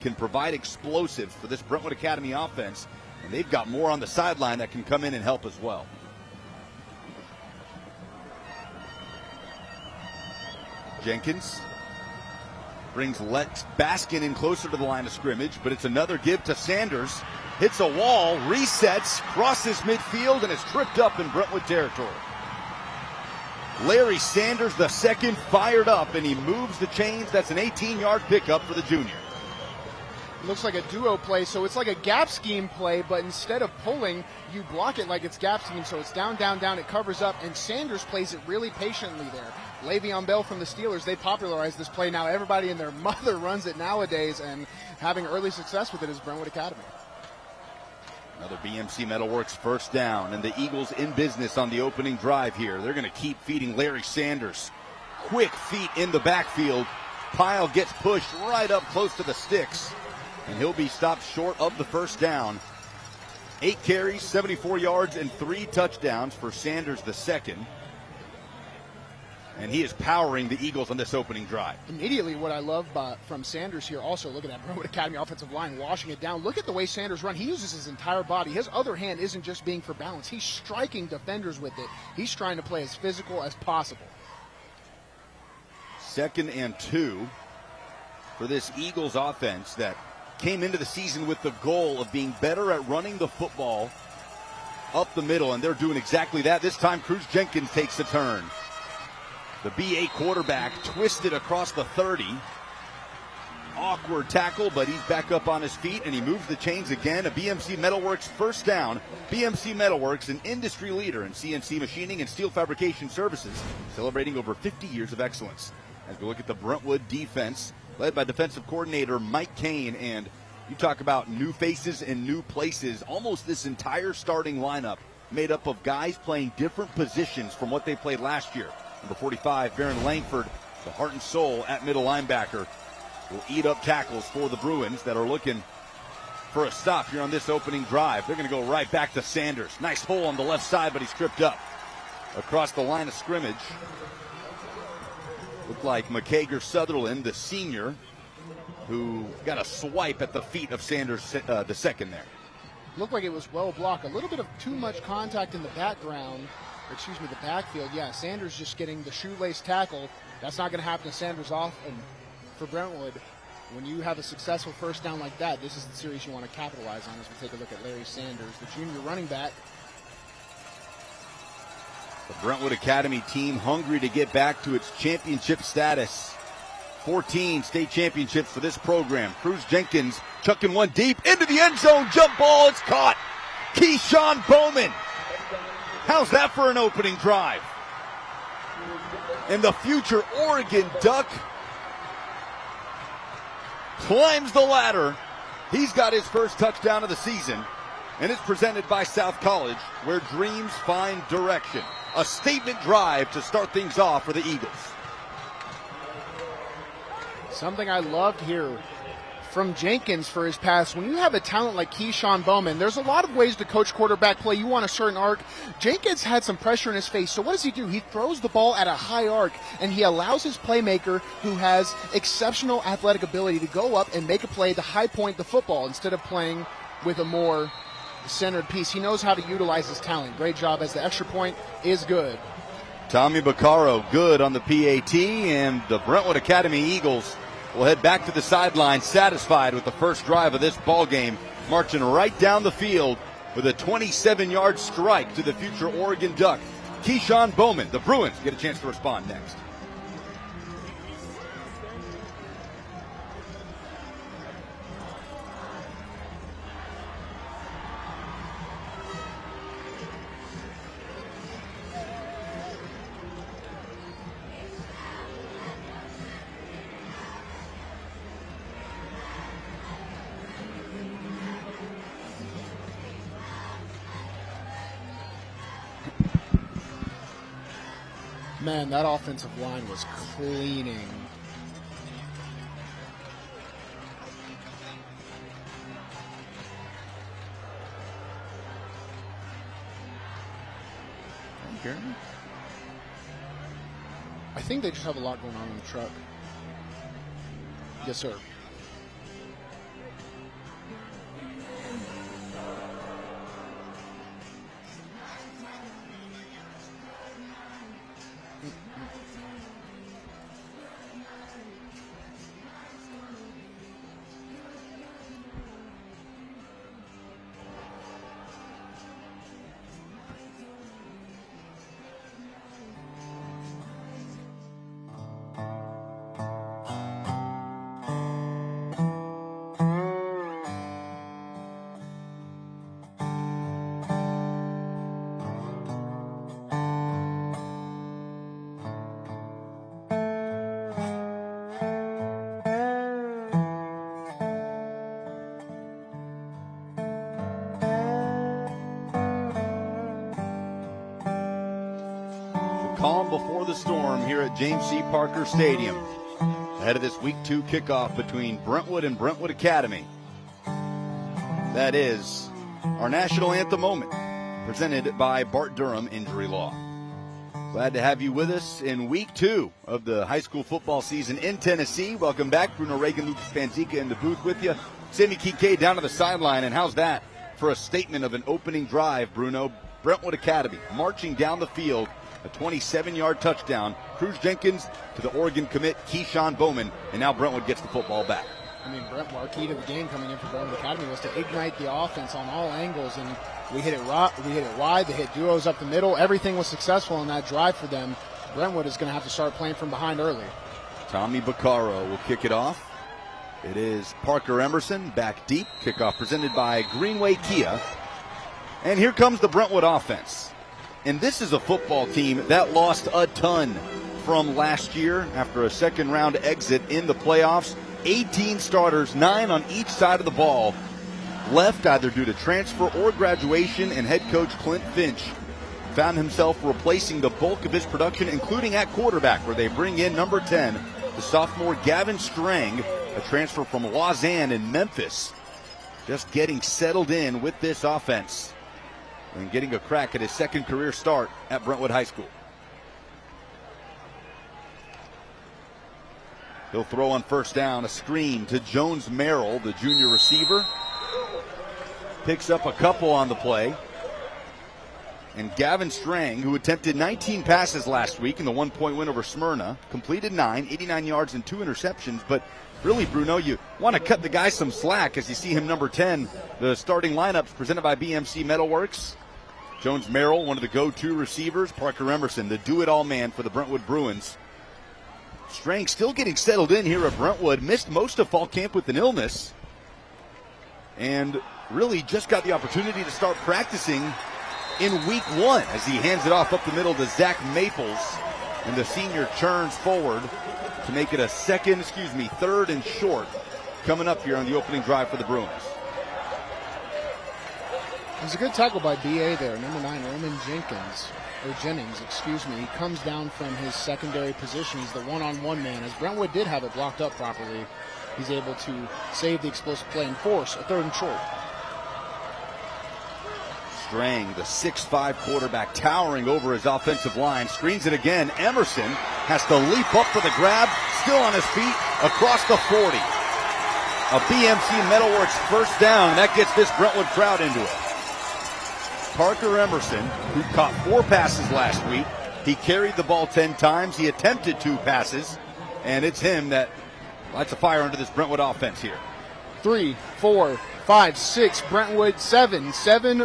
can provide explosives for this Brentwood Academy offense, and they've got more on the sideline that can come in and help as well. Jenkins brings Lex Baskin in closer to the line of scrimmage, but it's another give to Sanders. Hits a wall, resets, crosses midfield, and is tripped up in Brentwood territory. Larry Sanders, the second, fired up, and he moves the chains. That's an 18-yard pickup for the junior. Looks like a duo play, so it's like a gap scheme play, but instead of pulling, you block it like it's gap scheme, so it's down, down, down, it covers up, and Sanders plays it really patiently there. Le'Veon Bell from the Steelers, they popularized this play. Now everybody and their mother runs it nowadays, and having early success with it is Brentwood Academy. Another BMC Metalworks first down, and the Eagles in business on the opening drive here. They're going to keep feeding Larry Sanders. Quick feet in the backfield. Pyle gets pushed right up close to the sticks, and he'll be stopped short of the first down. 8 carries, 74 yards, and 3 touchdowns for Sanders the second. And he is powering the Eagles on this opening drive. Immediately, what I love from Sanders here, also look at that Brentwood Academy offensive line washing it down. Look at the way Sanders run. He uses his entire body. His other hand isn't just being for balance. He's striking defenders with it. He's trying to play as physical as possible. 2nd and 2 for this Eagles offense that came into the season with the goal of being better at running the football up the middle, and they're doing exactly that. This time, Cruz Jenkins takes a turn. The BA quarterback twisted across the 30. Awkward tackle, but he's back up on his feet, and he moves the chains again. A BMC Metalworks first down. BMC Metalworks, an industry leader in CNC machining and steel fabrication services, celebrating over 50 years of excellence. As we look at the Brentwood defense, led by defensive coordinator Mike Kane, and you talk about new faces and new places. Almost this entire starting lineup made up of guys playing different positions from what they played last year. Number 45, Baron Langford, the heart and soul at middle linebacker, will eat up tackles for the Bruins that are looking for a stop here on this opening drive. They're going to go right back to Sanders. Nice hole on the left side, but he's tripped up across the line of scrimmage. Looked like McCager Sutherland, the senior, who got a swipe at the feet of Sanders the second there. Looked like it was well blocked. A little bit of too much contact in the background. The backfield. Yeah, Sanders just getting the shoelace tackle. That's not going to happen to Sanders off. And for Brentwood, when you have a successful first down like that, this is the series you want to capitalize on as we take a look at Larry Sanders, the junior running back. The Brentwood Academy team hungry to get back to its championship status. 14 state championships for this program. Cruz Jenkins chucking one deep into the end zone. Jump ball, it's caught. Keyshawn Bowman. How's that for an opening drive? And the future Oregon Duck climbs the ladder. He's got his first touchdown of the season, and it's presented by South College, where dreams find direction. A statement drive to start things off for the Eagles. Something I loved here from Jenkins for his pass. When you have a talent like Keyshawn Bowman, there's a lot of ways to coach quarterback play. You want a certain arc. Jenkins had some pressure in his face, so what does he do? He throws the ball at a high arc, and he allows his playmaker, who has exceptional athletic ability, to go up and make a play to high point the football instead of playing with a more centered piece. He knows how to utilize his talent. Great job, as the extra point is good. Tommy Baccaro good on the PAT, and the Brentwood Academy Eagles will head back to the sideline, satisfied with the first drive of this ball game, marching right down the field with a 27-yard strike to the future Oregon Duck. Keyshawn Bowman. The Bruins get a chance to respond next. Man, that offensive line was cleaning. I think they just have a lot going on in the truck. Yes, sir. calm before the storm here at James C. Parker Stadium. Ahead of this Week 2 kickoff between Brentwood and Brentwood Academy. That is our national anthem moment, presented by Bart Durham Injury Law. Glad to have you with us in Week 2 of the high school football season in Tennessee. Welcome back. Bruno Reagan, Lucas Panzica in the booth with you. Sammy Kincaid down to the sideline. And how's that for a statement of an opening drive, Bruno? Brentwood Academy marching down the field, a 27-yard touchdown. Cruz Jenkins to the Oregon commit, Keyshawn Bowman, and now Brentwood gets the football back. I mean, Brentwood, our key to the game coming in for Brentwood Academy was to ignite the offense on all angles, and we hit it wide, they hit duos up the middle. Everything was successful in that drive for them. Brentwood is going to have to start playing from behind early. Tommy Baccaro will kick it off. It is Parker Emerson back deep. Kickoff presented by Greenway Kia. And here comes the Brentwood offense. And this is a football team that lost a ton from last year after a second-round exit in the playoffs. 18 starters, 9 on each side of the ball, left either due to transfer or graduation, and head coach Clint Finch found himself replacing the bulk of his production, including at quarterback, where they bring in number 10, the sophomore Gavin Strang, a transfer from Lausanne in Memphis, just getting settled in with this offense and getting a crack at his second career start at Brentwood High School. He'll throw on first down, a screen to Jones Merrill, the junior receiver. Picks up a couple on the play. And Gavin Strang, who attempted 19 passes last week in the 1-point win over Smyrna, completed 9, 89 yards and 2 interceptions. But really, Bruno, you want to cut the guy some slack as you see him number 10. The starting lineups presented by BMC Metalworks. Jones Merrill, one of the go-to receivers. Parker Emerson, the do-it-all man for the Brentwood Bruins. Strang still getting settled in here at Brentwood. Missed most of fall camp with an illness. And really just got the opportunity to start practicing in Week 1 as he hands it off up the middle to Zach Maples. And the senior churns forward to make it a third and short coming up here on the opening drive for the Bruins. It was a good tackle by BA there, number 9, Roman Jennings. He comes down from his secondary position. He's the one-on-one man. As Brentwood did have it blocked up properly, he's able to save the explosive play and force a third and short. Strang, the 6'5 quarterback, towering over his offensive line, screens it again. Emerson has to leap up for the grab, still on his feet, across the 40. A BMC Metalworks first down, and that gets this Brentwood crowd into it. Parker Emerson, who caught 4 passes last week. He carried the ball 10 times. He attempted 2 passes, and it's him that lights a fire under this Brentwood offense here. 3, 4, 5, 6, Brentwood, 7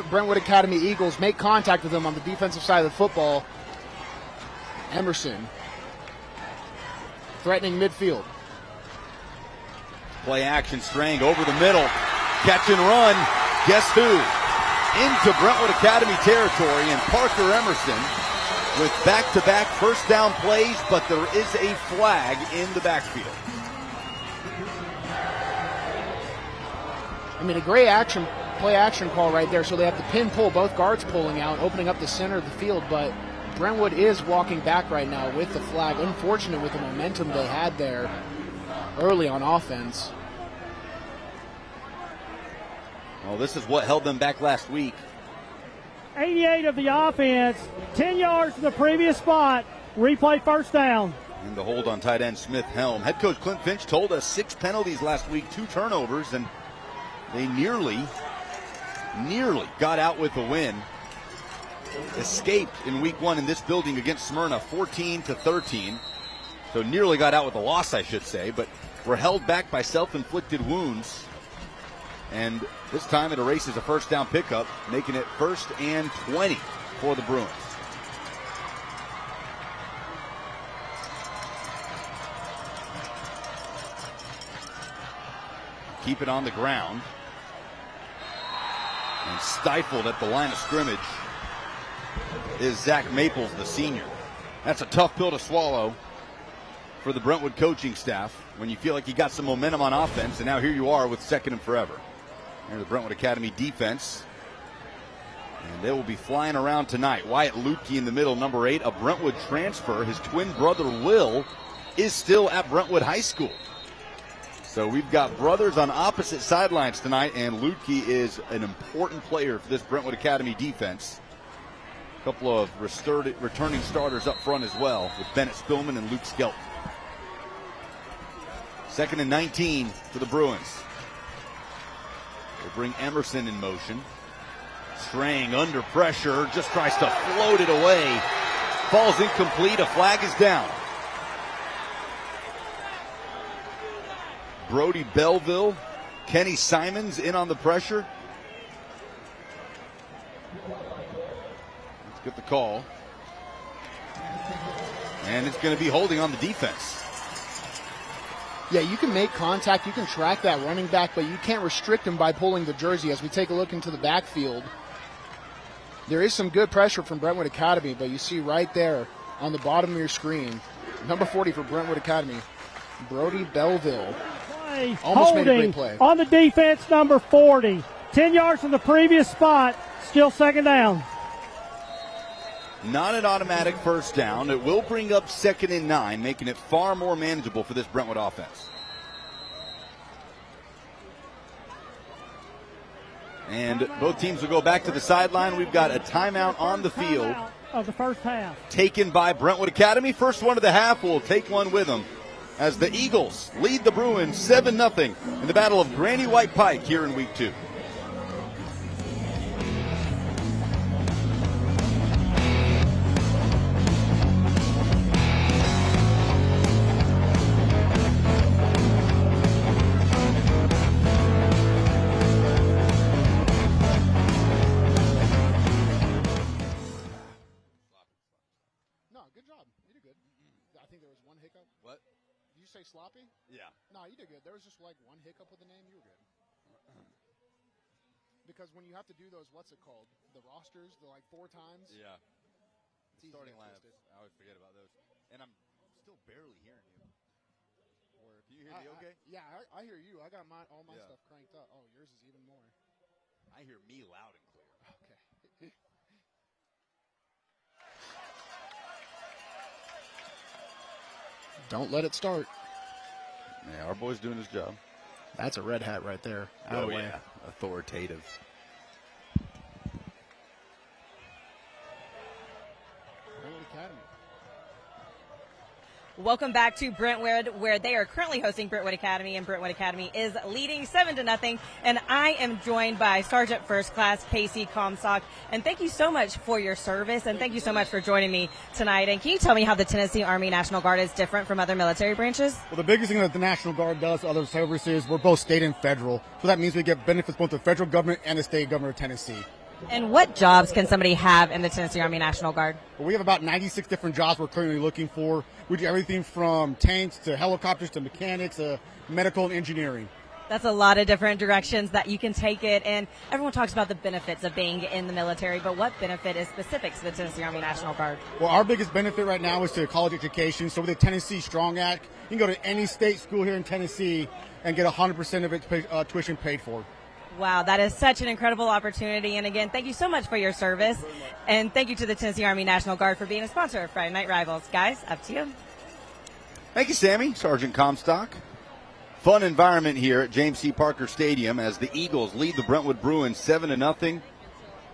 Brentwood Academy Eagles make contact with them on the defensive side of the football. Emerson threatening midfield. Play action, Strang over the middle. Catch and run. Guess who? Into Brentwood Academy territory, and Parker Emerson with back-to-back first down plays, but there is a flag in the backfield. I mean, a great play action call right there. So they have the pin pull, both guards pulling out, opening up the center of the field, but Brentwood is walking back right now with the flag. Unfortunate with the momentum they had there early on offense. Well, this is what held them back last week. 88 of the offense, 10 yards from the previous spot. Replay first down. And the hold on tight end Smith Helm. Head coach Clint Finch told us 6 penalties last week, 2 turnovers, and they nearly got out with a win. Escaped in Week 1 in this building against Smyrna, 14-13. So nearly got out with a loss, I should say, but were held back by self-inflicted wounds. And this time it erases a first down pickup, making it 1st and 20 for the Bruins. Keep it on the ground. And stifled at the line of scrimmage is Zach Maples, the senior. That's a tough pill to swallow for the Brentwood coaching staff when you feel like you got some momentum on offense, and now here you are with 2nd and forever. And the Brentwood Academy defense And they will be flying around tonight. Wyatt Lutke in the middle, number 8, a Brentwood transfer. His twin brother, Will, is still at Brentwood High School. So we've got brothers on opposite sidelines tonight, and Lutke is an important player for this Brentwood Academy defense. A couple of returning starters up front as well, with Bennett Spillman and Luke Skelton. 2nd and 19 for the Bruins. They'll bring Emerson in motion. Strang under pressure, just tries to float it away. Falls incomplete, a flag is down. Brody Belleville, Kenny Simons in on the pressure. Let's get the call. And it's going to be holding on the defense. Yeah, you can make contact, you can track that running back, but you can't restrict him by pulling the jersey. As we take a look into the backfield, there is some good pressure from Brentwood Academy, but you see right there on the bottom of your screen, number 40 for Brentwood Academy, Brody Belleville. Almost made a great play. On the defense, number 40. 10 yards from the previous spot, still 2nd down. Not an automatic first down. It will bring up 2nd and 9, making it far more manageable for this Brentwood offense. And both teams will go back to the sideline. We've got a timeout on the field. Of the first half. Taken by Brentwood Academy. First one of the half will take one with them, as the Eagles lead the Bruins 7-0 in the Battle of Granny White Pike here in Week 2. No, good job. You did good. I think there was one hiccup. What? Did you say sloppy? Yeah. No, you did good. There was just like one hiccup with the name. You were good. Because when you have to do those, what's it called? The rosters, the like 4 times. Yeah. It's easy Starting to lineups. twist it. I always forget about those. And I'm still barely hearing you. Can you hear me okay? I hear you. I got all my Yeah. stuff cranked up. Oh, yours is even more. I hear me loud and clear. Okay. Don't let it start. Yeah, our boy's doing his job. That's a red hat right there. Out of the way. Yeah. Authoritative. Brentwood Academy. Welcome back to Brentwood, where they are currently hosting Brentwood Academy, and Brentwood Academy is leading 7-0. And I am joined by Sergeant First Class Casey Comstock. And thank you so much for your service, and thank you so much for joining me tonight. And can you tell me how the Tennessee Army National Guard is different from other military branches? Well, the biggest thing that the National Guard does to other services, we're both state and federal. So that means we get benefits both the federal government and the state government of Tennessee. And what jobs can somebody have in the Tennessee Army National Guard? Well, we have about 96 different jobs we're currently looking for. We do everything from tanks to helicopters to mechanics to medical and engineering. That's a lot of different directions that you can take it, and everyone talks about the benefits of being in the military, but what benefit is specific to the Tennessee Army National Guard? Well, our biggest benefit right now is to college education. So with the Tennessee Strong Act, you can go to any state school here in Tennessee and get 100% of its tuition paid for. Wow, that is such an incredible opportunity. And again, thank you so much for your service. And thank you to the Tennessee Army National Guard for being a sponsor of Friday Night Rivals. Guys, up to you. Thank you, Sammy. Sergeant Comstock. Fun environment here at James C. Parker Stadium as the Eagles lead the Brentwood Bruins 7-0.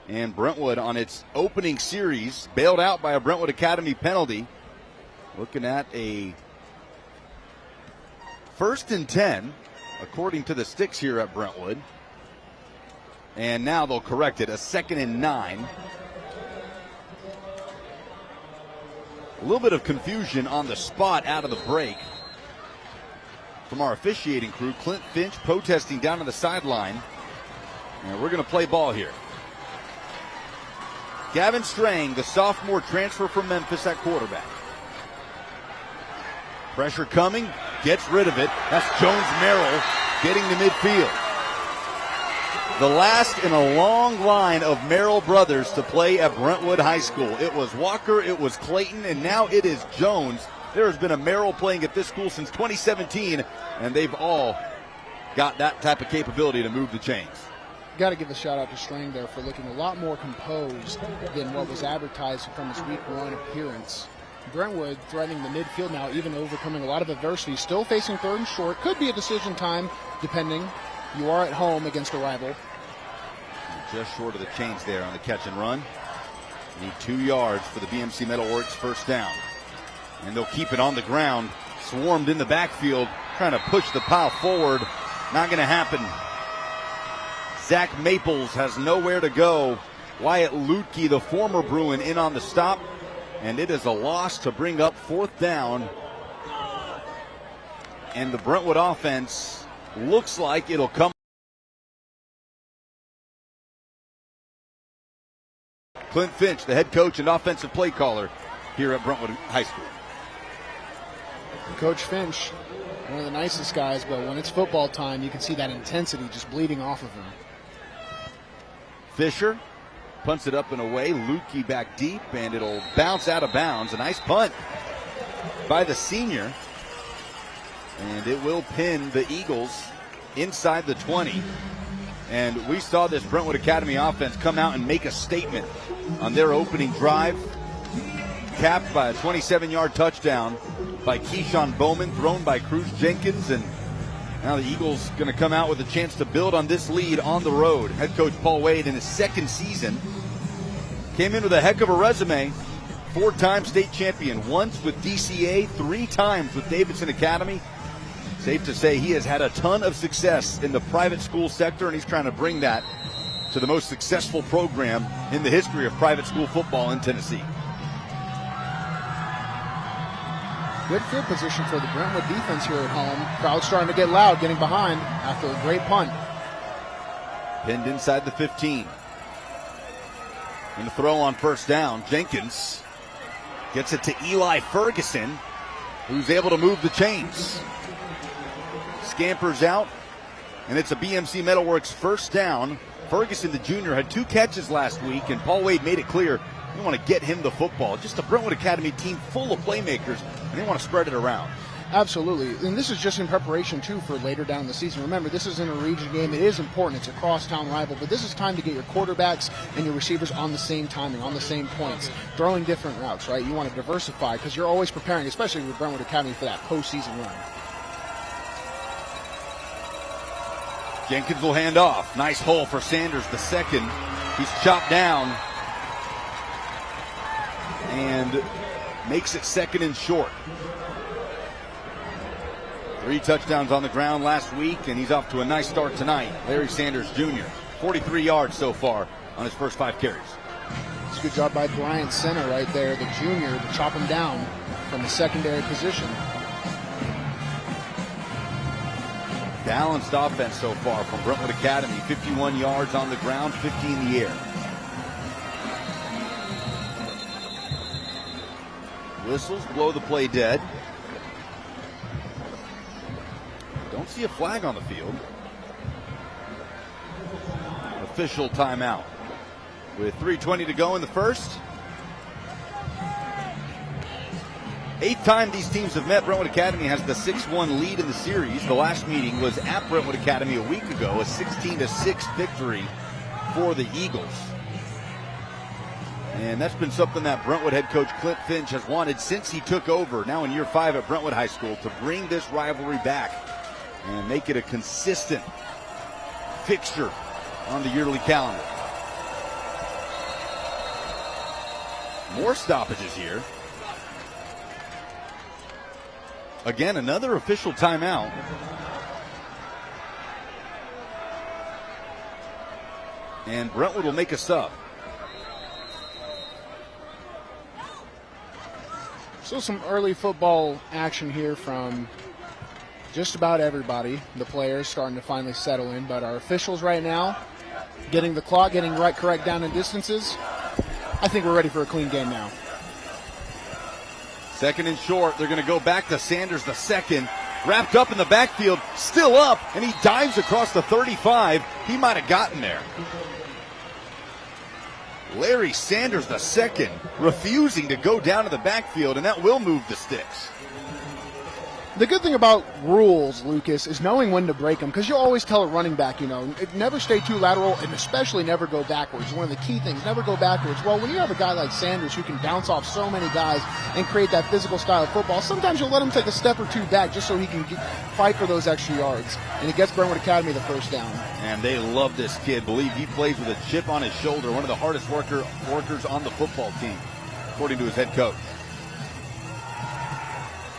And Brentwood on its opening series bailed out by a Brentwood Academy penalty. Looking at a 1st and 10, according to the sticks here at Brentwood. And now they'll correct it, a 2nd and 9. A little bit of confusion on the spot out of the break from our officiating crew. Clint Finch protesting down on the sideline. And we're going to play ball here. Gavin Strang, the sophomore transfer from Memphis at quarterback. Pressure coming, gets rid of it. That's Jones Merrill getting to midfield. The last in a long line of Merrill brothers to play at Brentwood High School. It was Walker, it was Clayton, and now it is Jones. There has been a Merrill playing at this school since 2017, and they've all got that type of capability to move the chains. got to give a shout out to Strang there for looking a lot more composed than what was advertised from his week 1 appearance. Brentwood threatening the midfield now, even overcoming a lot of adversity, still facing 3rd and short. Could be a decision time, depending. You are at home against a rival. Just short of the chains there on the catch and run. Need 2 yards for the BMC Metalworks first down. And they'll keep it on the ground. Swarmed in the backfield, trying to push the pile forward. Not going to happen. Zach Maples has nowhere to go. Wyatt Lutke, the former Bruin, in on the stop. And it is a loss to bring up 4th down. And the Brentwood offense looks like it'll come. Clint Finch, the head coach and offensive play caller here at Brentwood High School. Coach Finch, one of the nicest guys, but when it's football time, you can see that intensity just bleeding off of him. Fisher punts it up and away. Lutke back deep, and it'll bounce out of bounds. A nice punt by the senior. And it will pin the Eagles inside the 20. And we saw this Brentwood Academy offense come out and make a statement on their opening drive, capped by a 27-yard touchdown by Keyshawn Bowman, thrown by Cruz Jenkins. And now the Eagles going to come out with a chance to build on this lead on the road. Head coach Paul Wade, in his 2nd season, came in with a heck of a resume. 4-time state champion, once with DCA, 3 times with Davidson Academy. Safe to say he has had a ton of success in the private school sector, and he's trying to bring that to the most successful program in the history of private school football in Tennessee. Good field position for the Brentwood defense here at home. Crowd starting to get loud, getting behind after a great punt. Pinned inside the 15. And the throw on first down. Jenkins gets it to Eli Ferguson, who's able to move the chains. Scampers out, and it's a BMC Metalworks first down. Ferguson, the junior, had 2 catches last week, and Paul Wade made it clear we want to get him the football. Just a Brentwood Academy team full of playmakers, and they want to spread it around. Absolutely, and this is just in preparation, too, for later down the season. Remember, this isn't a region game. It is important. It's a crosstown rival, but this is time to get your quarterbacks and your receivers on the same timing, on the same points, throwing different routes, right? You want to diversify because you're always preparing, especially with Brentwood Academy, for that postseason run. Jenkins will hand off. Nice hole for Sanders, the second. He's chopped down and makes it 2nd and short. 3 touchdowns on the ground last week, and he's off to a nice start tonight. Larry Sanders Jr., 43 yards so far on his first 5 carries. It's a good job by Bryant Center right there, the junior, to chop him down from the secondary position. Balanced offense so far from Brentwood Academy. 51 yards on the ground, 50 in the air. Whistles blow the play dead. Don't see a flag on the field. Official timeout. With 3:20 to go in the first. 8th time these teams have met. Brentwood Academy has the 6-1 lead in the series. The last meeting was at Brentwood Academy a week ago, a 16-6 victory for the Eagles. And that's been something that Brentwood head coach Clint Finch has wanted since he took over, now in year 5 at Brentwood High School, to bring this rivalry back and make it a consistent fixture on the yearly calendar. More stoppages here. Again, another official timeout. And Brentwood will make a sub. So some early football action here from just about everybody. The players starting to finally settle in, but our officials right now getting the clock, getting right correct down in distances. I think we're ready for a clean game now. 2nd and short. They're going to go back to Sanders, the second. Wrapped up in the backfield, still up, and he dives across the 35. He might have gotten there. Larry Sanders, the second, refusing to go down to the backfield, and that will move the sticks. The good thing about rules, Lucas, is knowing when to break them, because you'll always tell a running back, never stay too lateral, and especially never go backwards. One of the key things, never go backwards. Well, when you have a guy like Sanders who can bounce off so many guys and create that physical style of football, sometimes you'll let him take a step or two back just so he can fight for those extra yards. And it gets Brentwood Academy the first down. And they love this kid. Believe he plays with a chip on his shoulder, one of the hardest workers on the football team, according to his head coach.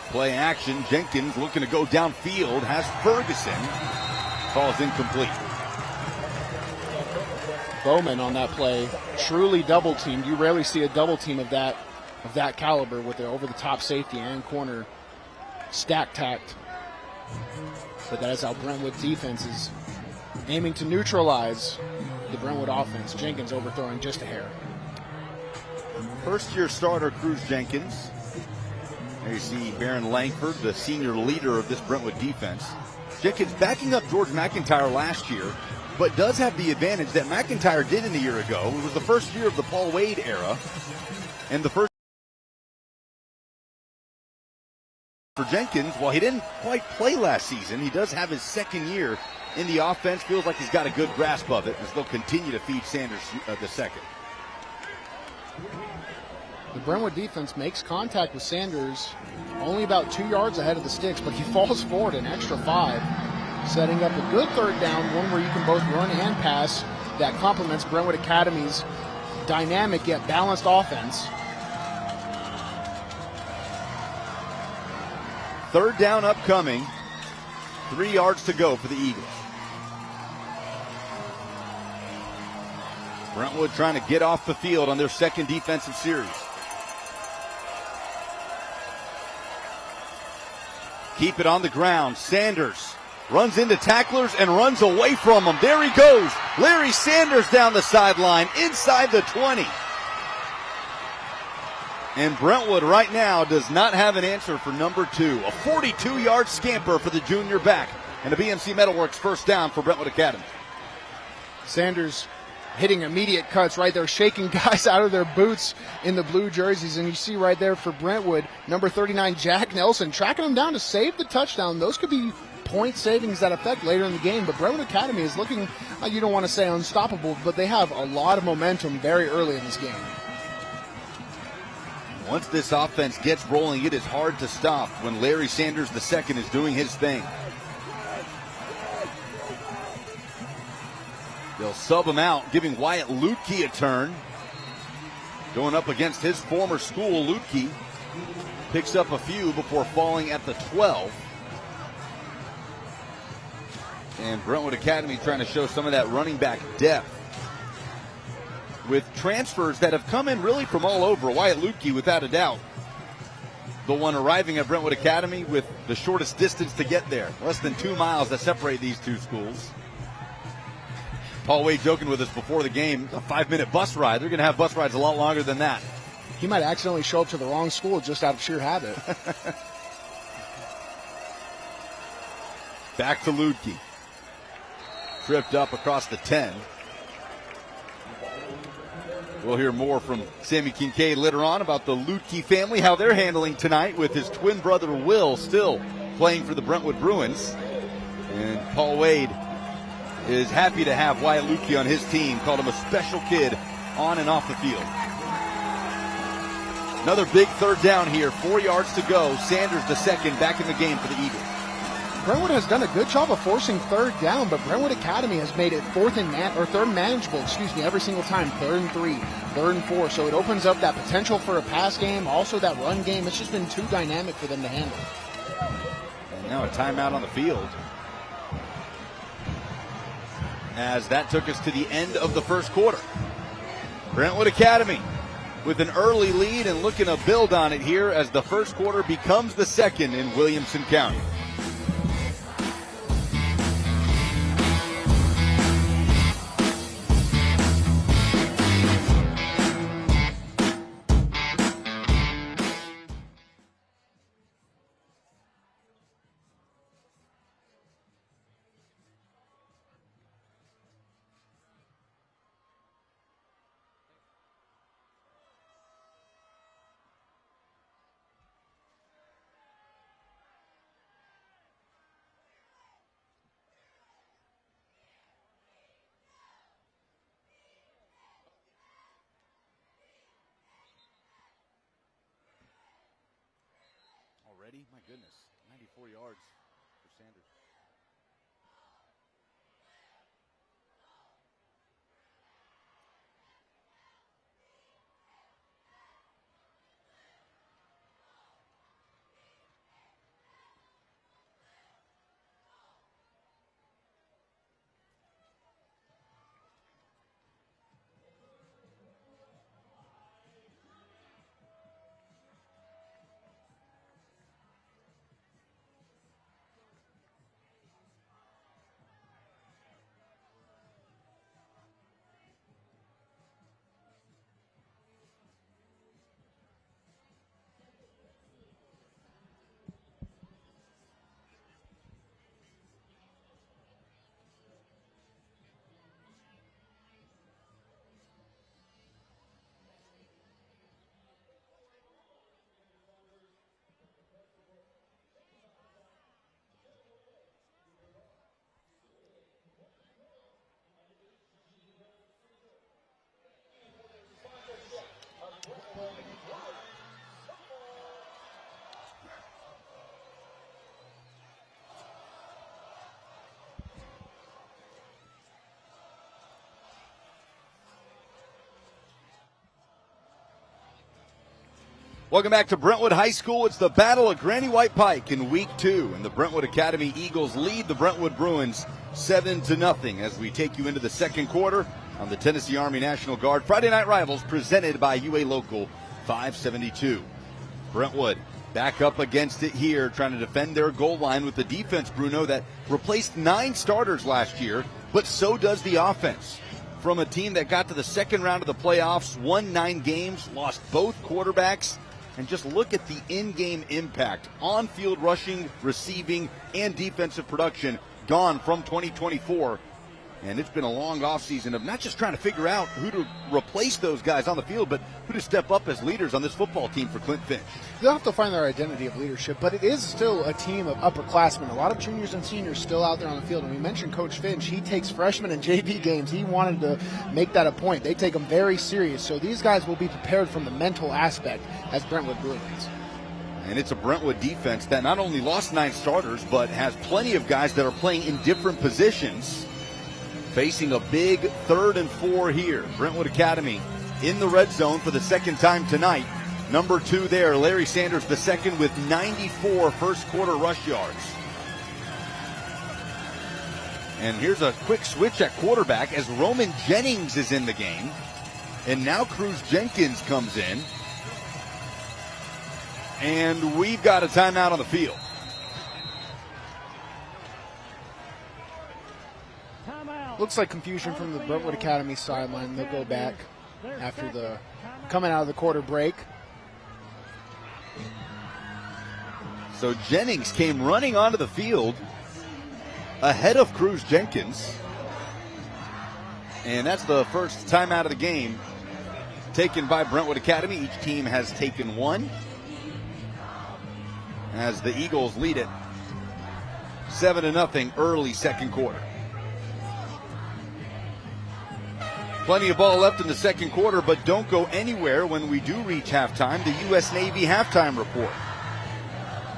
Play action. Jenkins looking to go downfield. Has Ferguson. Falls incomplete. Bowman on that play, truly double teamed. You rarely see a double team of that caliber with the over the top safety and corner stack tacked. But that is how Brentwood defense is aiming to neutralize the Brentwood offense. Jenkins overthrowing just a hair. First-year starter Cruz Jenkins. There you see Baron Langford, the senior leader of this Brentwood defense. Jenkins backing up George McIntyre last year, but does have the advantage that McIntyre didn't a year ago. It was the first year of the Paul Wade era, and the first for Jenkins, while he didn't quite play last season, he does have his second year in the offense. Feels like he's got a good grasp of it as they'll continue to feed Sanders the second. The Brentwood defense makes contact with Sanders only about 2 yards ahead of the sticks, but he falls forward an extra 5, setting up a good third down, one where you can both run and pass. That complements Brentwood Academy's dynamic yet balanced offense. Third down upcoming. 3 yards to go for the Eagles. Brentwood trying to get off the field on their second defensive series. Keep it on the ground. Sanders runs into tacklers and runs away from them. There he goes. Larry Sanders down the sideline inside the 20. And Brentwood right now does not have an answer for number 2. A 42-yard scamper for the junior back. And a BMC Metalworks first down for Brentwood Academy. Sanders hitting immediate cuts right there, shaking guys out of their boots in the blue jerseys. And you see right there for Brentwood, number 39, Jack Nelson, tracking him down to save the touchdown. Those could be point savings that affect later in the game. But Brentwood Academy is looking, you don't want to say unstoppable, but they have a lot of momentum very early in this game. Once this offense gets rolling, it is hard to stop when Larry Sanders II is doing his thing. They'll sub him out, giving Wyatt Lutke a turn. Going up against his former school, Lutke picks up a few before falling at the 12. And Brentwood Academy trying to show some of that running back depth with transfers that have come in really from all over. Wyatt Lutke, without a doubt, the one arriving at Brentwood Academy with the shortest distance to get there. Less than 2 miles that separate these two schools. Paul Wade joking with us before the game, a 5-minute bus ride. They're going to have bus rides a lot longer than that. He might accidentally show up to the wrong school just out of sheer habit. Back to Lutke. Tripped up across the 10. We'll hear more from Sammy Kincaid later on about the Lutke family, how they're handling tonight with his twin brother Will still playing for the Brentwood Bruins. And Paul Wade is happy to have Wyatt Lutke on his team. Called him a special kid on and off the field. Another big third down here. 4 yards to go. Sanders II back in the game for the Eagles. Brentwood has done a good job of forcing third down, but Brentwood Academy has made it third manageable, every single time. 3rd and 3, 3rd and 4. So it opens up that potential for a pass game, also that run game. It's just been too dynamic for them to handle. And now a timeout on the field, as that took us to the end of the first quarter. Brentwood Academy with an early lead and looking to build on it here as the first quarter becomes the second in Williamson County. already? My goodness, 94 yards for Sanders. Welcome back to Brentwood High School. It's the Battle of Granny White Pike in Week 2, and the Brentwood Academy Eagles lead the Brentwood Bruins 7-0 as we take you into the second quarter on the Tennessee Army National Guard Friday Night Rivals presented by UA Local 572. Brentwood back up against it here, trying to defend their goal line with the defense, Bruno, that replaced 9 starters last year, but so does the offense. From a team that got to the second round of the playoffs, won 9 games, lost both quarterbacks, and just look at the in-game impact. On-field rushing, receiving, and defensive production gone from 2024. And it's been a long offseason of not just trying to figure out who to replace those guys on the field, but who to step up as leaders on this football team for Clint Finch. They'll have to find their identity of leadership, but it is still a team of upperclassmen. A lot of juniors and seniors still out there on the field. And we mentioned Coach Finch. He takes freshmen and JV games. He wanted to make that a point. They take them very serious. So these guys will be prepared from the mental aspect as Brentwood Bruins. And it's a Brentwood defense that not only lost 9 starters, but has plenty of guys that are playing in different positions. Facing a big 3rd and 4 here. Brentwood Academy in the red zone for the second time tonight. Number 2 there, Larry Sanders the second with 94 first quarter rush yards. And here's a quick switch at quarterback as Roman Jennings is in the game. And now Cruz Jenkins comes in. And we've got a timeout on the field. Looks like confusion from the Brentwood Academy sideline. They'll go back after the coming out of the quarter break. So Jennings came running onto the field ahead of Cruz Jenkins. And that's the first timeout of the game taken by Brentwood Academy. Each team has taken one as the Eagles lead it 7-0 early second quarter. Plenty of ball left in the second quarter, but don't go anywhere when we do reach halftime. The U.S. Navy halftime report.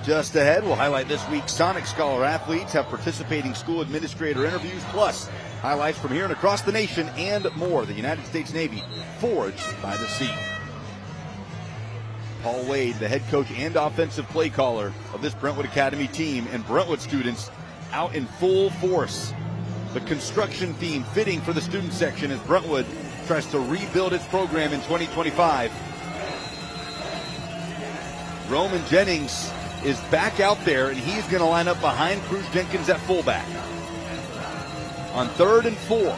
Just ahead, we'll highlight this week's Sonic Scholar athletes, have participating school administrator interviews, plus highlights from here and across the nation and more. The United States Navy, forged by the sea. Paul Wade, the head coach and offensive play caller of this Brentwood Academy team, and Brentwood students out in full force. The construction theme fitting for the student section as Brentwood tries to rebuild its program in 2025. Roman Jennings is back out there, and he's going to line up behind Cruz Jenkins at fullback. On 3rd and 4.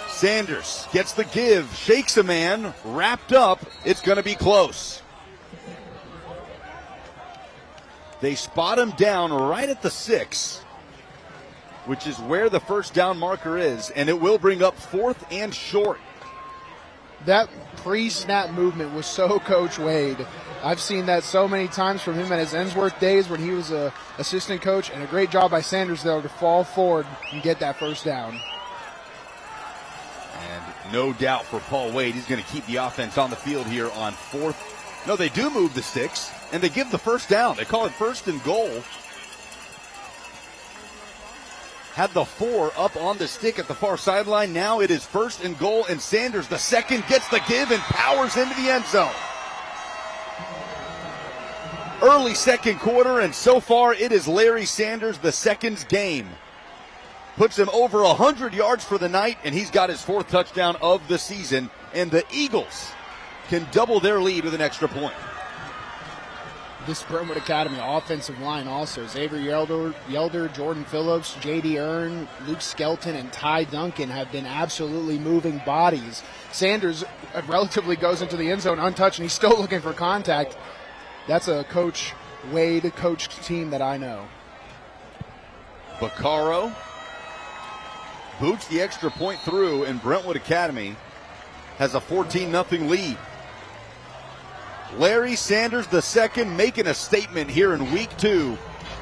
Sanders gets the give, shakes a man, wrapped up. It's going to be close. They spot him down right at the 6, which is where the first down marker is, and it will bring up 4th and short. That pre-snap movement was so Coach Wade. I've seen that so many times from him at his Ensworth days when he was an assistant coach, and a great job by Sanders there to fall forward and get that first down. And No doubt for Paul Wade. He's going to keep the offense on the field here on fourth. No, they do move the sticks, and they give the first down. They call it 1st and goal. Had the 4 up on the stick at the far sideline. Now it is 1st and goal, and Sanders, the second, gets the give and powers into the end zone. Early second quarter, and so far it is Larry Sanders, the second's game. Puts him over 100 yards for the night, and he's got his 4th touchdown of the season. And the Eagles can double their lead with an extra point. This Brentwood Academy offensive line also. Xavier Yelder, Jordan Phillips, J.D. Earn, Luke Skelton, and Ty Duncan have been absolutely moving bodies. Sanders relatively goes into the end zone untouched, and he's still looking for contact. That's a Coach Wade coached team that I know. Vaccaro boots the extra point through, and Brentwood Academy has a 14-0 lead. Larry Sanders II making a statement here in week 2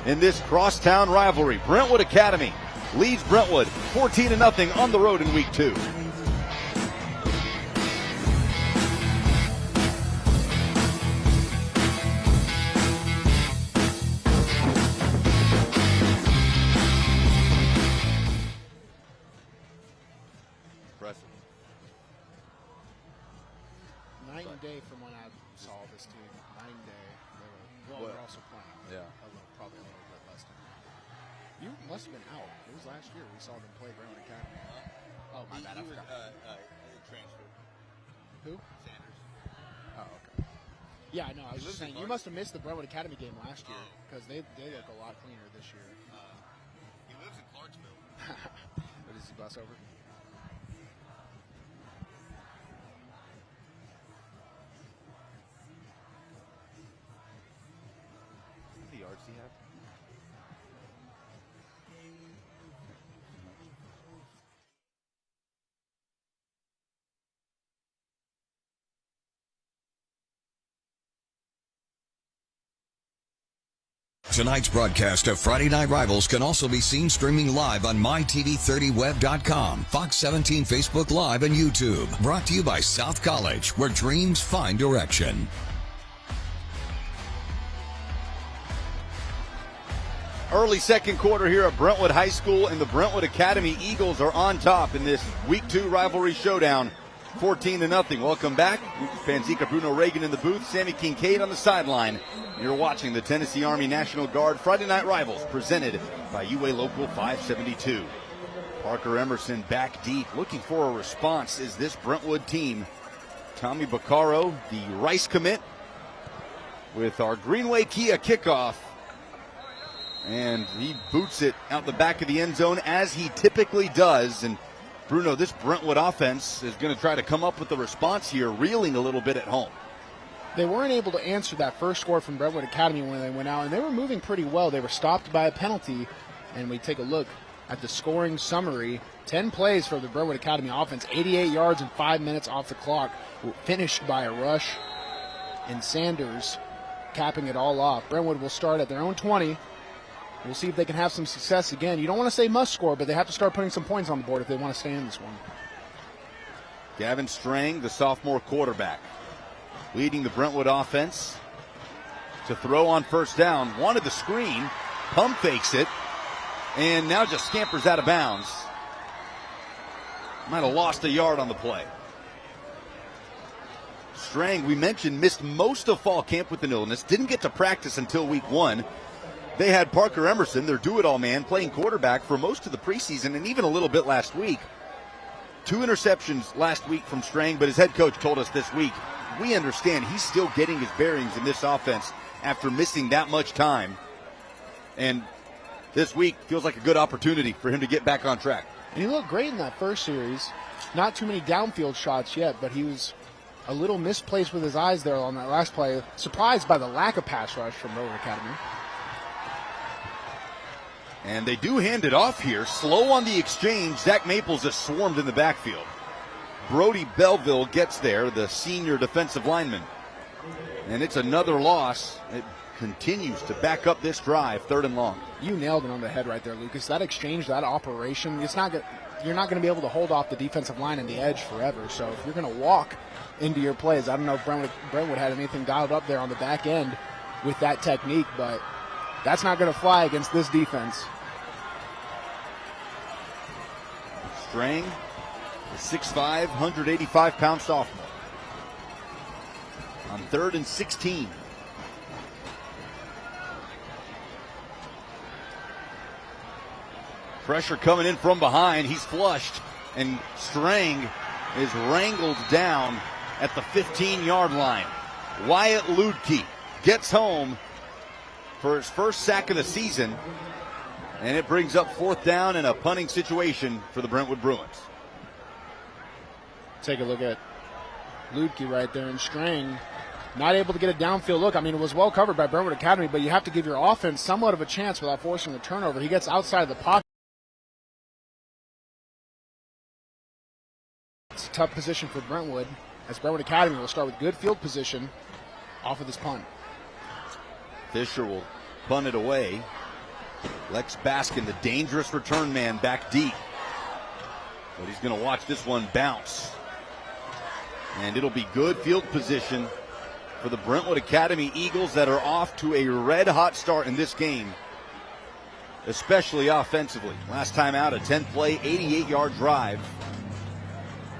in this crosstown rivalry. Brentwood Academy leads Brentwood 14-0 on the road in week 2. Night and day from when I saw this team. Night and day. They're also playing. Yeah. Probably a little bit less than that. You must have been out. It was last year we saw them play Brentwood Academy. Oh, my bad. I forgot. Transfer. Who? Sanders. Oh, okay. Yeah, I know. I was just saying, you must have missed the Brentwood Academy game last year because they look a lot cleaner this year. He lives in Clarksville. What does he bus over? The yards he have? Tonight's broadcast of Friday Night Rivals can also be seen streaming live on mytv30web.com, Fox 17 Facebook Live, and YouTube. Brought to you by South College, where dreams find direction. Early second quarter here at Brentwood High School, and the Brentwood Academy Eagles are on top in this week 2 rivalry showdown. 14-0. Welcome back. Panzica, Bruno Reagan in the booth, Sammy Kincaid on the sideline. You're watching the Tennessee Army National Guard Friday Night Rivals, presented by UA Local 572. Parker Emerson back deep, looking for a response is this Brentwood team. Tommy Vaccaro, the Rice commit, with our Greenway Kia kickoff. And he boots it out the back of the end zone as he typically does. And Bruno, this Brentwood offense is going to try to come up with the response here, reeling a little bit at home. They weren't able to answer that first score from Brentwood Academy when they went out, and they were moving pretty well. They were stopped by a penalty, and we take a look at the scoring summary. 10 plays for the Brentwood Academy offense, 88 yards and 5 minutes off the clock, finished by a rush, and Sanders capping it all off. Brentwood will start at their own 20. We'll see if they can have some success again. You don't want to say must score, but they have to start putting some points on the board if they want to stay in this one. Gavin Strang, the sophomore quarterback, leading the Brentwood offense to throw on first down. Wanted the screen, pump fakes it, and now just scampers out of bounds. Might have lost a yard on the play. Strang, we mentioned, missed most of fall camp with an illness, didn't get to practice until week 1. They had Parker Emerson, their do-it-all man, playing quarterback for most of the preseason and even a little bit last week. 2 interceptions last week from Strang, but his head coach told us this week, we understand he's still getting his bearings in this offense after missing that much time. And this week feels like a good opportunity for him to get back on track. And he looked great in that first series. Not too many downfield shots yet, but he was a little misplaced with his eyes there on that last play. Surprised by the lack of pass rush from Brentwood Academy. And they do hand it off here. Slow on the exchange. Zach Maples is swarmed in the backfield. Brody Belleville gets there, the senior defensive lineman. And it's another loss. It continues to back up this drive, 3rd and long. You nailed it on the head right there, Lucas. That exchange, that operation, it's not good. you're not going to be able to hold off the defensive line and the edge forever. So if you're going to walk into your plays, I don't know if Brentwood had anything dialed up there on the back end with that technique, but that's not going to fly against this defense. Strang, the 6'5", 185-pound sophomore. On 3rd and 16. Pressure coming in from behind. He's flushed, and Strang is wrangled down at the 15-yard line. Wyatt Ludke gets home for his first sack of the season, and it brings up 4th down and a punting situation for the Brentwood Bruins. Take a look at Ludke right there, and Strang not able to get a downfield look. I mean, it was well covered by Brentwood Academy, but you have to give your offense somewhat of a chance without forcing a turnover. He gets outside of the pocket. It's a tough position for Brentwood, as Brentwood Academy will start with good field position off of this punt. Fisher will punt it away. Lex Baskin, the dangerous return man, back deep. But he's going to watch this one bounce. And it'll be good field position for the Brentwood Academy Eagles that are off to a red-hot start in this game, especially offensively. Last time out, a 10-play, 88-yard drive.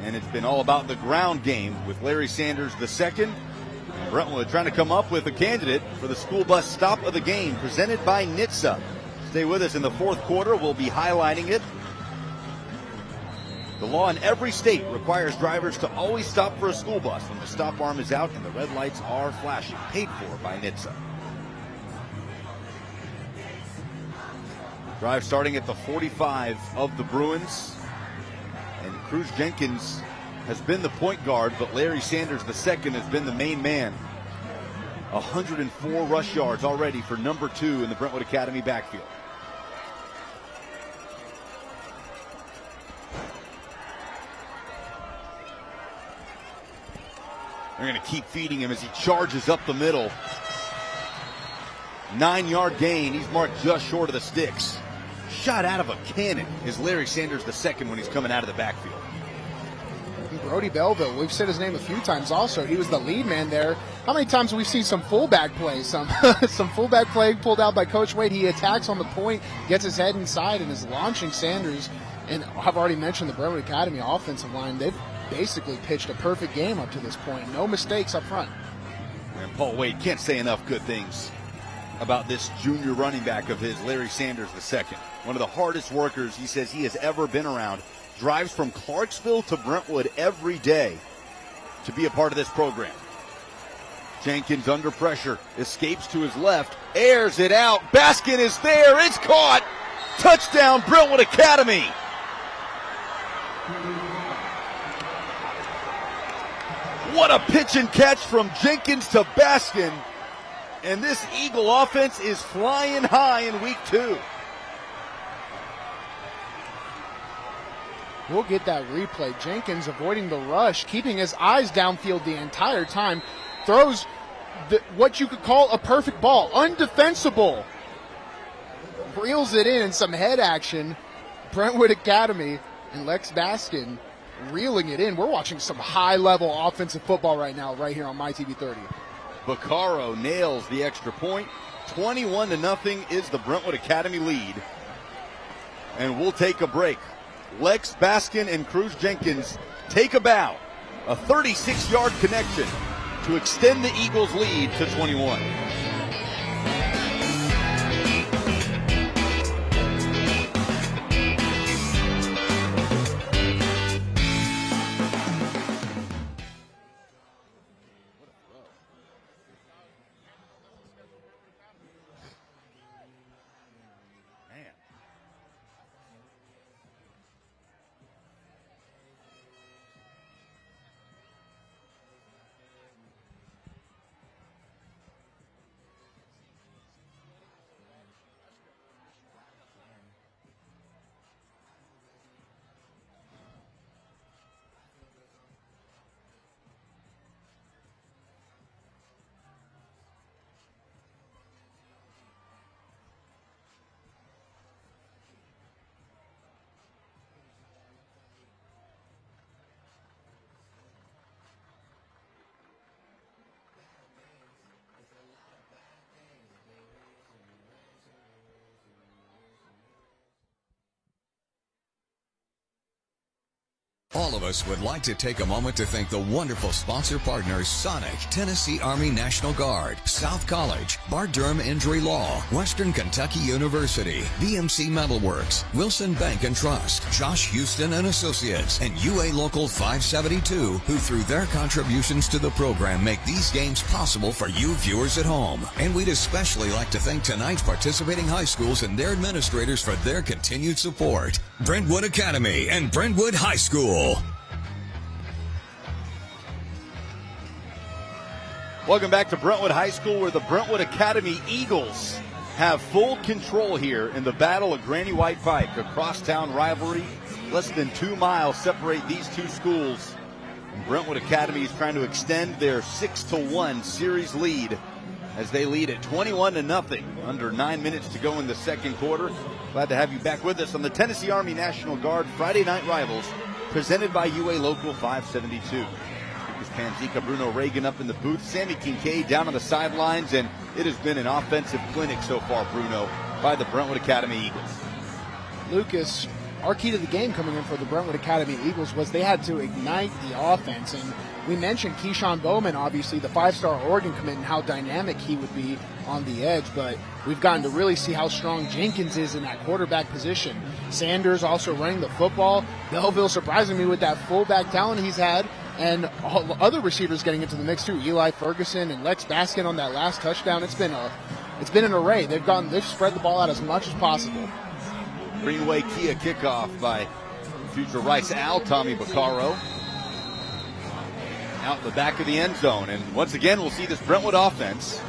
And it's been all about the ground game with Larry Sanders II. And Brentwood trying to come up with a candidate for the school bus stop of the game, presented by NHTSA. Stay with us in the 4th quarter. We'll be highlighting it. The law in every state requires drivers to always stop for a school bus when the stop arm is out and the red lights are flashing. Paid for by NHTSA. Drive starting at the 45 of the Bruins. And Cruz Jenkins has been the point guard, but Larry Sanders II has been the main man. 104 rush yards already for number 2 in the Brentwood Academy backfield. They're going to keep feeding him as he charges up the middle. 9-yard gain. He's marked just short of the sticks. Shot out of a cannon is Larry Sanders II when he's coming out of the backfield. Brody Belleville, we've said his name a few times also. He was the lead man there. How many times have we seen some fullback plays? Some fullback play pulled out by Coach Wade. He attacks on the point, gets his head inside, and is launching Sanders. And I've already mentioned the Brentwood Academy offensive line. They've basically pitched a perfect game up to this point. No mistakes up front. And Paul Wade can't say enough good things about this junior running back of his, Larry Sanders II. One of the hardest workers he says he has ever been around. Drives from Clarksville to Brentwood every day to be a part of this program. Jenkins under pressure, escapes to his left, airs it out. Baskin is there, it's caught. Touchdown, Brentwood Academy. What a pitch and catch from Jenkins to Baskin. And this Eagle offense is flying high in week 2. We'll get that replay. Jenkins avoiding the rush, keeping his eyes downfield the entire time. Throws what you could call a perfect ball, undefensible. Reels it in some head action. Brentwood Academy and Lex Baskin reeling it in. We're watching some high-level offensive football right now, right here on MyTV 30. Vaccaro nails the extra point. 21-0 is the Brentwood Academy lead. And we'll take a break. Lex Baskin and Cruz Jenkins take a bow. A 36-yard connection to extend the Eagles' lead to 21. All of us would like to take a moment to thank the wonderful sponsor partners Sonic, Tennessee Army National Guard, South College, Bart Durham Injury Law, Western Kentucky University, BMC Metalworks, Wilson Bank and Trust, Josh Houston and Associates, and UA Local 572, who through their contributions to the program make these games possible for you viewers at home. And we'd especially like to thank tonight's participating high schools and their administrators for their continued support. Brentwood Academy and Brentwood High School. Welcome back to Brentwood High School, where the Brentwood Academy Eagles have full control here in the Battle of Granny White Pike. A crosstown rivalry. Less than 2 miles separate these two schools. And Brentwood Academy is trying to extend their 6-1 series lead as they lead at 21-0. Under 9 minutes to go in the second quarter. Glad to have you back with us on the Tennessee Army National Guard Friday Night Rivals, presented by UA Local 572. Panzica, Bruno Reagan up in the booth, Sammy Kincaid down on the sidelines, and it has been an offensive clinic so far, Bruno, by the Brentwood Academy Eagles. Lucas, our key to the game coming in for the Brentwood Academy Eagles was they had to ignite the offense, and we mentioned Keyshawn Bowman, obviously the 5-star Oregon commit, and how dynamic he would be on the edge, but we've gotten to really see how strong Jenkins is in that quarterback position. Sanders also running the football. Belleville surprising me with that fullback talent he's had. And all other receivers getting into the mix too. Eli Ferguson and Lex Baskin on that last touchdown. It's been an array. They've spread the ball out as much as possible. Greenway Kia kickoff by future Rice Al Tommy Baccaro. Out in the back of the end zone. And once again, we'll see this Brentwood offense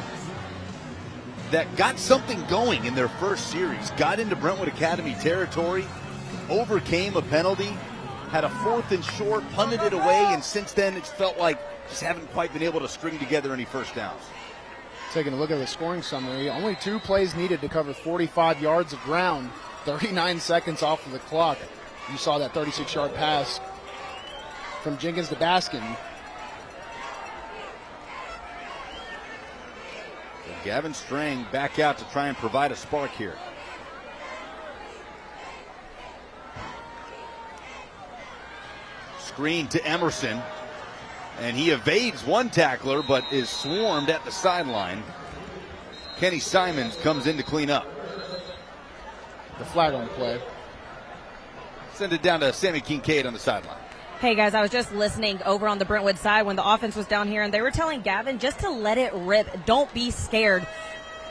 that got something going in their first series. Got into Brentwood Academy territory, overcame a penalty, had a 4th and short, punted it away, and since then it's felt like just haven't quite been able to string together any first downs. Taking a look at the scoring summary, only 2 plays needed to cover 45 yards of ground, 39 seconds off of the clock. You saw that 36-yard pass from Jenkins to Baskin. Gavin Strang back out to try and provide a spark here. Screen to Emerson, and he evades one tackler but is swarmed at the sideline. Kenny Simons comes in to clean up. The flag on the play. Send it down to Sammy Kincaid on the sideline. Hey guys, I was just listening over on the Brentwood side when the offense was down here, and they were telling Gavin just to let it rip. Don't be scared,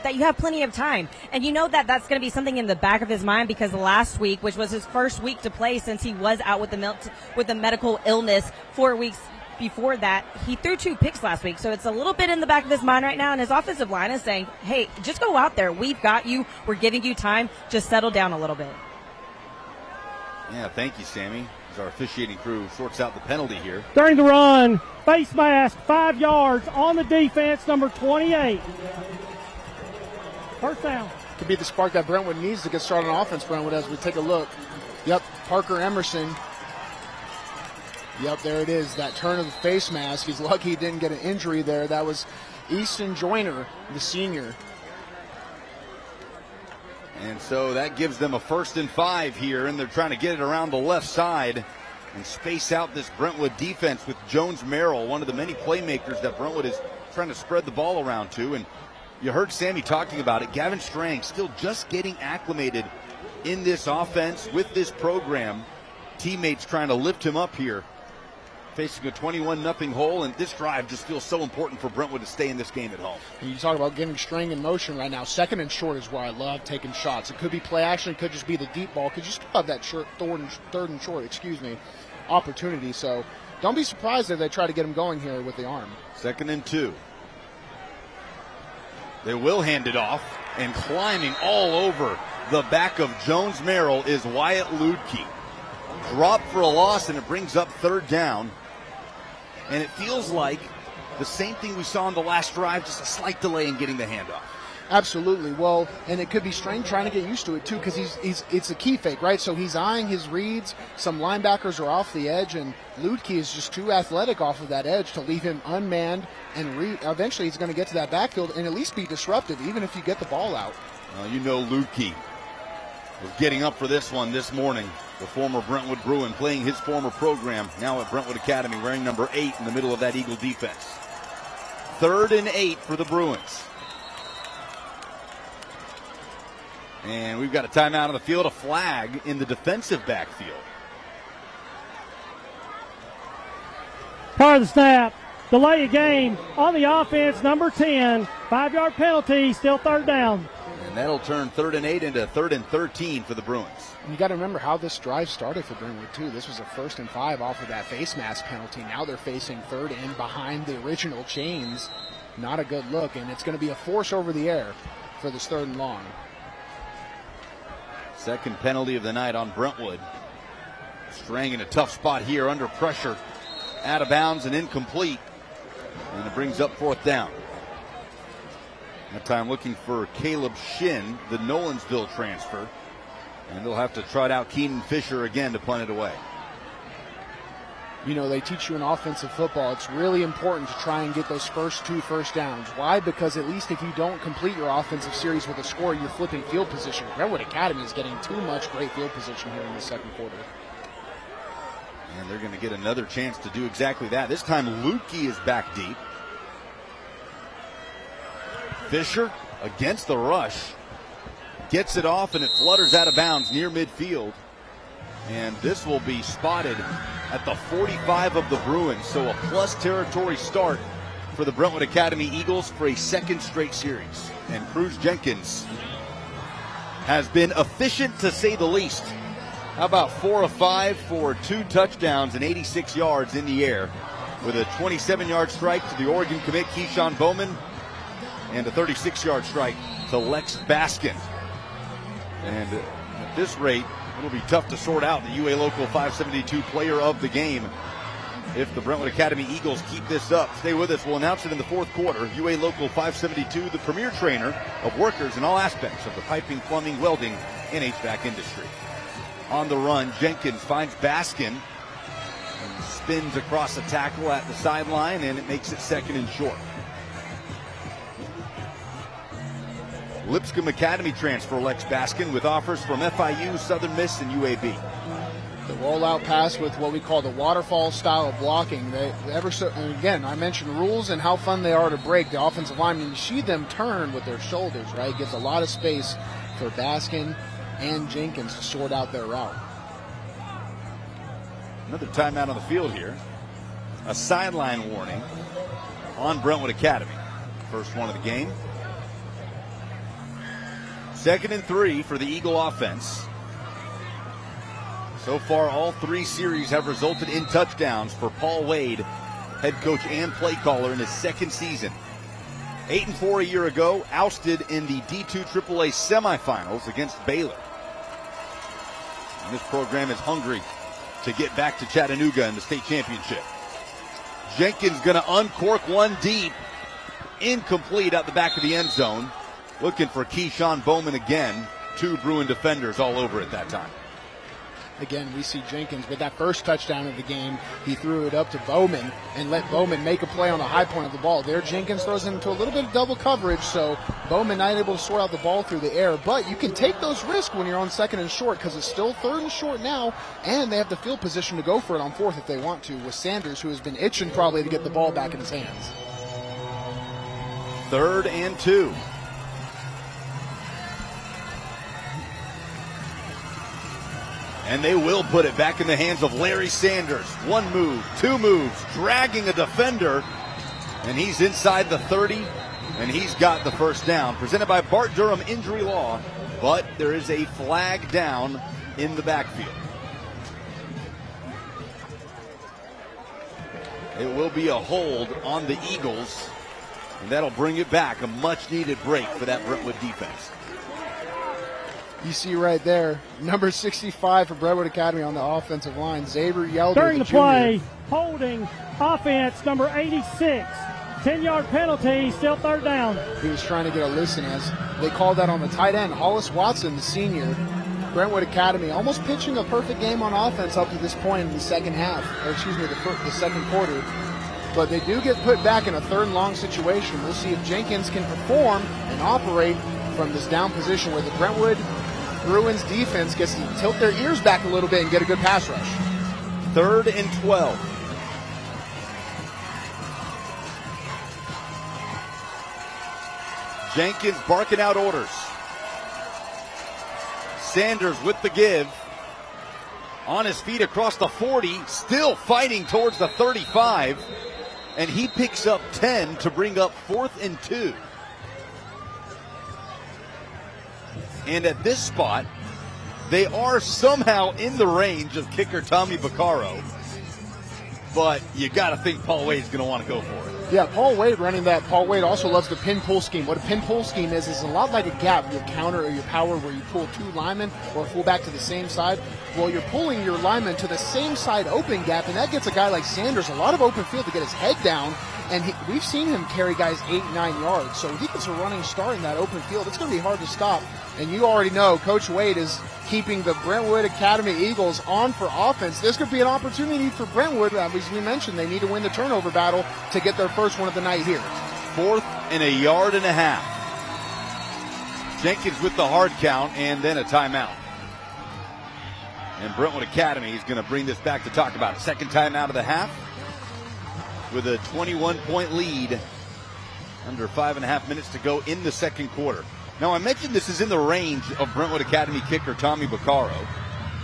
that you have plenty of time. And you know that that's going to be something in the back of his mind, because last week, which was his first week to play since he was out with the medical illness 4 weeks before that, he threw 2 picks last week. So it's a little bit in the back of his mind right now, and his offensive line is saying, hey, just go out there. We've got you. We're giving you time. Just settle down a little bit. Yeah, thank you, Sammy. As our officiating crew sorts out the penalty here. During the run, face mask, 5 yards on the defense, number 28. First down. Could be the spark that Brentwood needs to get started on offense, Brentwood, as we take a look. Yep, Parker Emerson. Yep, there it is, that turn of the face mask. He's lucky he didn't get an injury there. That was Easton Joyner, the senior. And so that gives them a 1st and 5 here, and they're trying to get it around the left side and space out this Brentwood defense with Jones Merrill, one of the many playmakers that Brentwood is trying to spread the ball around to. And you heard Sammy talking about it. Gavin Strang still just getting acclimated in this offense with this program. Teammates trying to lift him up here, facing a 21-0 hole, and this drive just feels so important for Brentwood to stay in this game at home. And you talk about getting Strang in motion right now. 2nd and short is where I love taking shots. It could be play action, it could just be the deep ball, because you still have that third and short opportunity. So don't be surprised if they try to get him going here with the arm. 2nd and 2. They will hand it off, and climbing all over the back of Jones Merrill is Wyatt Ludke. Drop for a loss, and it brings up 3rd down. And it feels like the same thing we saw in the last drive, just a slight delay in getting the handoff. Absolutely. Well, and it could be Strang trying to get used to it too, because it's a key fake, right? So he's eyeing his reads. Some linebackers are off the edge, and Ludke is just too athletic off of that edge to leave him unmanned. And eventually he's going to get to that backfield and at least be disruptive, even if you get the ball out. You know Ludke was getting up for this one this morning. the former Brentwood Bruin, playing his former program, now at Brentwood Academy, wearing number 8 in the middle of that Eagle defense. 3rd and 8 for the Bruins. And we've got a timeout on the field, a flag in the defensive backfield. Part of the snap. Delay a game on the offense, number 10. 5-yard penalty, still 3rd down. And that'll turn 3rd and 8 into 3rd and 13 for the Bruins. You got to remember how this drive started for Brentwood, too. This was a 1st and 5 off of that face mask penalty. Now they're facing 3rd and behind the original chains. Not a good look, and it's going to be a force over the air for this 3rd and long. Second penalty of the night on Brentwood. Strang in a tough spot here, under pressure. Out of bounds and incomplete. And it brings up 4th down. That time looking for Caleb Shin, the Nolensville transfer. And they'll have to trot out Keenan Fisher again to punt it away. You know, they teach you in offensive football, it's really important to try and get those first 2 first downs. Why? Because at least if you don't complete your offensive series with a score, you're flipping field position. Brentwood Academy is getting too much great field position here in the second quarter. And they're going to get another chance to do exactly that. This time Lukey is back deep. Fisher against the rush. Gets it off and it flutters out of bounds near midfield. And this will be spotted at the 45 of the Bruins. So a plus territory start for the Brentwood Academy Eagles for a 2nd straight series. And Cruz Jenkins has been efficient to say the least. How about 4 of 5 for 2 touchdowns and 86 yards in the air, with a 27-yard strike to the Oregon commit Keyshawn Bowman and a 36-yard strike to Lex Baskin. And at this rate, it'll be tough to sort out the UA Local 572 player of the game if the Brentwood Academy Eagles keep this up. Stay with us. We'll announce it in the 4th quarter. UA Local 572, the premier trainer of workers in all aspects of the piping, plumbing, welding, and HVAC industry. On the run, Jenkins finds Baskin and spins across the tackle at the sideline, and it makes it 2nd and short. Lipscomb Academy transfer Lex Baskin with offers from FIU, Southern Miss, and UAB. The rollout pass with what we call the waterfall style of blocking. And again, I mentioned rules and how fun they are to break. The offensive linemen, you see them turn with their shoulders, right? Gives a lot of space for Baskin and Jenkins to sort out their route. Another timeout on the field here. A sideline warning on Brentwood Academy. First one of the game. 2nd and 3 for the Eagle offense. So far, all 3 series have resulted in touchdowns for Paul Wade, head coach and play caller in his 2nd season. 8-4 a year ago, ousted in the D2 AAA semifinals against Baylor. And this program is hungry to get back to Chattanooga in the state championship. Jenkins going to uncork one deep. Incomplete out the back of the end zone. Looking for Keyshawn Bowman again. 2 Bruin defenders all over it that time. Again, we see Jenkins with that first touchdown of the game. He threw it up to Bowman and let Bowman make a play on the high point of the ball. There, Jenkins throws it into a little bit of double coverage, so Bowman not able to sort out the ball through the air. But you can take those risks when you're on 2nd and short, because it's still 3rd and short now, and they have the field position to go for it on 4th if they want to, with Sanders, who has been itching probably to get the ball back in his hands. 3rd and 2. And they will put it back in the hands of Larry Sanders. 1 move, 2 moves, dragging a defender. And he's inside the 30, and he's got the first down. Presented by Bart Durham Injury Law, but there is a flag down in the backfield. It will be a hold on the Eagles, and that'll bring it back. A much-needed break for that Brentwood defense. You see right there, number 65 for Brentwood Academy on the offensive line, Xavier Yelder. During the play, holding offense number 86. 10-yard penalty, still 3rd down. He was trying to get a listen as they called that on the tight end. Hollis Watson, the senior, Brentwood Academy, almost pitching a perfect game on offense up to this point in the second half, or excuse me, the second quarter. But they do get put back in a 3rd and long situation. We'll see if Jenkins can perform and operate from this down position where the Brentwood Bruins defense gets to tilt their ears back a little bit and get a good pass rush. 3rd and 12. Jenkins barking out orders. Sanders with the give. On his feet across the 40, still fighting towards the 35. And he picks up 10 to bring up 4th and 2. And at this spot, they are somehow in the range of kicker Tommy Vaccaro. But you got to think Paul Wade's going to want to go for it. Yeah, Paul Wade running that. Paul Wade also loves the pin-pull scheme. What a pin-pull scheme is a lot like a gap, your counter or your power, where you pull 2 linemen or a fullback to the same side. Well, you're pulling your lineman to the same side open gap, and that gets a guy like Sanders a lot of open field to get his head down. And we've seen him carry guys 8-9 yards. So if he gets a running start in that open field, it's going to be hard to stop. And you already know Coach Wade is keeping the Brentwood Academy Eagles on for offense. This could be an opportunity for Brentwood. As we mentioned, they need to win the turnover battle to get their first one of the night here. 4th and a yard and a half. Jenkins with the hard count and then a timeout. And Brentwood Academy is going to bring this back to talk about it. Second timeout of the half with a 21-point lead. Under 5.5 minutes to go in the second quarter. Now, I mentioned this is in the range of Brentwood Academy kicker Tommy Vaccaro,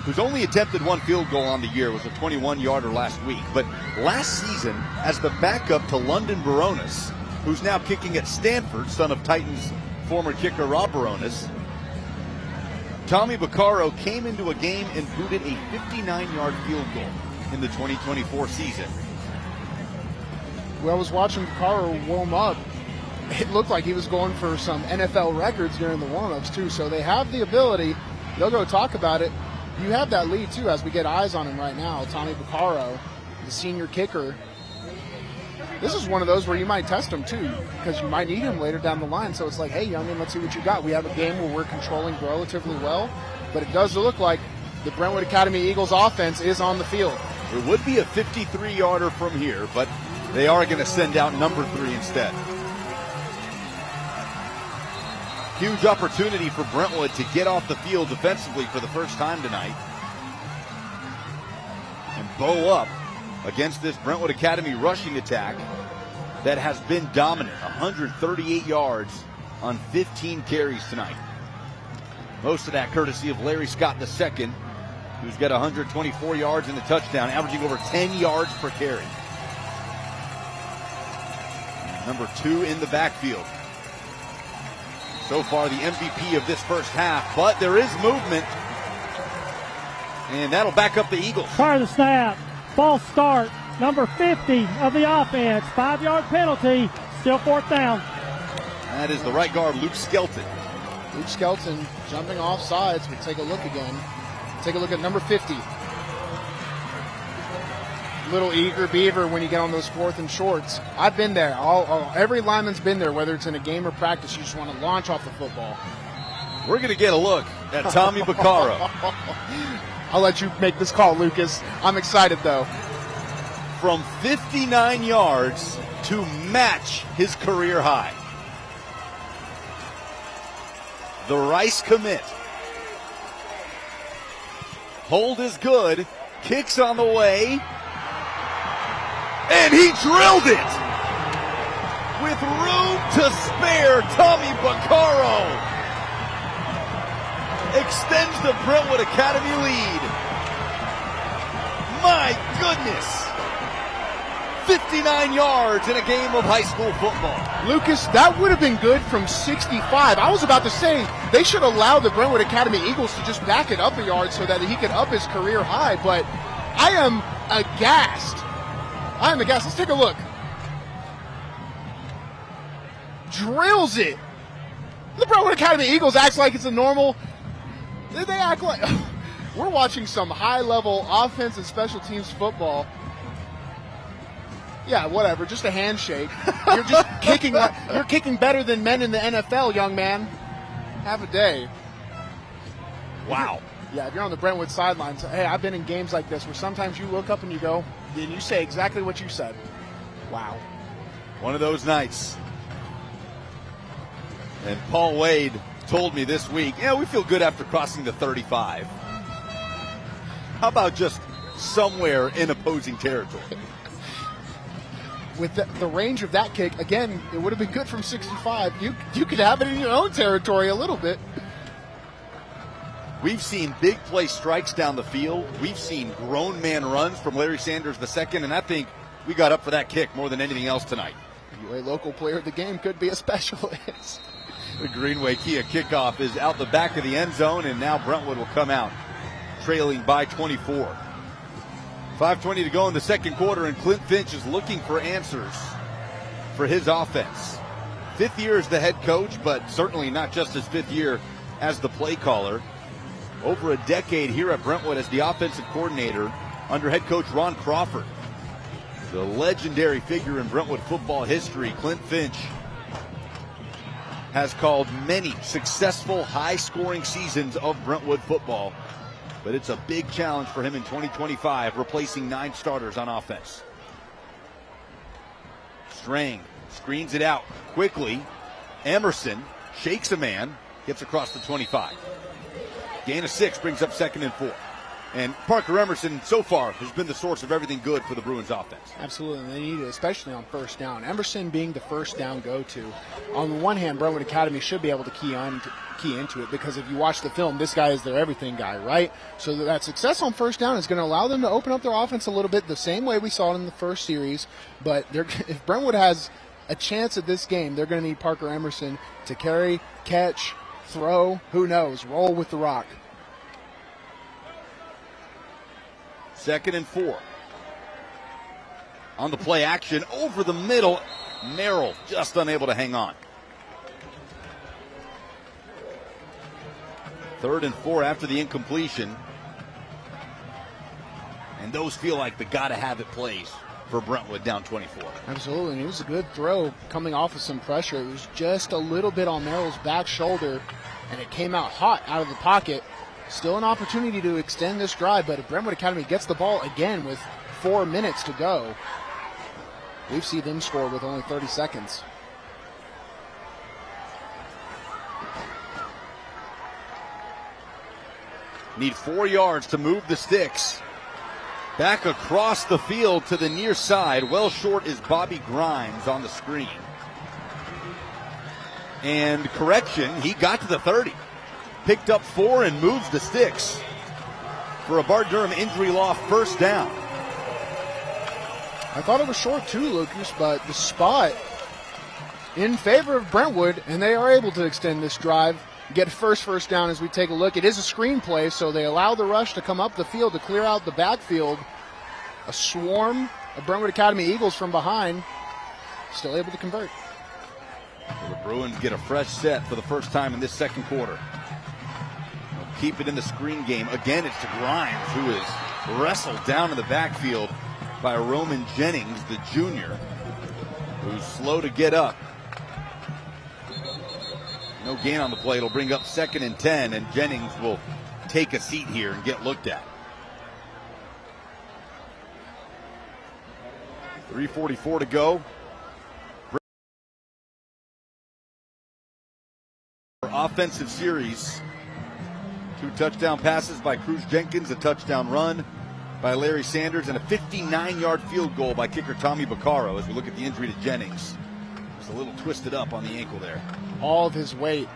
who's only attempted 1 field goal on the year. It was a 21-yarder last week. But last season, as the backup to London Baronis, who's now kicking at Stanford, son of Titans former kicker Rob Baronis, Tommy Vaccaro came into a game and booted a 59-yard field goal in the 2024 season. Well, I was watching Vaccaro warm up. It looked like he was going for some NFL records during the warm-ups, too. So they have the ability. They'll go talk about it. You have that lead, too, as we get eyes on him right now. Tommy Vaccaro, the senior kicker. This is one of those where you might test him, too, because you might need him later down the line. So it's like, hey, youngin, let's see what you got. We have a game where we're controlling relatively well, but it does look like the Brentwood Academy Eagles offense is on the field. It would be a 53-yarder from here, but they are going to send out number 3 instead. Huge opportunity for Brentwood to get off the field defensively for the first time tonight. And bow up against this Brentwood Academy rushing attack that has been dominant. 138 yards on 15 carries tonight. Most of that courtesy of Larry Scott II, who's got 124 yards and a touchdown, averaging over 10 yards per carry. Number 2 in the backfield. So far, the MVP of this first half, but there is movement. And that'll back up the Eagles. Part of the snap. False start. Number 50 of the offense. 5-yard penalty. Still 4th down. That is the right guard, Luke Skelton. Luke Skelton jumping off sides. We'll take a look again. Take a look at number 50. Little eager beaver when you get on those 4th and shorts. I've been there. Every lineman's been there, whether it's in a game or practice. You just want to launch off the football. We're going to get a look at Tommy Vaccaro. I'll let you make this call, Lucas. I'm excited, though. From 59 yards to match his career high. The Rice commit. Hold is good. Kicks on the way. And he drilled it! With room to spare, Tommy Vaccaro extends the Brentwood Academy lead. My goodness! 59 yards in a game of high school football. Lucas, that would have been good from 65. I was about to say they should allow the Brentwood Academy Eagles to just back it up a yard so that he could up his career high, but I am aghast. Let's take a look. Drills it. The Brentwood Academy Eagles acts like it's a normal. They act like we're watching some high-level offense and special teams football. Yeah, whatever. Just a handshake. You're just kicking. You're kicking better than men in the NFL, young man. Have a day. Wow. Yeah, if you're on the Brentwood sidelines, hey, I've been in games like this where sometimes you look up and you go, and you say exactly what you said. Wow. One of those nights. And Paul Wade told me this week, yeah, we feel good after crossing the 35. How about just somewhere in opposing territory? With the range of that kick, again, it would have been good from 65. You could have it in your own territory a little bit. We've seen big play strikes down the field. We've seen grown man runs from Larry Sanders II, and I think we got up for that kick more than anything else tonight. A local player of the game could be a specialist. The Greenway Kia kickoff is out the back of the end zone, and now Brentwood will come out trailing by 24. 5:20 to go in the second quarter, and Clint Finch is looking for answers for his offense. 5th year as the head coach, but certainly not just his 5th year as the play caller. Over a decade here at Brentwood as the offensive coordinator under head coach Ron Crawford. The legendary figure in Brentwood football history, Clint Finch, has called many successful, high-scoring seasons of Brentwood football. But it's a big challenge for him in 2025, replacing 9 starters on offense. Strang screens it out quickly. Emerson shakes a man, gets across the 25. Gain of 6 brings up 2nd and 4. And Parker Emerson, so far, has been the source of everything good for the Bruins offense. Absolutely, and they need it, especially on first down. Emerson being the first down go-to. On the one hand, Brentwood Academy should be able to key into it, because if you watch the film, this guy is their everything guy, right? So that success on first down is going to allow them to open up their offense a little bit the same way we saw it in the first series. But if Brentwood has a chance at this game, they're going to need Parker Emerson to carry, catch, throw, who knows, roll with the rock. 2nd and 4. On the play action, over the middle, Merrill just unable to hang on. 3rd and 4 after the incompletion. And those feel like the gotta-have-it plays for Brentwood down 24. Absolutely, and it was a good throw coming off of some pressure. It was just a little bit on Merrill's back shoulder, and it came out hot out of the pocket. Still an opportunity to extend this drive, but if Brentwood Academy gets the ball again with 4 minutes to go, we've seen them score with only 30 seconds. Need 4 yards to move the sticks. Back across the field to the near side. Well short is Bobby Grimes on the screen. And correction, he got to the 30. Picked up 4 and moves the sticks for a Bart Durham injury law first down. I thought it was short too, Lucas, but the spot in favor of Brentwood, and they are able to extend this drive, get first down as we take a look. It is a screen play, so they allow the rush to come up the field to clear out the backfield. A swarm of Brentwood Academy Eagles from behind, still able to convert. So the Bruins get a fresh set for the first time in this second quarter. Keep it in the screen game. Again, it's to Grimes, who is wrestled down in the backfield by Roman Jennings, the junior, who's slow to get up. No gain on the play. It'll bring up 2nd and 10, and Jennings will take a seat here and get looked at. 3:44 to go. Offensive series. 2 touchdown passes by Cruz Jenkins, a touchdown run by Larry Sanders, and a 59-yard field goal by kicker Tommy Baccaro as we look at the injury to Jennings. Just a little twisted up on the ankle there. All of his weight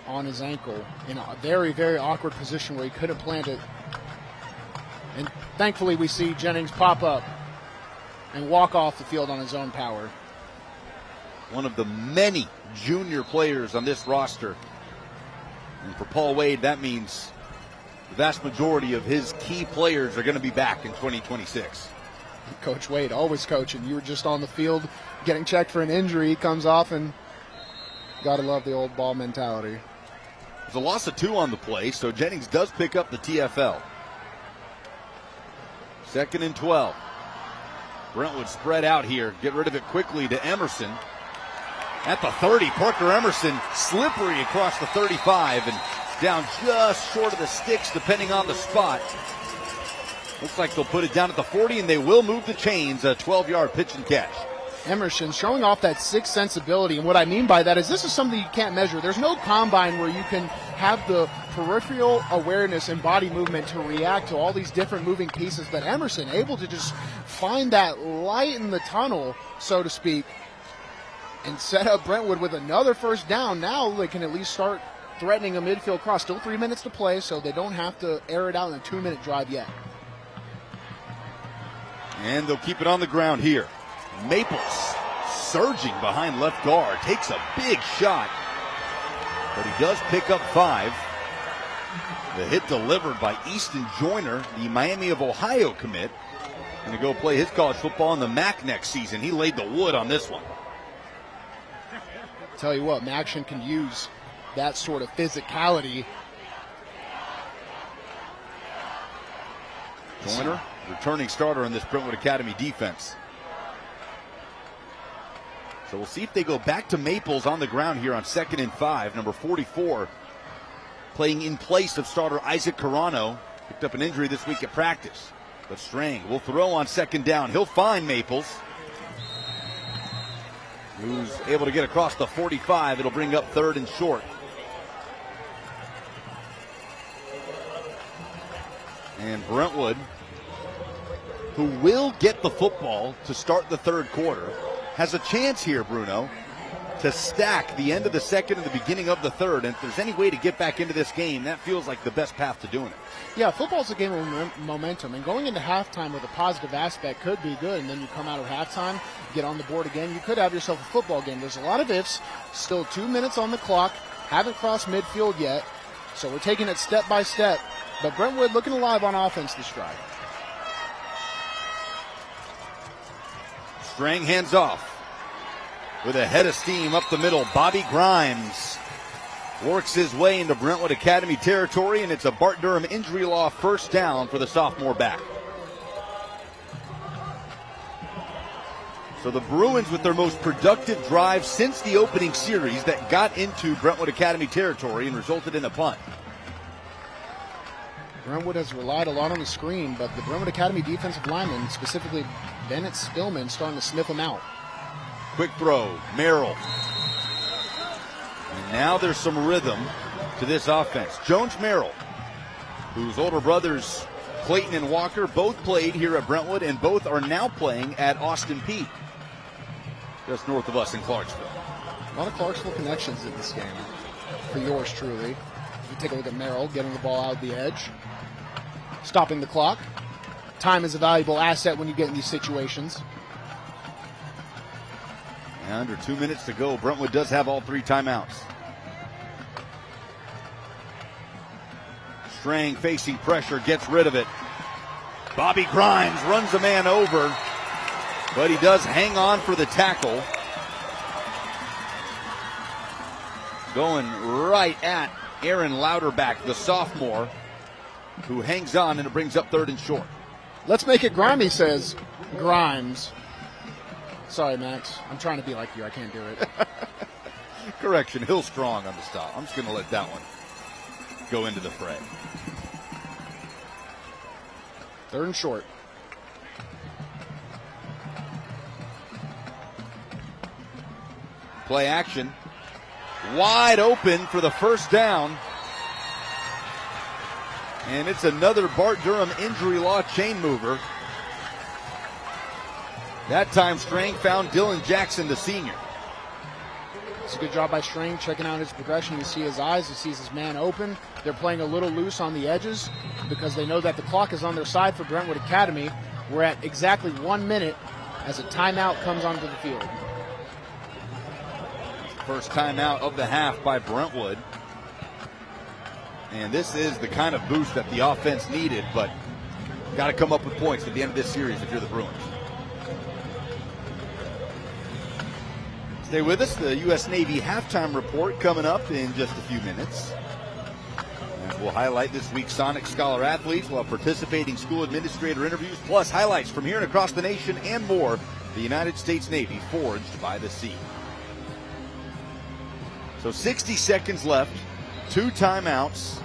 on his ankle in a very, very awkward position where he could have planted. And thankfully we see Jennings pop up and walk off the field on his own power. One of the many junior players on this roster. And for Paul Wade, that means the vast majority of his key players are going to be back in 2026. Coach Wade, always coaching. You were just on the field getting checked for an injury. He comes off, and got to love the old ball mentality. There's a loss of 2 on the play, so Jennings does pick up the TFL. 2nd and 12. Brentwood spread out here. Get rid of it quickly to Emerson. At the 30, Parker Emerson slippery across the 35 and down just short of the sticks depending on the spot. Looks like they'll put it down at the 40, and they will move the chains. A 12-yard pitch and catch. Emerson showing off that sixth sensibility, and what I mean by that is this is something you can't measure. There's no combine where you can have the peripheral awareness and body movement to react to all these different moving pieces, but Emerson able to just find that light in the tunnel, so to speak, and set up Brentwood with another first down. Now they can at least start threatening a midfield cross. Still 3 minutes to play, so they don't have to air it out in a 2-minute drive yet. And they'll keep it on the ground here. Maples surging behind left guard, takes a big shot, but he does pick up 5. The hit delivered by Easton Joyner, the Miami of Ohio commit, going to go play his college football in the MAC next season. He laid the wood on this one. Tell you what, Maction can use that sort of physicality. Joyner, returning starter in this Brentwood Academy defense. So we'll see if they go back to Maples on the ground here on 2nd and 5. Number 44 playing in place of starter Isaac Carano. Picked up an injury this week at practice. But Strang will throw on 2nd down. He'll find Maples, who's able to get across the 45. It'll bring up 3rd and short. And Brentwood, who will get the football to start the 3rd quarter, has a chance here, Bruno, to stack the end of the 2nd and the beginning of the 3rd. And if there's any way to get back into this game, that feels like the best path to doing it. Yeah, football's a game of momentum, and going into halftime with a positive aspect could be good, and then you come out of halftime, get on the board again, you could have yourself a football game. There's a lot of ifs, still 2 minutes on the clock, haven't crossed midfield yet, so we're taking it step by step, but Brentwood looking alive on offense this drive. Strang hands off with a head of steam up the middle. Bobby Grimes works his way into Brentwood Academy territory, and it's a Bart Durham injury law first down for the sophomore back. So the Bruins with their most productive drive since the opening series that got into Brentwood Academy territory and resulted in a punt. Brentwood has relied a lot on the screen, but the Brentwood Academy defensive lineman, specifically Bennett Spillman, starting to sniff them out. Quick throw, Merrill. And now there's some rhythm to this offense. Jones Merrill, whose older brothers Clayton and Walker both played here at Brentwood, and both are now playing at Austin Peay, just north of us in Clarksville. A lot of Clarksville connections in this game for yours truly. You take a look at Merrill getting the ball out of the edge, stopping the clock. Time is a valuable asset when you get in these situations. And under 2 minutes to go, Brentwood does have all 3 timeouts. Strang facing pressure, gets rid of it. Bobby Grimes runs a man over, but he does hang on for the tackle. Going right at Aaron Louderback, the sophomore, who hangs on, and it brings up 3rd and short. Let's make it grimy, says Grimes. Sorry, Max. I'm trying to be like you. I can't do it. Correction, Hill strong on the stop. I'm just going to let that one go into the fray. 3rd and short. Play action. Wide open for the first down. And it's another Bart Durham injury law chain mover. That time Strang found Dylan Jackson, the senior. It's a good job by Strang checking out his progression. You see his eyes, he sees his man open. They're playing a little loose on the edges because they know that the clock is on their side for Brentwood Academy. We're at exactly 1 minute as a timeout comes onto the field. First timeout of the half by Brentwood. And this is the kind of boost that the offense needed, but got to come up with points at the end of this series if you're the Bruins. Stay with us. The U.S. Navy halftime report coming up in just a few minutes. And we'll highlight this week's Sonic Scholar athletes. We'll have participating school administrator interviews, plus highlights from here and across the nation and more. The United States Navy forged by the sea. So 60 seconds left, 2 timeouts,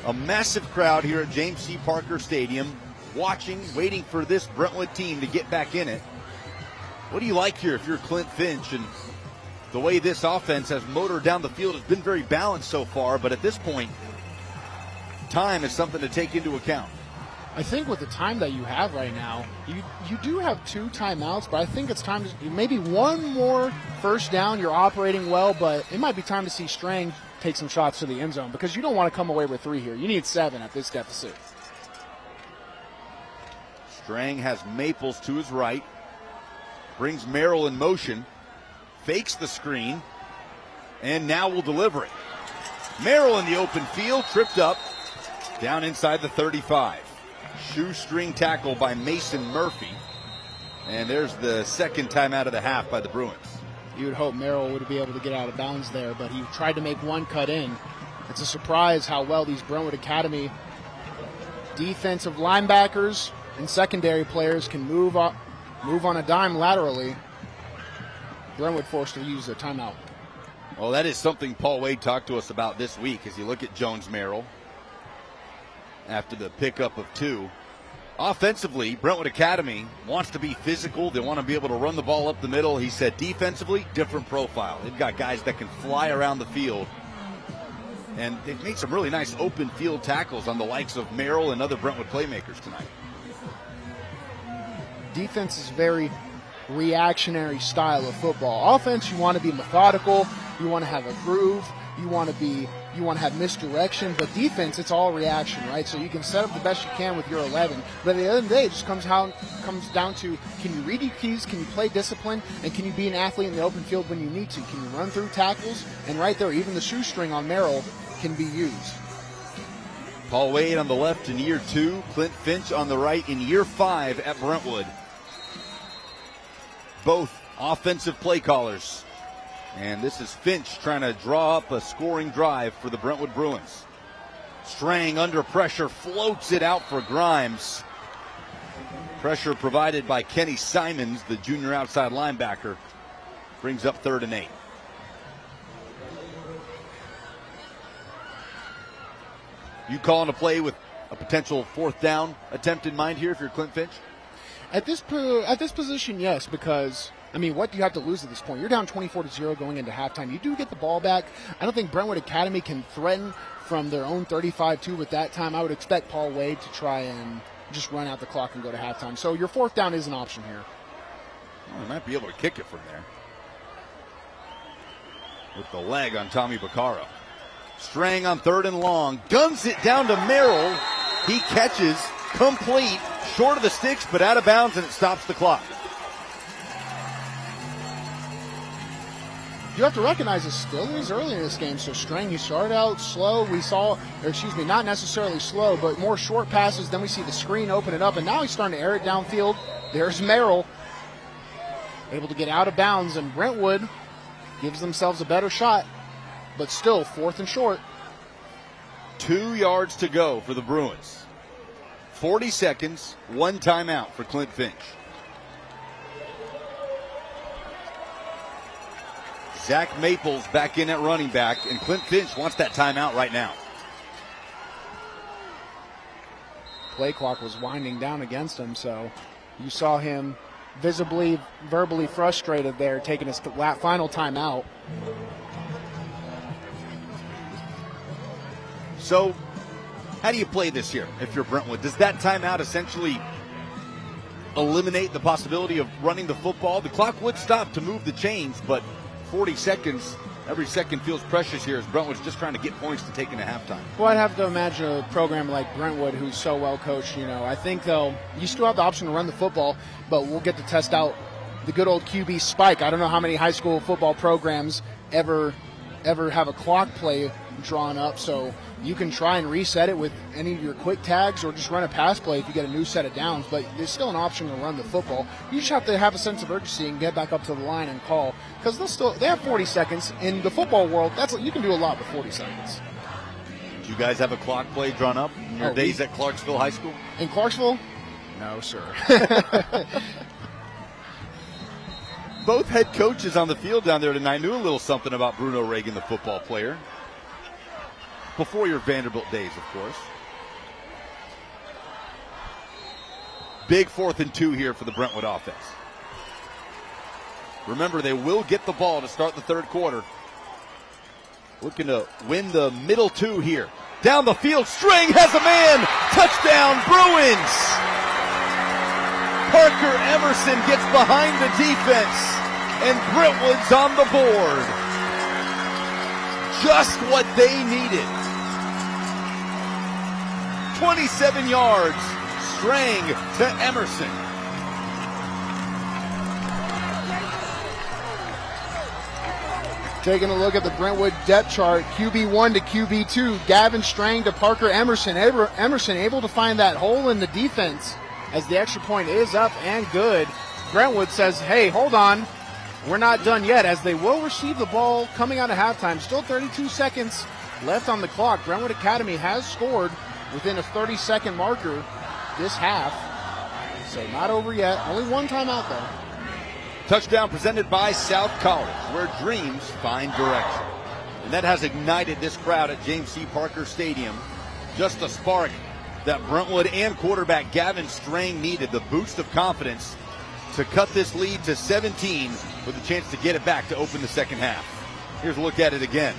a massive crowd here at James C. Parker Stadium, watching, waiting for this Brentwood team to get back in it. What do you like here if you're Clint Finch? And the way this offense has motored down the field has been very balanced so far, but at this point, time is something to take into account. I think with the time that you have right now, you do have 2 timeouts, but I think it's time to maybe one more first down. You're operating well, but it might be time to see Strang take some shots to the end zone because you don't want to come away with 3 here. You need 7 at this deficit. Strang has Maples to his right, brings Merrill in motion, fakes the screen, and now will deliver it. Merrill in the open field, tripped up, down inside the 35. Shoestring tackle by Mason Murphy. And there's the second timeout of the half by the Bruins. You would hope Merrill would be able to get out of bounds there, but he tried to make one cut in. It's a surprise how well these Brentwood Academy defensive linebackers and secondary players can move on a dime laterally. Brentwood forced to use a timeout. Well, that is something Paul Wade talked to us about this week as you look at Jones Merrill after the pickup of 2. Offensively, Brentwood Academy wants to be physical. They want to be able to run the ball up the middle. He said defensively, different profile. They've got guys that can fly around the field. And they've made some really nice open field tackles on the likes of Merrill and other Brentwood playmakers tonight. Defense is very reactionary style of football. Offense, you want to be methodical. You want to have a groove. You want to have misdirection, but defense, it's all reaction, right? So you can set up the best you can with your 11, but at the end of the day, it just comes down to, can you read your keys, can you play discipline, and can you be an athlete in the open field when you need to? Can you run through tackles? And right there, even the shoestring on Merrill can be used. Paul Wade on the left in year 2, Clint Finch on the right in year 5 at Brentwood. Both offensive play callers. And this is Finch trying to draw up a scoring drive for the Brentwood Bruins. Strang under pressure, floats it out for Grimes. Pressure provided by Kenny Simons, the junior outside linebacker. Brings up 3rd and 8. You calling a play with a potential 4th down attempt in mind here if you're Clint Finch? At this position, yes, because what do you have to lose at this point? You're down 24-0 going into halftime. You do get the ball back. I don't think Brentwood Academy can threaten from their own 35-2 with that time. I would expect Paul Wade to try and just run out the clock and go to halftime. So your 4th down is an option here. Well, he might be able to kick it from there. With the leg on Tommy Baccaro. Strang on 3rd and long. Guns it down to Merrill. He catches complete. Short of the sticks, but out of bounds, and it stops the clock. You have to recognize it still is early in this game. So Strang, he started out slow. Not necessarily slow, but more short passes. Then we see the screen open it up, and now he's starting to air it downfield. There's Merrill, able to get out of bounds, and Brentwood gives themselves a better shot, but still 4th and short. 2 yards to go for the Bruins. 40 seconds, 1 timeout for Clint Finch. Zach Maples back in at running back, and Clint Finch wants that timeout right now. Play clock was winding down against him, so you saw him visibly, verbally frustrated there, taking his final timeout. So, how do you play this here if you're Brentwood? Does that timeout essentially eliminate the possibility of running the football? The clock would stop to move the chains, but 40 seconds, every second feels precious here as Brentwood's just trying to get points to take into halftime. Well, I'd have to imagine a program like Brentwood, who's so well coached, I think you still have the option to run the football, but we'll get to test out the good old QB spike. I don't know how many high school football programs ever have a clock play drawn up, so you can try and reset it with any of your quick tags or just run a pass play if you get a new set of downs, but there's still an option to run the football. You just have to have a sense of urgency and get back up to the line and call, because they have 40 seconds. In the football world, you can do a lot with 40 seconds. Do you guys have a clock play drawn up in your days at Clarksville High School? In Clarksville? No, sir. Both head coaches on the field down there tonight knew a little something about Bruno Reagan, the football player. Before your Vanderbilt days, of course. Big 4th and 2 here for the Brentwood offense. Remember, they will get the ball to start the third quarter. Looking to win the middle two here. Down the field, Strang has a man. Touchdown, Bruins. Parker Emerson gets behind the defense, and Brentwood's on the board. Just what they needed. 27 yards, Strang to Emerson. Taking a look at the Brentwood depth chart, QB1 to QB2, Gavin Strang to Parker Emerson. Emerson able to find that hole in the defense as the extra point is up and good. Brentwood says, hey, hold on, we're not done yet, as they will receive the ball coming out of halftime. Still 32 seconds left on the clock. Brentwood Academy has scored within a 30-second marker this half, so not over yet. Only one timeout, though. Touchdown presented by South College, where dreams find direction. And that has ignited this crowd at James C. Parker Stadium. Just a spark that Brentwood and quarterback Gavin Strang needed, the boost of confidence to cut this lead to 17 with a chance to get it back to open the second half. Here's a look at it again.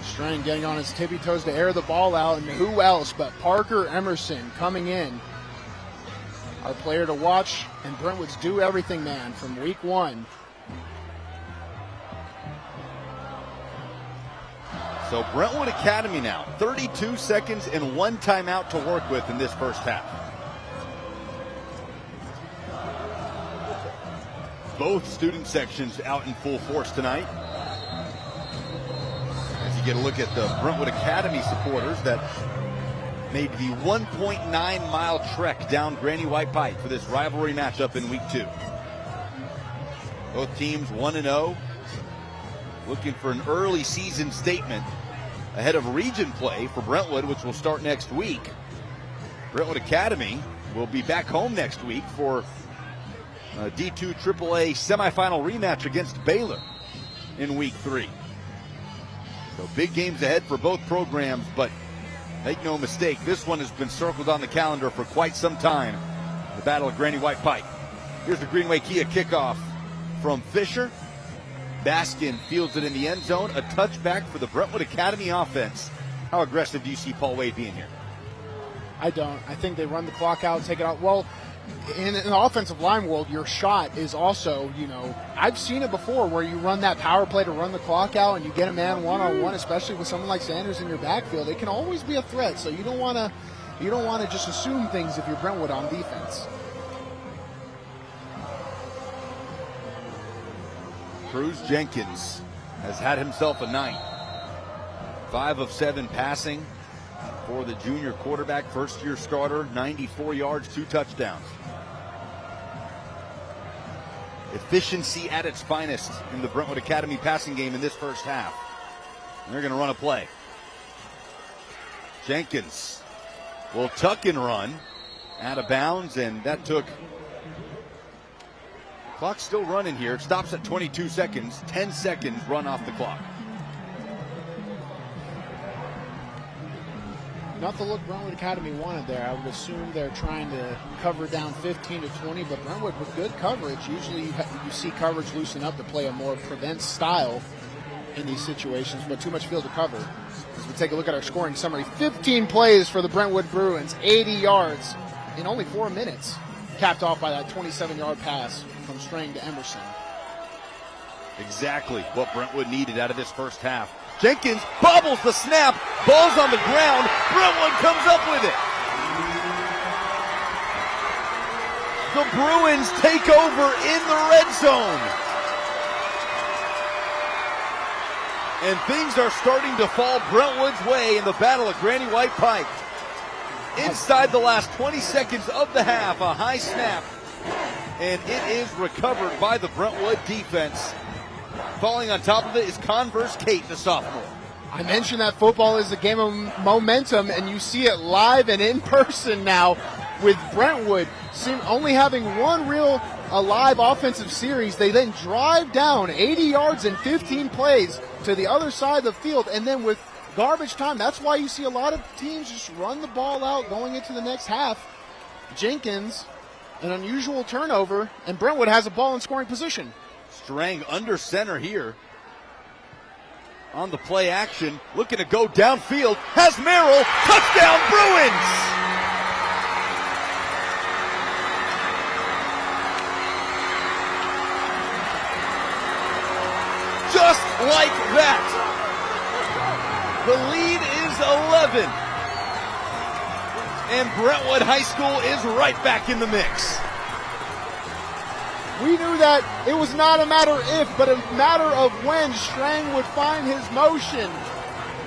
Strang getting on his tippy toes to air the ball out, and who else but Parker Emerson coming in. Our player to watch, and Brentwood's do everything man from week one. So Brentwood Academy now, 32 seconds and one timeout to work with in this first half. Both student sections out in full force tonight. As you get a look at the Brentwood Academy supporters that made the 1.9-mile trek down Granny White Pike for this rivalry matchup in week two. Both teams 1-0, looking for an early season statement ahead of region play for Brentwood, which will start next week. Brentwood Academy will be back home next week for a D2 AAA semifinal rematch against Baylor in week 3. So big games ahead for both programs, but make no mistake, this one has been circled on the calendar for quite some time. The Battle of Granny White Pike. Here's the Greenway Kia kickoff from Fisher. Baskin fields it in the end zone. A touchback for the Brentwood Academy offense. How aggressive do you see Paul Wade being here? I don't. I think they run the clock out, take it out. Well, in the offensive line world, your shot is also, I've seen it before where you run that power play to run the clock out and you get a man one-on-one, especially with someone like Sanders in your backfield. It can always be a threat, so you don't want to just assume things if you're Brentwood on defense. Cruz Jenkins has had himself a night. 5 of 7 passing for the junior quarterback, first-year starter, 94 yards, 2 touchdowns. Efficiency at its finest in the Brentwood Academy passing game in this first half. And they're going to run a play. Jenkins will tuck and run out of bounds, and that took... Clock's still running here. It stops at 22 seconds. 10 seconds run off the clock. Not the look Brentwood Academy wanted there. I would assume they're trying to cover down 15 to 20, but Brentwood with good coverage. Usually you see coverage loosen up to play a more prevent style in these situations, but too much field to cover. As we take a look at our scoring summary, 15 plays for the Brentwood Bruins, 80 yards in only 4 minutes, capped off by that 27-yard pass from Strang to Emerson. Exactly what Brentwood needed out of this first half. Jenkins bobbles the snap, ball's on the ground, Brentwood comes up with it. The Bruins take over in the red zone. And things are starting to fall Brentwood's way in the Battle of Granny White Pike. Inside the last 20 seconds of the half, a high snap, and it is recovered by the Brentwood defense. Falling on top of it is Converse Kate, the sophomore. I mentioned that football is a game of momentum, and you see it live and in person now with Brentwood only having one real live offensive series. They then drive down 80 yards in 15 plays to the other side of the field, and then with garbage time, that's why you see a lot of teams just run the ball out going into the next half. Jenkins, an unusual turnover, and Brentwood has a ball in scoring position. Strang under center here. On the play action, looking to go downfield, has Merrill, touchdown Bruins! Just like that, the lead is 11, and Brentwood High School is right back in the mix. We knew that it was not a matter if, but a matter of when Strang would find his motion.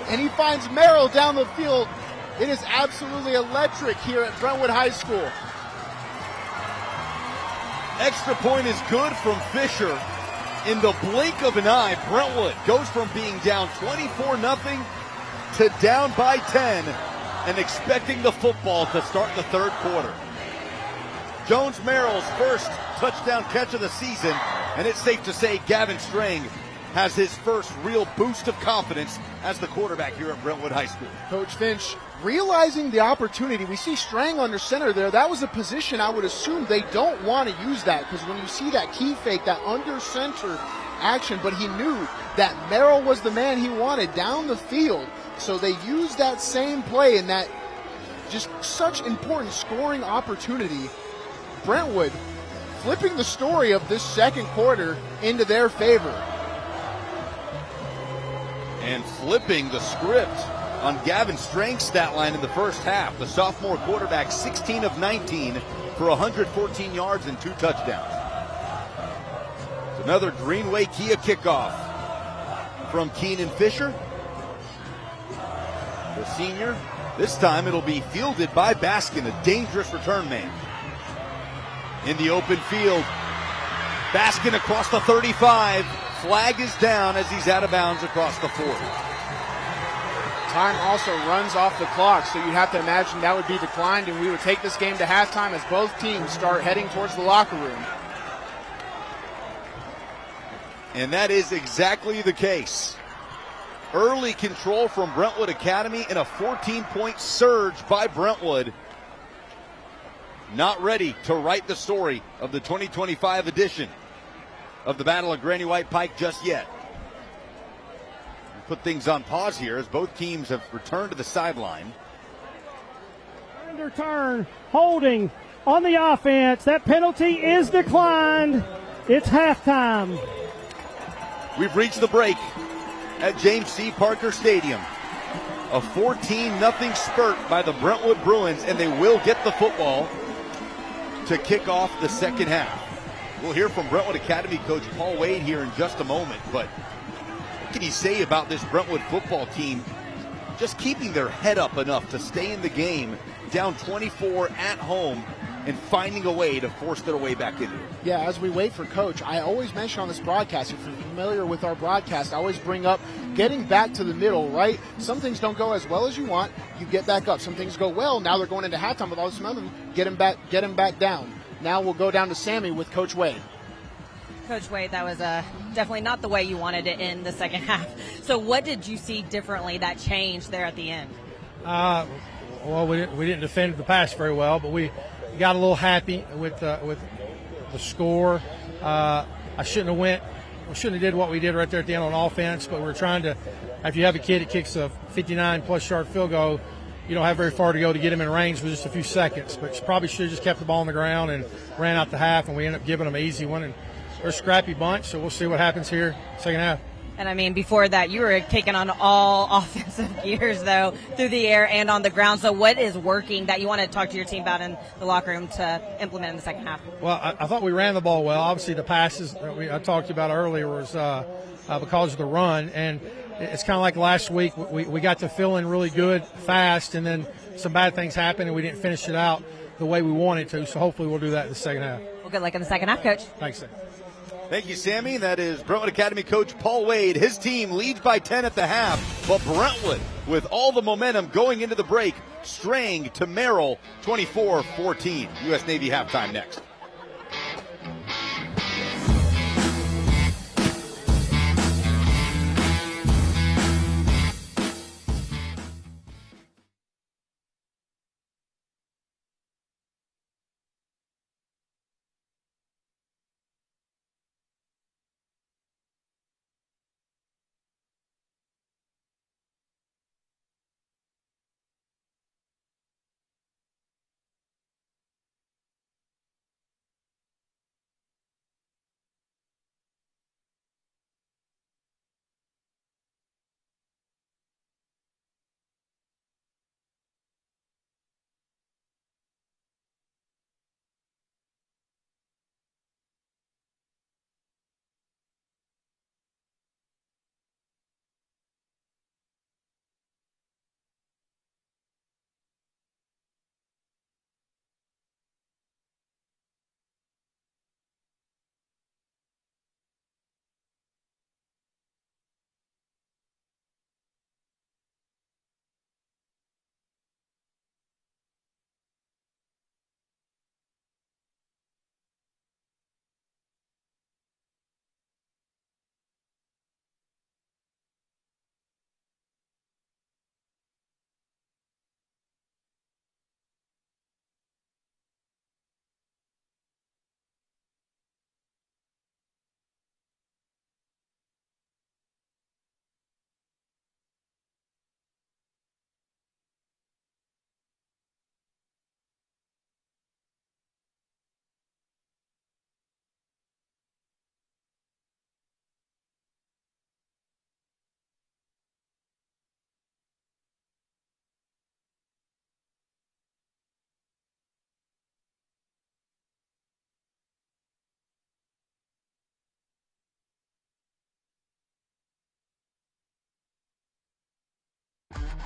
And he finds Merrill down the field. It is absolutely electric here at Brentwood High School. Extra point is good from Fisher. In the blink of an eye, Brentwood goes from being down 24-0 to down by 10 and expecting the football to start the third quarter. Jones Merrill's first touchdown catch of the season, and it's safe to say Gavin Strang has his first real boost of confidence as the quarterback here at Brentwood High School. Coach Finch realizing the opportunity. We see Strang under center there. That was a position I would assume they don't want to use that, because when you see that key fake, that under center action, but he knew that Merrill was the man he wanted down the field. So they used that same play, and that just such important scoring opportunity. Brentwood flipping the story of this second quarter into their favor. And flipping the script on Gavin Strang's stat line in the first half. The sophomore quarterback, 16 of 19 for 114 yards and 2 touchdowns. It's another Greenway Kia kickoff from Keenan Fisher, the senior. This time it'll be fielded by Baskin, a dangerous return man. In the open field, Baskin across the 35. Flag is down as he's out of bounds across the 40. Time also runs off the clock, so you'd have to imagine that would be declined, and we would take this game to halftime as both teams start heading towards the locker room. And that is exactly the case. Early control from Brentwood Academy and a 14-point surge by Brentwood. Not ready to write the story of the 2025 edition of the Battle of Granny White Pike just yet. We'll put things on pause here as both teams have returned to the sideline. Under turn, holding on the offense. That penalty is declined. It's halftime. We've reached the break at James C. Parker Stadium. A 14-0 spurt by the Brentwood Bruins, and they will get the football to kick off the second half. We'll hear from Brentwood Academy coach Paul Wade here in just a moment, but what can he say about this Brentwood football team just keeping their head up enough to stay in the game, down 24 at home, and finding a way to force their way back into it? Yeah, as we wait for Coach, I always mention on this broadcast, if you're familiar with our broadcast, I always bring up getting back to the middle, right? Some things don't go as well as you want, you get back up. Some things go well, now they're going into halftime with all some of them, get them back down. Now we'll go down to Sammy with Coach Wade. Coach Wade, that was definitely not the way you wanted to end the second half. So what did you see differently that changed there at the end? Well, we didn't defend the pass very well, but we got a little happy with the score. We shouldn't have did what we did right there at the end on offense, but we're trying to, after you have a kid that kicks a 59-plus yard field goal, you don't have very far to go to get him in range with just a few seconds. But you probably should have just kept the ball on the ground and ran out the half, and we ended up giving them an easy one. And they're a scrappy bunch, so we'll see what happens here second half. And I mean, before that, you were kicking on all offensive gears, though, through the air and on the ground. So what is working that you want to talk to your team about in the locker room to implement in the second half? Well, I thought we ran the ball well. Obviously, the passes that I talked about earlier was because of the run. And it's kind of like last week. We got to feeling really good fast, and then some bad things happened, and we didn't finish it out the way we wanted to. So hopefully we'll do that in the second half. Well, good luck in the second half, Coach. Thanks, Sam. Thank you, Sammy. That is Brentwood Academy coach Paul Wade. His team leads by 10 at the half, but Brentwood, with all the momentum going into the break, Strang to Merrill, 24-14. U.S. Navy halftime next.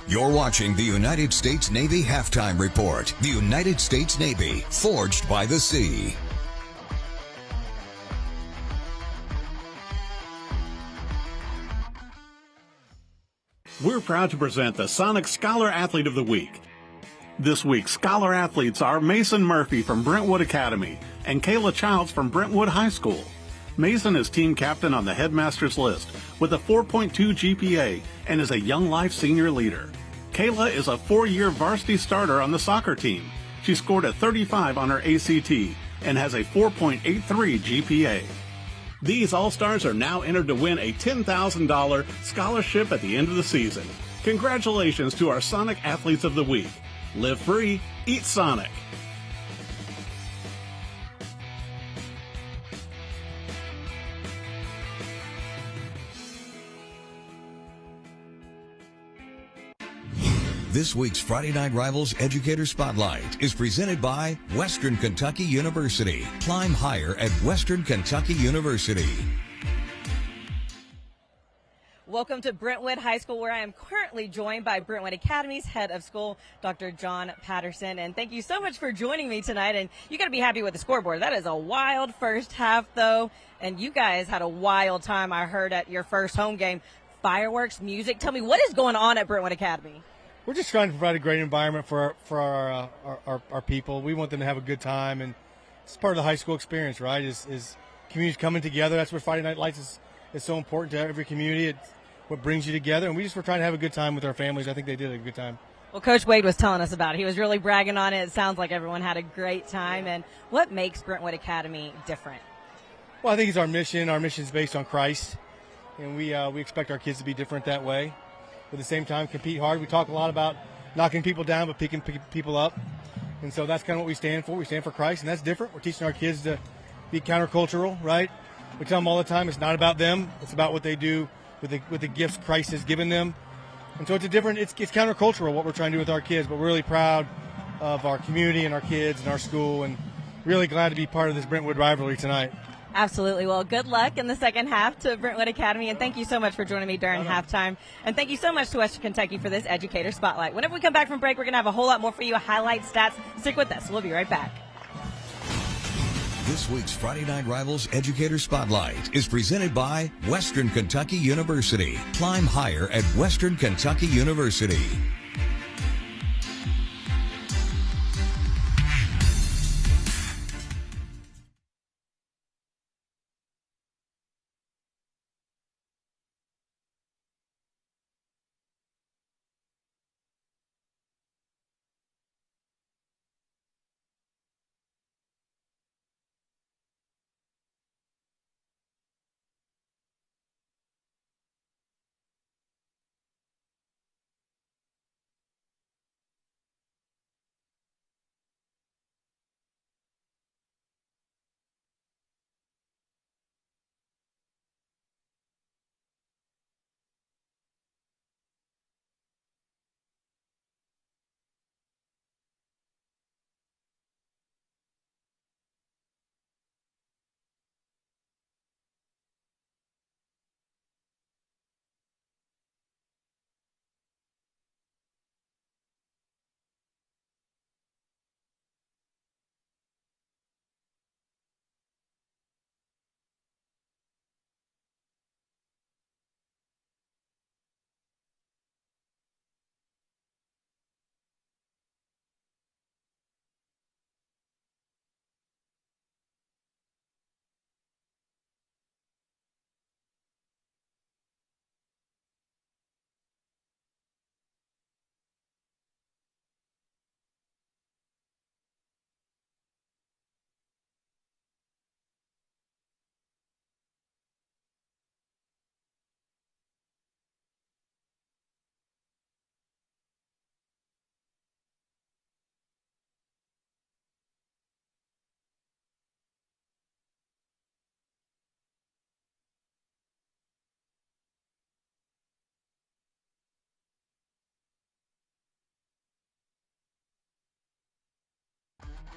You're watching the United States Navy Halftime Report. The United States Navy, forged by the sea. We're proud to present the Sonic Scholar Athlete of the Week. This week's Scholar Athletes are Mason Murphy from Brentwood Academy and Kayla Childs from Brentwood High School. Mason is team captain on the headmaster's list with a 4.2 GPA and is a Young Life senior leader. Kayla is a 4-year varsity starter on the soccer team. She scored a 35 on her ACT and has a 4.83 GPA. These All-Stars are now entered to win a $10,000 scholarship at the end of the season. Congratulations to our Sonic Athletes of the Week. Live free, eat Sonic. This week's Friday Night Rivals Educator Spotlight is presented by Western Kentucky University. Climb higher at Western Kentucky University. Welcome to Brentwood High School, where I am currently joined by Brentwood Academy's head of school, Dr. John Patterson. And thank you so much for joining me tonight. And you got to be happy with the scoreboard. That is a wild first half, though. And you guys had a wild time, I heard, at your first home game. Fireworks, music. Tell me, what is going on at Brentwood Academy? We're just trying to provide a great environment for our people. We want them to have a good time, and it's part of the high school experience, right? Is communities coming together. That's where Friday Night Lights is so important to every community. It's what brings you together, and we just were trying to have a good time with our families. I think they did a good time. Well, Coach Wade was telling us about it. He was really bragging on it. It sounds like everyone had a great time. And what makes Brentwood Academy different? Well, I think it's our mission. Our mission is based on Christ, and we expect our kids to be different that way. At the same time, compete hard. We talk a lot about knocking people down but picking people up. And so that's kind of what we stand for. We stand for Christ, and that's different. We're teaching our kids to be countercultural, right? We tell them all the time it's not about them. It's about what they do with the gifts Christ has given them. And so it's countercultural what we're trying to do with our kids, but we're really proud of our community and our kids and our school, and really glad to be part of this Brentwood rivalry tonight. Absolutely. Well, good luck in the second half to Brentwood Academy, and thank you so much for joining me during halftime. And thank you so much to Western Kentucky for this Educator Spotlight. Whenever we come back from break, we're going to have a whole lot more for you, highlight stats. Stick with us. We'll be right back. This week's Friday Night Rivals Educator Spotlight is presented by Western Kentucky University. Climb higher at Western Kentucky University.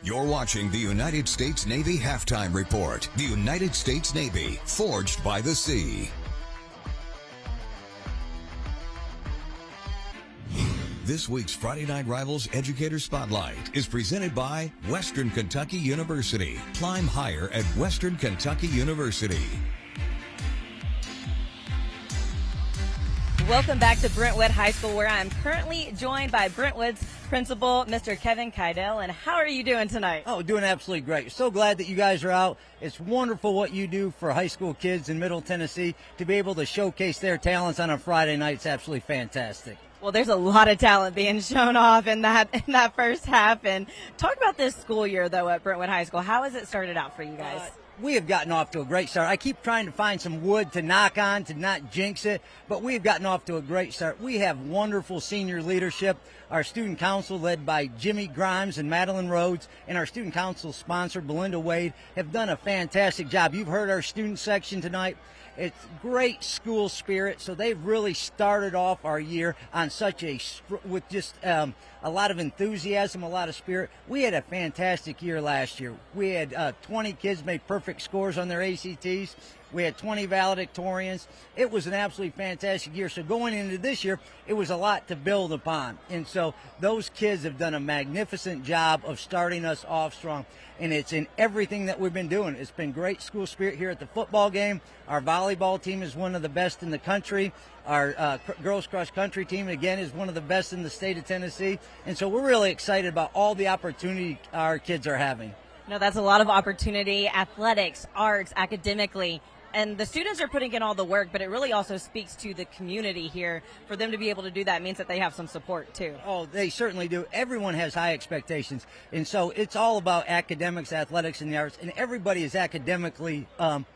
You're watching the United States Navy Halftime Report. The United States Navy, forged by the sea. This week's Friday Night Rivals Educator Spotlight is presented by Western Kentucky University. Climb higher at Western Kentucky University. Welcome back to Brentwood High School, where I'm currently joined by Brentwood's principal, Mr. Kevin Kydell. And how are you doing tonight? Oh, doing absolutely great. So glad that you guys are out. It's wonderful what you do for high school kids in Middle Tennessee. To be able to showcase their talents on a Friday night is absolutely fantastic. Well, there's a lot of talent being shown off in that first half. And talk about this school year, though, at Brentwood High School. How has it started out for you guys? We have gotten off to a great start. I keep trying to find some wood to knock on to not jinx it, but we've gotten off to a great start. We have wonderful senior leadership. Our student council, led by Jimmy Grimes and Madeline Rhodes, and our student council sponsor, Belinda Wade, have done a fantastic job. You've heard our student section tonight. It's great school spirit, so they've really started off our year on with just a lot of enthusiasm, a lot of spirit. We had a fantastic year last year. We had 20 kids make perfect scores on their ACTs. We had 20 valedictorians. It was an absolutely fantastic year. So going into this year, it was a lot to build upon. And so those kids have done a magnificent job of starting us off strong. And it's in everything that we've been doing. It's been great school spirit here at the football game. Our volleyball team is one of the best in the country. Our girls cross country team, again, is one of the best in the state of Tennessee. And so we're really excited about all the opportunity our kids are having. No, that's a lot of opportunity, athletics, arts, academically. And the students are putting in all the work, but it really also speaks to the community here. For them to be able to do that means that they have some support, too. Oh, they certainly do. Everyone has high expectations. And so it's all about academics, athletics, and the arts, and everybody is academically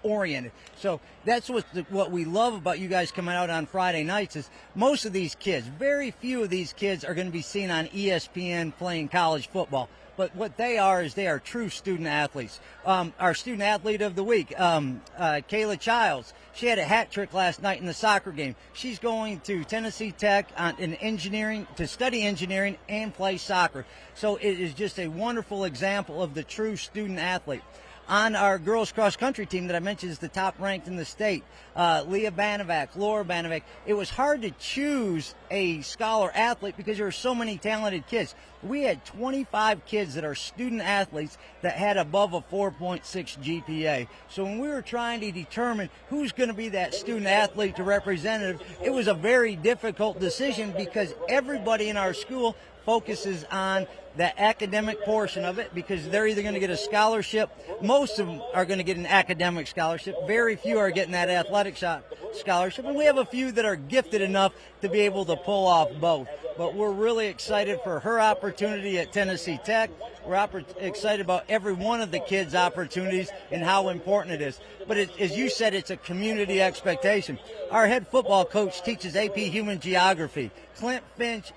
oriented. So that's what we love about you guys coming out on Friday nights is most of these kids, very few of these kids are going to be seen on ESPN playing college football. But what they are is they are true student athletes. Our student athlete of the week, Kayla Childs, she had a hat trick last night in the soccer game. She's going to Tennessee Tech in engineering to study engineering and play soccer. So it is just a wonderful example of the true student athlete. On our girls cross country team that I mentioned is the top ranked in the state, Leah Banovac, Laura Banovac. It was hard to choose a scholar athlete because there were so many talented kids. We had 25 kids that are student athletes that had above a 4.6 GPA. So when we were trying to determine who's going to be that student athlete to representative, it was a very difficult decision because everybody in our school focuses on the academic portion of it because they're either going to get a scholarship. Most of them are going to get an academic scholarship. Very few are getting that athletic scholarship. And we have a few that are gifted enough to be able to pull off both. But we're really excited for her opportunity at Tennessee Tech. We're excited about every one of the kids' opportunities and how important it is. But as you said, it's a community expectation. Our head football coach teaches AP Human Geography. Clint Finch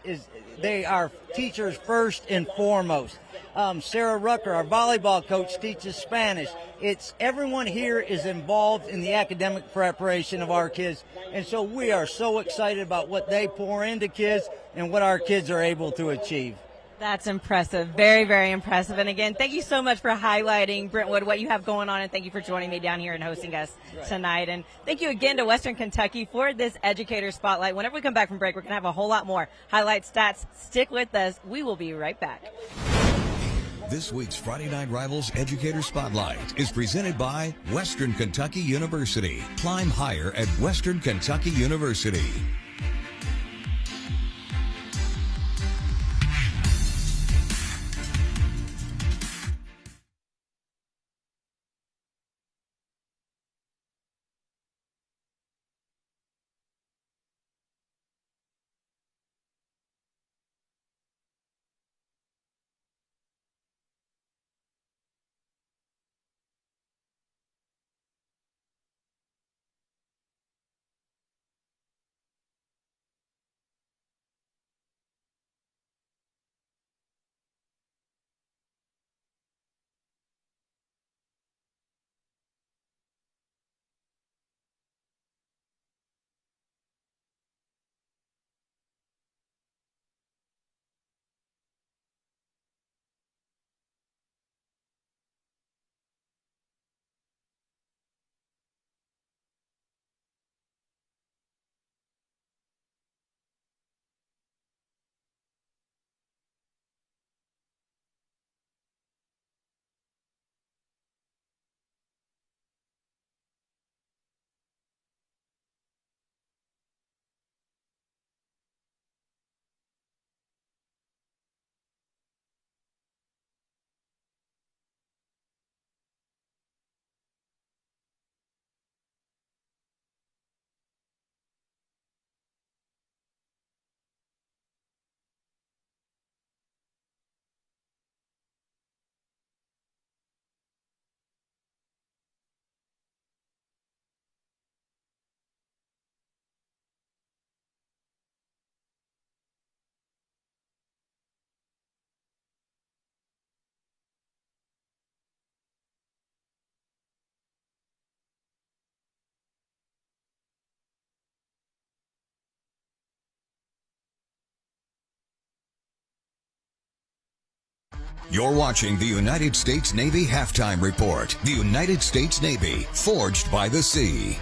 they are teachers first and foremost. Sarah Rucker, our volleyball coach, teaches Spanish. Everyone here is involved in the academic preparation of our kids. And so we are so excited about what they pour into kids and what our kids are able to achieve. That's impressive. Very, very impressive. And again, thank you so much for highlighting, Brentwood, what you have going on, and thank you for joining me down here and hosting us tonight. And thank you again to Western Kentucky for this Educator Spotlight. Whenever we come back from break, we're going to have a whole lot more highlight stats. Stick with us. We will be right back. This week's Friday Night Rivals Educator Spotlight is presented by Western Kentucky University. Climb higher at Western Kentucky University. You're watching the United States Navy Halftime Report. The United States Navy, forged by the sea.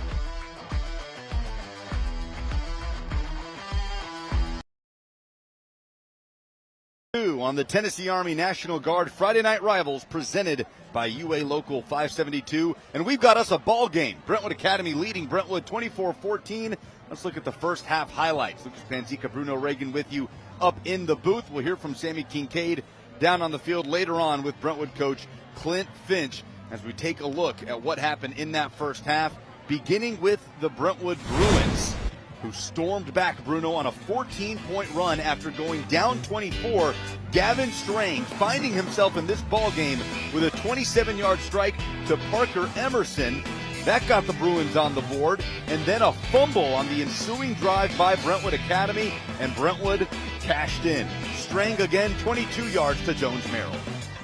On the Tennessee Army National Guard Friday Night Rivals, presented by UA Local 572. And we've got us a ball game. Brentwood Academy leading Brentwood 24-14. Let's look at the first half highlights. Lucas Panzica, Bruno Reagan with you up in the booth. We'll hear from Sammy Kincaid down on the field later on with Brentwood coach Clint Finch as we take a look at what happened in that first half, beginning with the Brentwood Bruins, who stormed back, Bruno, on a 14-point run after going down 24. Gavin Strange finding himself in this ball game with a 27-yard strike to Parker Emerson. That got the Bruins on the board, and then a fumble on the ensuing drive by Brentwood Academy, and Brentwood cashed in. Strang again, 22 yards to Jones Merrill.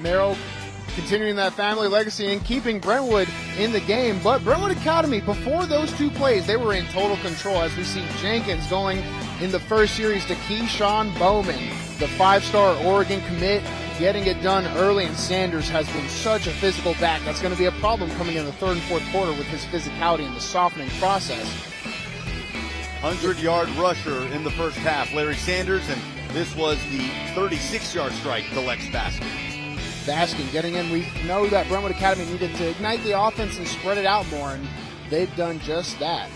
Merrill continuing that family legacy and keeping Brentwood in the game. But Brentwood Academy, before those two plays, they were in total control as we see Jenkins going in the first series to Keyshawn Bowman, the five-star Oregon commit, getting it done early, and Sanders has been such a physical back. That's going to be a problem coming in the third and fourth quarter with his physicality and the softening process. 100-yard rusher in the first half, Larry Sanders, and this was the 36-yard strike to Lex Baskin. Baskin getting in. We know that Brentwood Academy needed to ignite the offense and spread it out more, and they've done just that.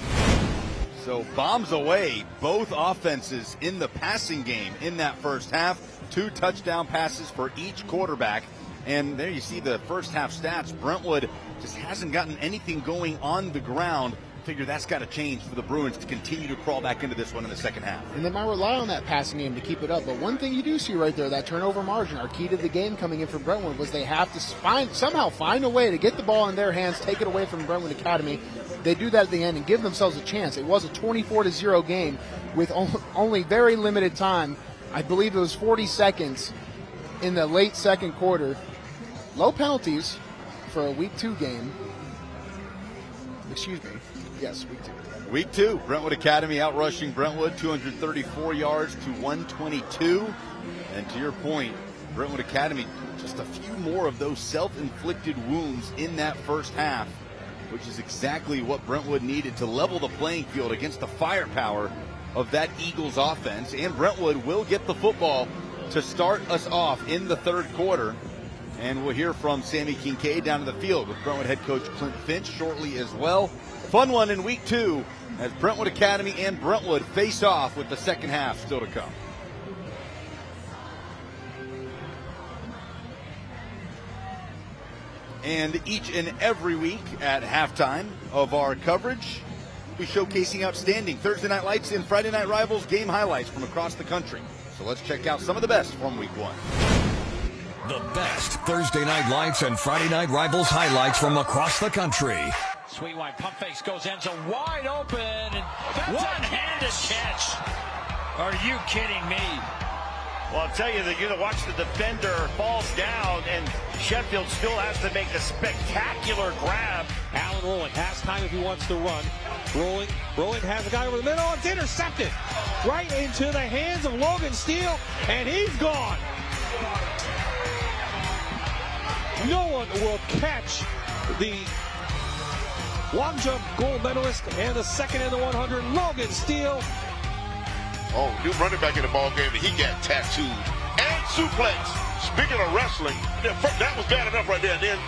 So bombs away both offenses in the passing game in that first half. 2 touchdown passes for each quarterback. And there you see the first half stats. Brentwood just hasn't gotten anything going on the ground. Figure that's got to change for the Bruins to continue to crawl back into this one in the second half. And they might rely on that passing game to keep it up. But one thing you do see right there, that turnover margin, our key to the game coming in from Brentwood, was they have to somehow find a way to get the ball in their hands, take it away from Brentwood Academy. They do that at the end and give themselves a chance. It was a 24-0 game with only very limited time. I believe it was 40 seconds in the late second quarter. Low penalties for a Week 2 game. Excuse me. Yes, Week 2. Week 2, Brentwood Academy outrushing Brentwood, 234 yards to 122. And to your point, Brentwood Academy, just a few more of those self-inflicted wounds in that first half, which is exactly what Brentwood needed to level the playing field against the firepower of that Eagles offense. And Brentwood will get the football to start us off in the third quarter. And we'll hear from Sammy Kincaid down in the field with Brentwood head coach Clint Finch shortly as well. Fun one in Week 2 as Brentwood Academy and Brentwood face off with the second half still to come. And each and every week at halftime of our coverage, we'll be showcasing outstanding Thursday Night Lights and Friday Night Rivals game highlights from across the country. So let's check out some of the best from Week 1. The best Thursday Night Lights and Friday Night Rivals highlights from across the country. Sweet wide pump fakes, goes end zone wide open, and one-handed catch. Are you kidding me? Well, I'll tell you that you watch the defender falls down, and Sheffield still has to make a spectacular grab. Allen rolling, has time if he wants to run. Rolling has a guy over the middle. It's intercepted right into the hands of Logan Steele, and he's gone. No one will catch the long jump gold medalist and the second in the 100, Logan Steele. Oh, new running back in the ball game, and he got tattooed and suplex. Speaking of wrestling, that was bad enough right there. And then,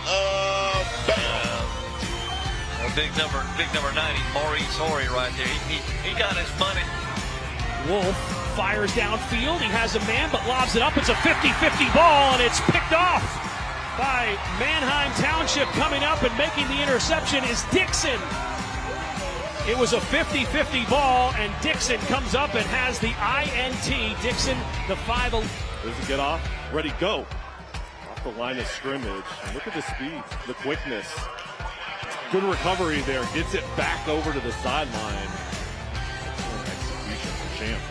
bam. Big number 90, Maurice Horry right there. He got his money. Wolf fires downfield. He has a man, but lobs it up. It's a 50-50 ball, and it's picked off by Manheim Township. Coming up and making the interception is Dixon. It was a 50-50 ball, and Dixon comes up and has the INT. Dixon, the 5. There's a get off, ready, go. Off the line of scrimmage. Look at the speed, the quickness. Good recovery there, gets it back over to the sideline. Execution for Champ.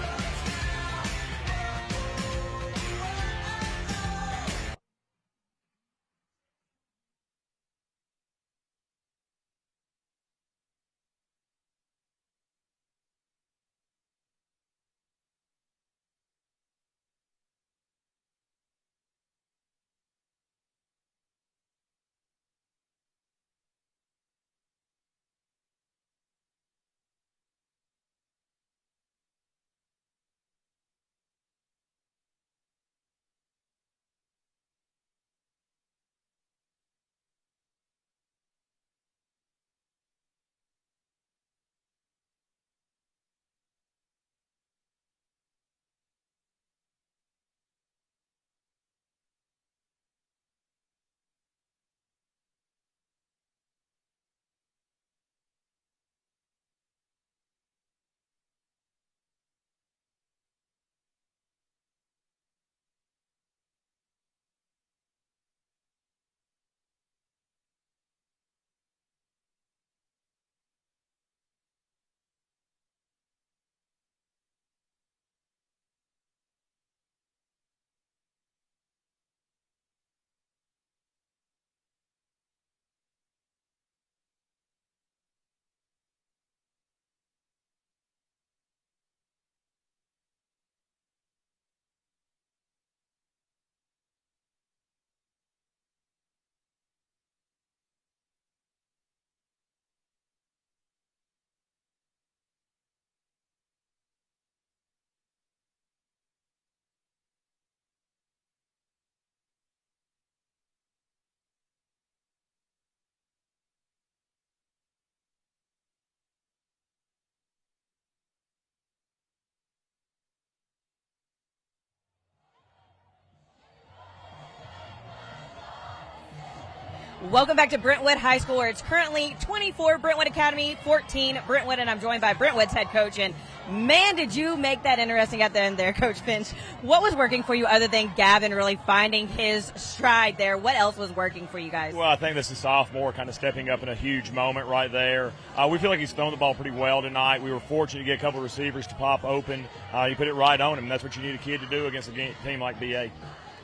Welcome back to Brentwood High School, where it's currently 24 Brentwood Academy, 14 Brentwood, and I'm joined by Brentwood's head coach. And man, did you make that interesting at the end there, Coach Finch. What was working for you other than Gavin really finding his stride there? What else was working for you guys? Well, I think this is sophomore kind of stepping up in a huge moment right there. We feel like he's thrown the ball pretty well tonight. We were fortunate to get a couple of receivers to pop open. He put it right on him. That's what you need a kid to do against a team like BA.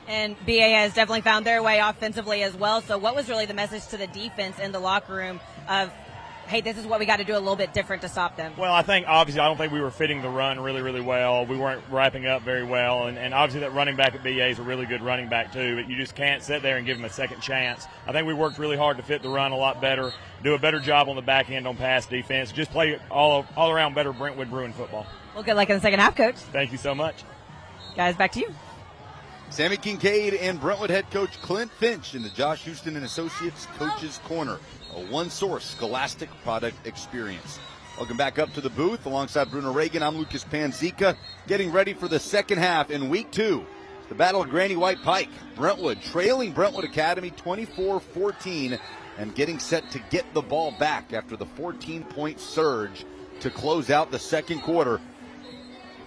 And BA has definitely found their way offensively as well. So what was really the message to the defense in the locker room of, hey, this is what we got to do a little bit different to stop them? Well, I don't think we were fitting the run really, really well. We weren't wrapping up very well. And obviously that running back at BA is a really good running back too. But you just can't sit there and give him a second chance. I think we worked really hard to fit the run a lot better, do a better job on the back end on pass defense, just play all around better Brentwood Bruin football. Well, good luck in the second half, Coach. Thank you so much. Guys, back to you. Sammy Kincaid and Brentwood head coach Clint Finch in the Josh Houston and Associates Coaches Corner, a one-source scholastic product experience. Welcome back up to the booth. Alongside Bruno Reagan, I'm Lucas Panzica, getting ready for the second half in week 2. The Battle of Granny White Pike. Brentwood trailing Brentwood Academy 24-14 and getting set to get the ball back after the 14-point surge to close out the second quarter.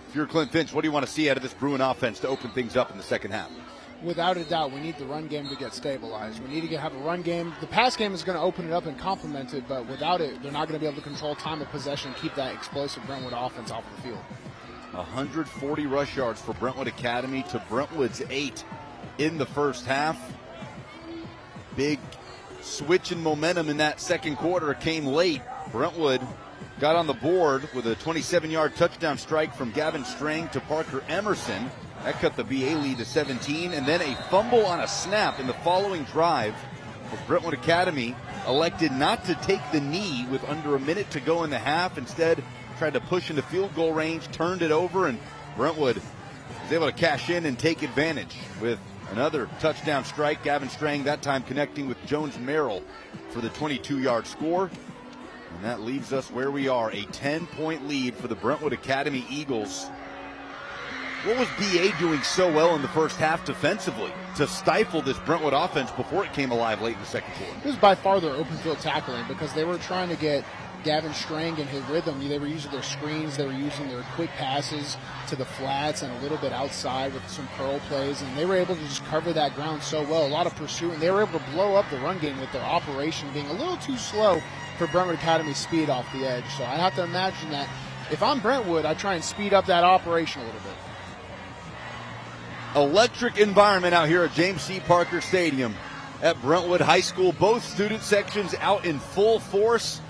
If you're Clint Finch, what do you want to see out of this Bruin offense to open things up in the second half? Without a doubt, we need the run game to get stabilized. We need to have a run game. The pass game is going to open it up and complement it, but without it, they're not going to be able to control time of possession and keep that explosive Brentwood offense off the field. 140 rush yards for Brentwood Academy to Brentwood's 8 in the first half. Big switch in momentum in that second quarter came late. Brentwood got on the board with a 27-yard touchdown strike from Gavin Strang to Parker Emerson. That cut the BA lead to 17, and then a fumble on a snap in the following drive. Brentwood Academy elected not to take the knee with under a minute to go in the half. Instead, tried to push into field goal range, turned it over, and Brentwood was able to cash in and take advantage with another touchdown strike. Gavin Strang that time connecting with Jones Merrill for the 22-yard score. And that leaves us where we are, a 10-point lead for the Brentwood Academy Eagles. What was BA doing so well in the first half defensively to stifle this Brentwood offense before it came alive late in the second quarter? It was by far their open field tackling because they were trying to get Gavin Strang in his rhythm. They were using their screens, they were using their quick passes to the flats and a little bit outside with some curl plays, and they were able to just cover that ground so well. A lot of pursuit, and they were able to blow up the run game with their operation being a little too slow for Brentwood Academy's speed off the edge. So I have to imagine that if I'm Brentwood, I try and speed up that operation a little bit. Electric environment out here at James C. Parker Stadium at Brentwood High School. Both student sections out in full force.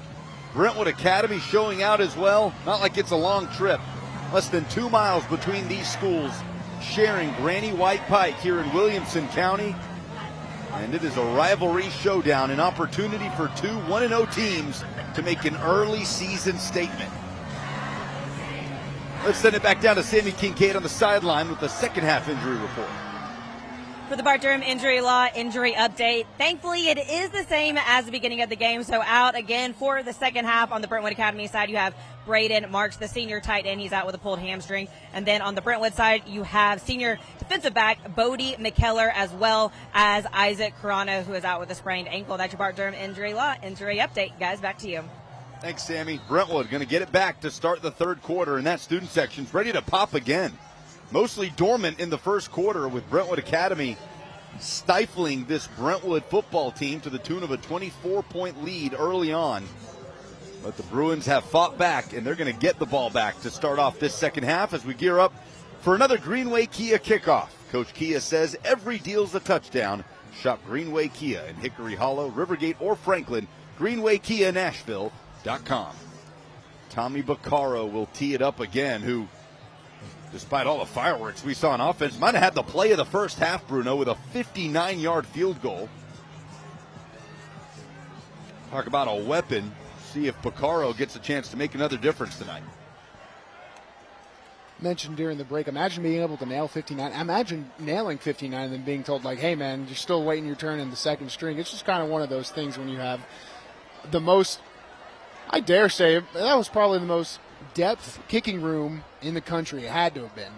Brentwood Academy showing out as well. Not like it's a long trip. Less than 2 miles between these schools, sharing Granny White Pike here in Williamson County. And it is a rivalry showdown, an opportunity for two 1-0 teams to make an early season statement. Let's send it back down to Sammy Kincaid on the sideline with the second half injury report. For the Bart-Durham injury law injury update, thankfully it is the same as the beginning of the game. So out again for the second half on the Brentwood Academy side, you have Braden Marks, the senior tight end. He's out with a pulled hamstring. And then on the Brentwood side, you have senior defensive back Bodie McKellar, as well as Isaac Carano, who is out with a sprained ankle. That's your Bart-Durham injury law injury update. Guys, back to you. Thanks, Sammy. Brentwood going to get it back to start the third quarter, and that student section's ready to pop again. Mostly dormant in the first quarter, with Brentwood Academy stifling this Brentwood football team to the tune of a 24-point lead early on. But the Bruins have fought back, and they're going to get the ball back to start off this second half as we gear up for another Greenway Kia kickoff. Coach Kia says every deal's a touchdown. Shop Greenway Kia in Hickory Hollow, Rivergate, or Franklin. GreenwayKiaNashville.com. Tommy Baccaro will tee it up again, who, despite all the fireworks we saw on offense, might have had the play of the first half, Bruno, with a 59-yard field goal. Talk about a weapon. See if Baccaro gets a chance to make another difference tonight. Mentioned during the break, imagine being able to nail 59. Imagine nailing 59 and then being told, like, hey, man, you're still waiting your turn in the second string. It's just kind of one of those things when you have the most, I dare say, that was probably the most depth kicking room in the country. It had to have been.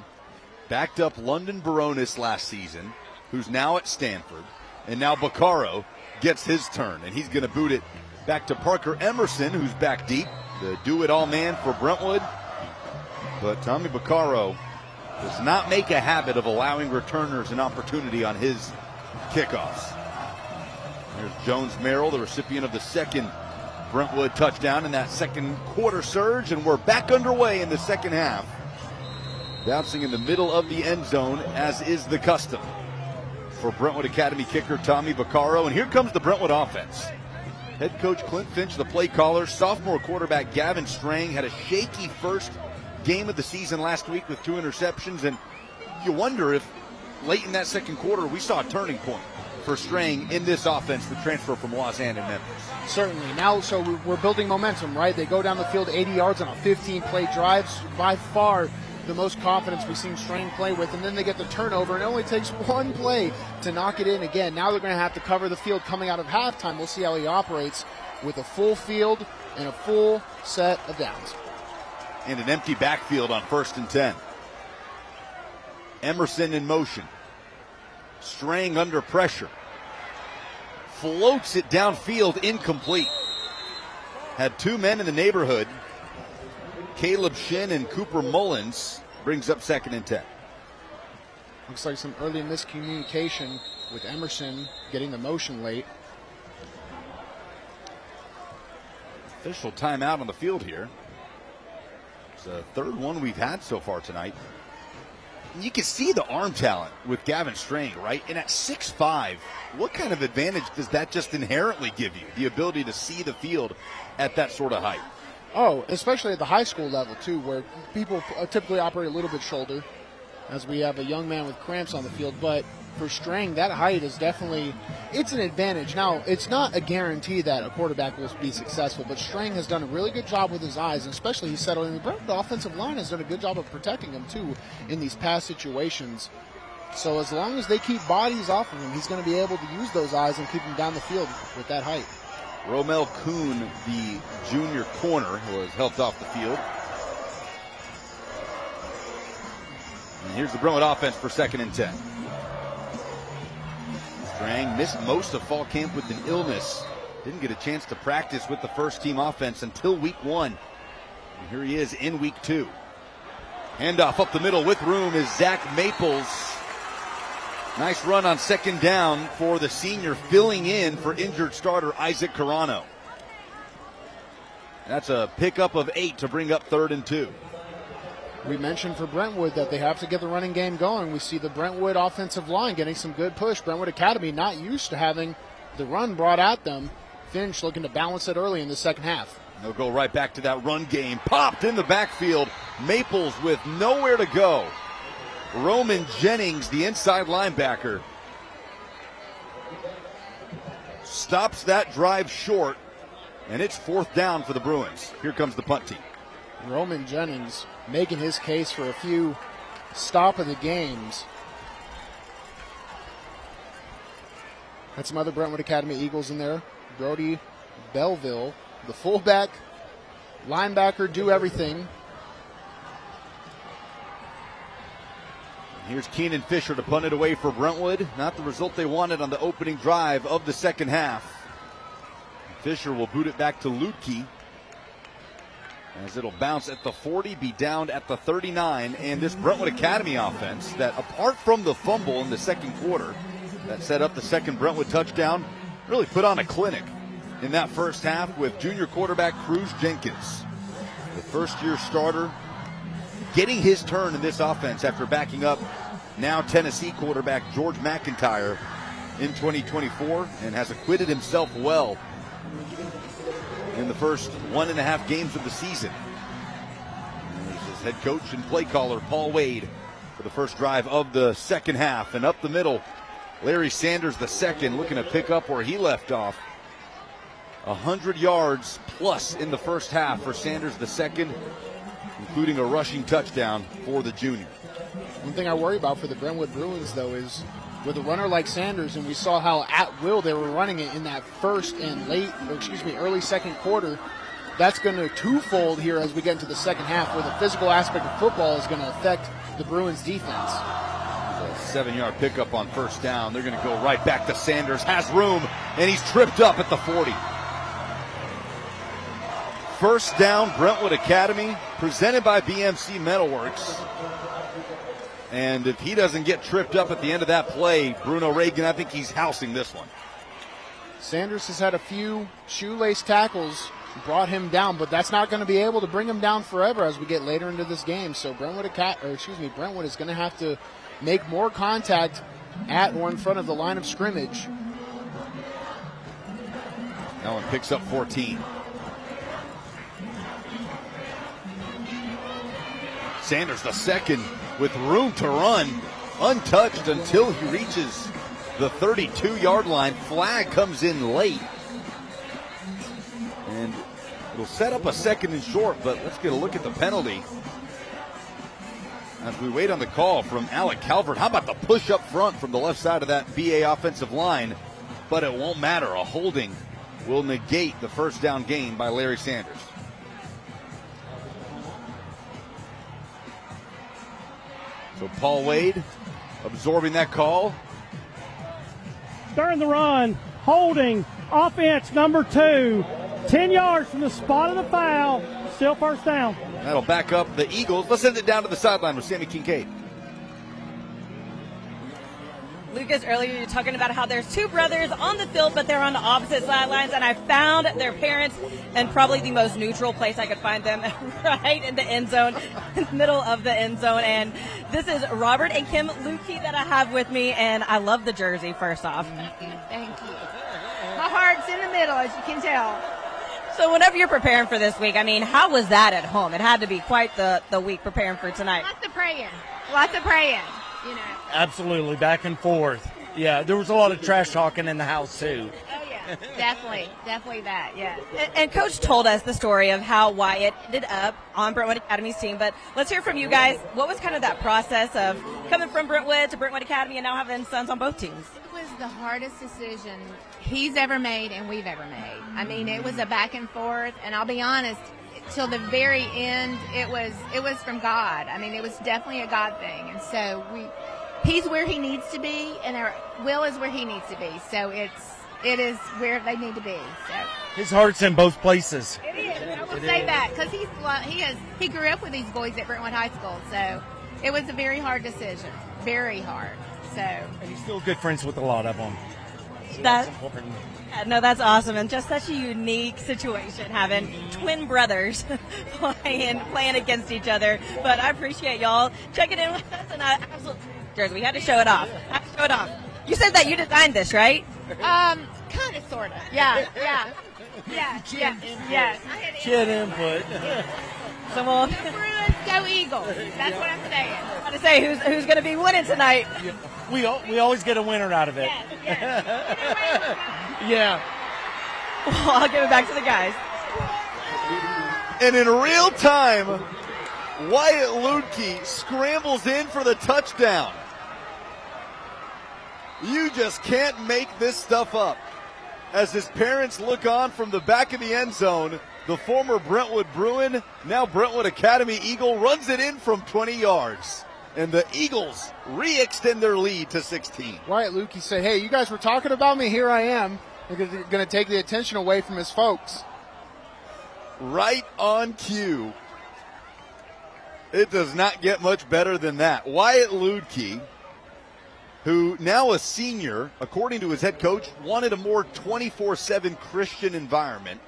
Backed up London Baronis last season, who's now at Stanford, and now Baccaro gets his turn, and he's going to boot it back to Parker Emerson, who's back deep, the do-it-all man for Brentwood. But Tommy Baccaro does not make a habit of allowing returners an opportunity on his kickoffs. There's Jones Merrill, the recipient of the second Brentwood touchdown in that second quarter surge, and we're back underway in the second half. Bouncing in the middle of the end zone, as is the custom for Brentwood Academy kicker Tommy Baccaro. And here comes the Brentwood offense. Head coach Clint Finch, the play caller. Sophomore quarterback Gavin Strang had a shaky first game of the season last week with 2 interceptions. And you wonder if late in that second quarter we saw a turning point for Strang in this offense, the transfer from Lausanne and Memphis. Certainly. Now, so we're building momentum, right? They go down the field 80 yards on a 15-play drive. By far the most confidence we've seen Strang play with, and then they get the turnover, and it only takes one play to knock it in again. Now they're going to have to cover the field coming out of halftime. We'll see how he operates with a full field and a full set of downs. And an empty backfield on 1st and 10. Emerson in motion. Strang under pressure. Floats it downfield, incomplete. Had 2 men in the neighborhood. Caleb Shin and Cooper Mullins, brings up 2nd and 10. Looks like some early miscommunication with Emerson getting the motion late. Official timeout on the field here. It's the 3rd one we've had so far tonight. And you can see the arm talent with Gavin Strang, right? And at 6'5", what kind of advantage does that just inherently give you? The ability to see the field at that sort of height. Oh, especially at the high school level, too, where people typically operate a little bit shoulder, as we have a young man with cramps on the field. But for Strang, that height is definitely, it's an advantage. Now, it's not a guarantee that a quarterback will be successful, but Strang has done a really good job with his eyes, and especially he's settled in. The Brentwood offensive line has done a good job of protecting him, too, in these pass situations. So as long as they keep bodies off of him, he's going to be able to use those eyes and keep him down the field with that height. Romel Kuhn, the junior corner, was helped off the field. And here's the Brentwood offense for 2nd and 10. Strang missed most of fall camp with an illness. Didn't get a chance to practice with the first team offense until week 1. And here he is in week 2. Handoff up the middle with room is Zach Maples. Nice run on 2nd down for the senior, filling in for injured starter Isaac Carano. That's a pickup of 8 to bring up 3rd and 2. We mentioned for Brentwood that they have to get the running game going. We see the Brentwood offensive line getting some good push. Brentwood Academy not used to having the run brought at them. Finch looking to balance it early in the second half. They'll go right back to that run game. Popped in the backfield. Maples with nowhere to go. Roman Jennings, the inside linebacker, stops that drive short, and it's 4th down for the Bruins. Here comes the punt team. Roman Jennings making his case for a few stop of the games. Had some other Brentwood Academy Eagles in there. Brody Belleville, the fullback, linebacker, do everything. Here's Keenan Fisher to punt it away for Brentwood. Not the result they wanted on the opening drive of the second half. Fisher will boot it back to Lutke, as it'll bounce at the 40, be down at the 39. And this Brentwood Academy offense that, apart from the fumble in the second quarter that set up the second Brentwood touchdown, really put on a clinic in that first half with junior quarterback Cruz Jenkins, the first-year starter, getting his turn in this offense after backing up now Tennessee quarterback George McIntyre in 2024, and has acquitted himself well in the first 1.5 games of the season. And there's his head coach and play caller Paul Wade for the first drive of the second half. And up the middle, Larry Sanders the second, looking to pick up where he left off. 100 yards plus in the first half for Sanders the second, including a rushing touchdown for the junior. One thing I worry about for the Brentwood Bruins, though, is with a runner like Sanders, and we saw how at will they were running it in that first and early second quarter. That's going to twofold here as we get into the second half, where the physical aspect of football is going to affect the Bruins defense. A 7-yard pickup on first down. They're going to go right back to Sanders. Has room And he's tripped up at the 40. First down, Brentwood Academy, presented by BMC Metalworks. And if he doesn't get tripped up at the end of that play, Bruno Reagan, I think he's housing this one. Sanders has had a few shoelace tackles, brought him down, but that's not going to be able to bring him down forever as we get later into this game. So Brentwood is going to have to make more contact at or in front of the line of scrimmage. Allen picks up 14. Sanders the second with room to run, untouched until he reaches the 32-yard line. Flag comes in late. And it'll set up a second and short, but let's get a look at the penalty as we wait on the call from Alec Calvert. How about the push up front from the left side of that BA offensive line? But it won't matter. A holding will negate the first down gain by Larry Sanders. So Paul Wade absorbing that call. During the run, holding, offense number 2, 10 yards from the spot of the foul, still first down. That'll back up the Eagles. Let's send it down to the sideline with Sammy Kincaid. Lucas, earlier you were talking about how there's two brothers on the field, but they're on the opposite sidelines, and I found their parents in probably the most neutral place I could find them, right in the end zone, in the middle of the end zone. And this is Robert and Kim Lukey that I have with me, and I love the jersey, first off. Thank you. My heart's in the middle, as you can tell. So whenever you're preparing for this week, I mean, how was that at home? It had to be quite the week preparing for tonight. Lots of praying, you know. Absolutely, back and forth. Yeah, there was a lot of trash talking in the house, too. Oh, yeah, definitely that, yeah. And Coach told us the story of how Wyatt ended up on Brentwood Academy's team, but let's hear from you guys. What was kind of that process of coming from Brentwood to Brentwood Academy and now having sons on both teams? It was the hardest decision he's ever made and we've ever made. I mean, it was a back and forth, and I'll be honest, till the very end, it was from God. I mean, it was definitely a God thing, and so he's where he needs to be, and Will is where he needs to be. So it is where they need to be. So his heart's in both places. it is. I will say that because he grew up with these boys at Brentwood High School, so it was a very hard decision, very hard. So and he's still good friends with a lot of them. That's important. No, that's awesome, and just such a unique situation having twin brothers playing against each other. But I appreciate y'all checking in with us, and I absolutely jersey. We had to show it off. You said that you designed this, right? Kind of, sort of. Yeah. Kid input. So we'll go Eagles. That's what I'm saying. I'm going to say who's going to be winning tonight. We always get a winner out of it. Yeah. Well, I'll give it back to the guys. And in real time, Wyatt Lutke scrambles in for the touchdown. You just can't make this stuff up. As his parents look on from the back of the end zone, the former Brentwood Bruin, now Brentwood Academy Eagle, runs it in from 20 yards. And the Eagles re-extend their lead to 16. Wyatt Lukey said, hey, you guys were talking about me, here I am. They're going to take the attention away from his folks. Right on cue. It does not get much better than that. Wyatt Lutke, who now a senior, according to his head coach, wanted a more 24/7 Christian environment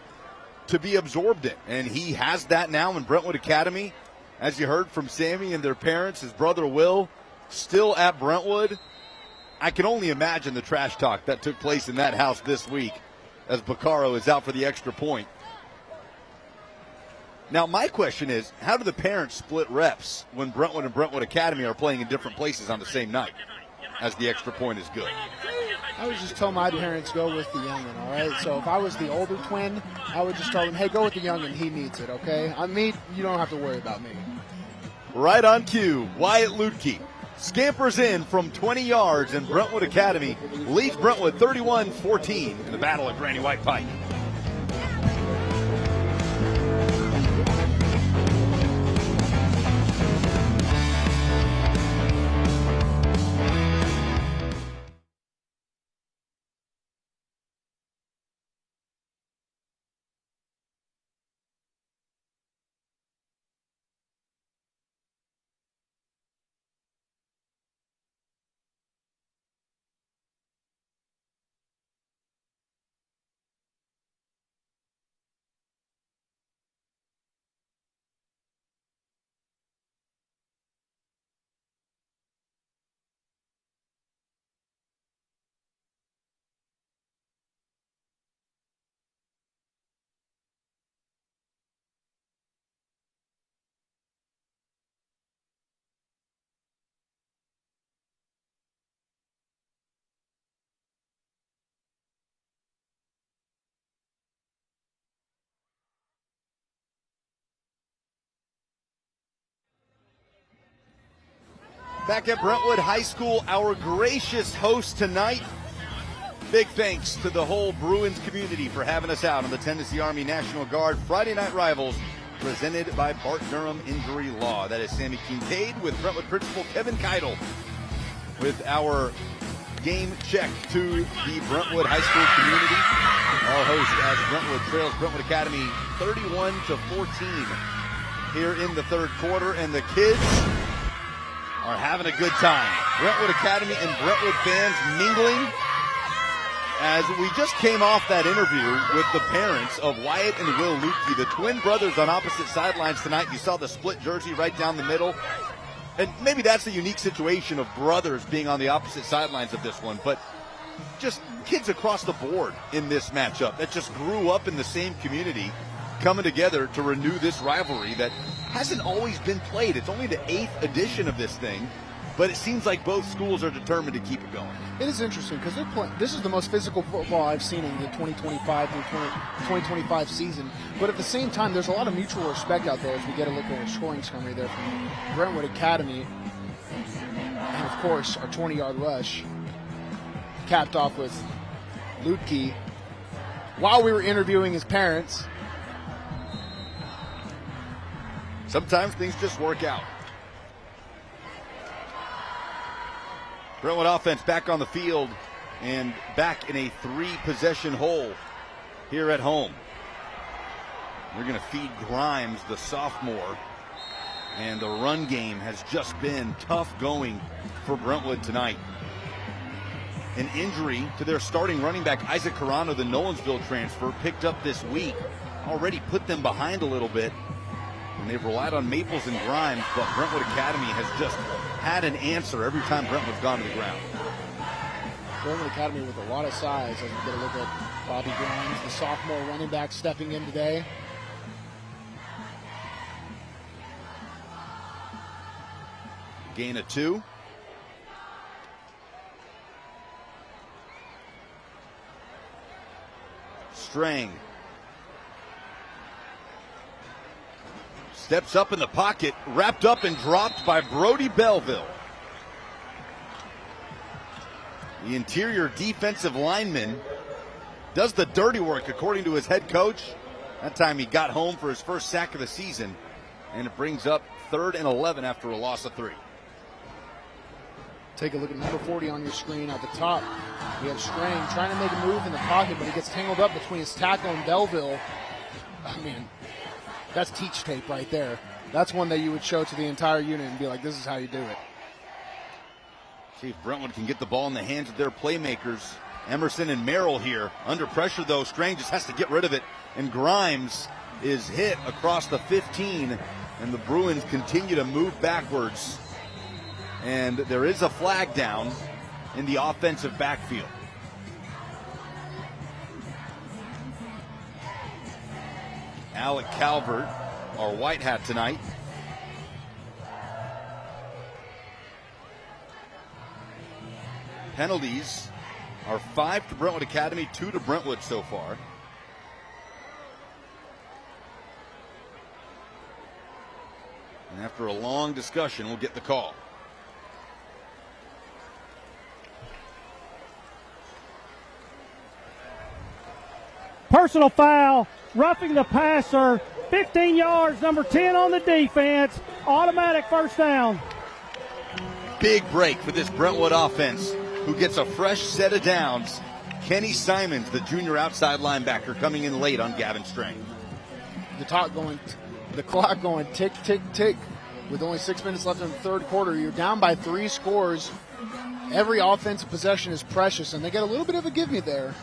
to be absorbed in. And he has that now in Brentwood Academy. As you heard from Sammy and their parents, his brother Will, still at Brentwood. I can only imagine the trash talk that took place in that house this week as Baccaro is out for the extra point. Now, my question is, how do the parents split reps when Brentwood and Brentwood Academy are playing in different places on the same night, as the extra point is good? I would just tell my parents go with the youngin', all right? So if I was the older twin, I would just tell them, hey, go with the youngin', he needs it, okay? On me, you don't have to worry about me. Right on cue, Wyatt Lutke scampers in from 20 yards, and Brentwood Academy leads Brentwood 31-14 in the battle at Granny White Pike. Back at Brentwood High School, our gracious host tonight. Big thanks to the whole Bruins community for having us out on the Tennessee Army National Guard Friday Night Rivals, presented by Bart Durham Injury Law. That is Sammy Kincaid with Brentwood Principal Kevin Keitel with our game check to the Brentwood High School community. Our host as Brentwood trails Brentwood Academy 31-14 here in the third quarter, and the kids are having a good time. Brentwood Academy and Brentwood fans mingling as we just came off that interview with the parents of Wyatt and Will Lukey, the twin brothers on opposite sidelines tonight. You saw the split jersey right down the middle. And maybe that's the unique situation of brothers being on the opposite sidelines of this one, but just kids across the board in this matchup that just grew up in the same community coming together to renew this rivalry that hasn't always been played. It's only the 8th edition of this thing, but it seems like both schools are determined to keep it going. It is interesting because this is the most physical football I've seen in the 2025 through 2025 season. But at the same time, there's a lot of mutual respect out there as we get a look at our scoring summary there from Brentwood Academy. And of course, our 20-yard rush capped off with Lutke while we were interviewing his parents. Sometimes things just work out. Brentwood offense back on the field and back in a 3-possession hole here at home. We're going to feed Grimes, the sophomore, and the run game has just been tough going for Brentwood tonight. An injury to their starting running back, Isaac Carano, the Nolensville transfer, picked up this week, already put them behind a little bit. And they've relied on Maples and Grimes, but Brentwood Academy has just had an answer every time Brentwood's gone to the ground. Brentwood Academy with a lot of size as we get a look at Bobby Grimes, the sophomore running back, stepping in today. Gain of 2. Strang steps up in the pocket, wrapped up and dropped by Brody Belleville. The interior defensive lineman does the dirty work, according to his head coach. That time he got home for his first sack of the season, and it brings up 3rd and 11 after a loss of 3. Take a look at number 40 on your screen at the top. We have Strang trying to make a move in the pocket, but he gets tangled up between his tackle and Belleville. I mean, that's teach tape right there. That's one that you would show to the entire unit and be like, this is how you do it. See if Brentwood can get the ball in the hands of their playmakers. Emerson and Merrill here. Under pressure, though. Strang just has to get rid of it. And Grimes is hit across the 15. And the Bruins continue to move backwards. And there is a flag down in the offensive backfield. Alec Calvert, our white hat tonight. Penalties are 5 to Brentwood Academy, 2 to Brentwood so far. And after a long discussion, we'll get the call. Personal foul, roughing the passer, 15 yards, number 10 on the defense, automatic first down. Big break for this Brentwood offense, who gets a fresh set of downs. Kenny Simons, the junior outside linebacker, coming in late on Gavin Strang. The clock going tick, tick, tick. With only 6 minutes left in the third quarter, you're down by 3 scores. Every offensive possession is precious, and they get a little bit of a give me there.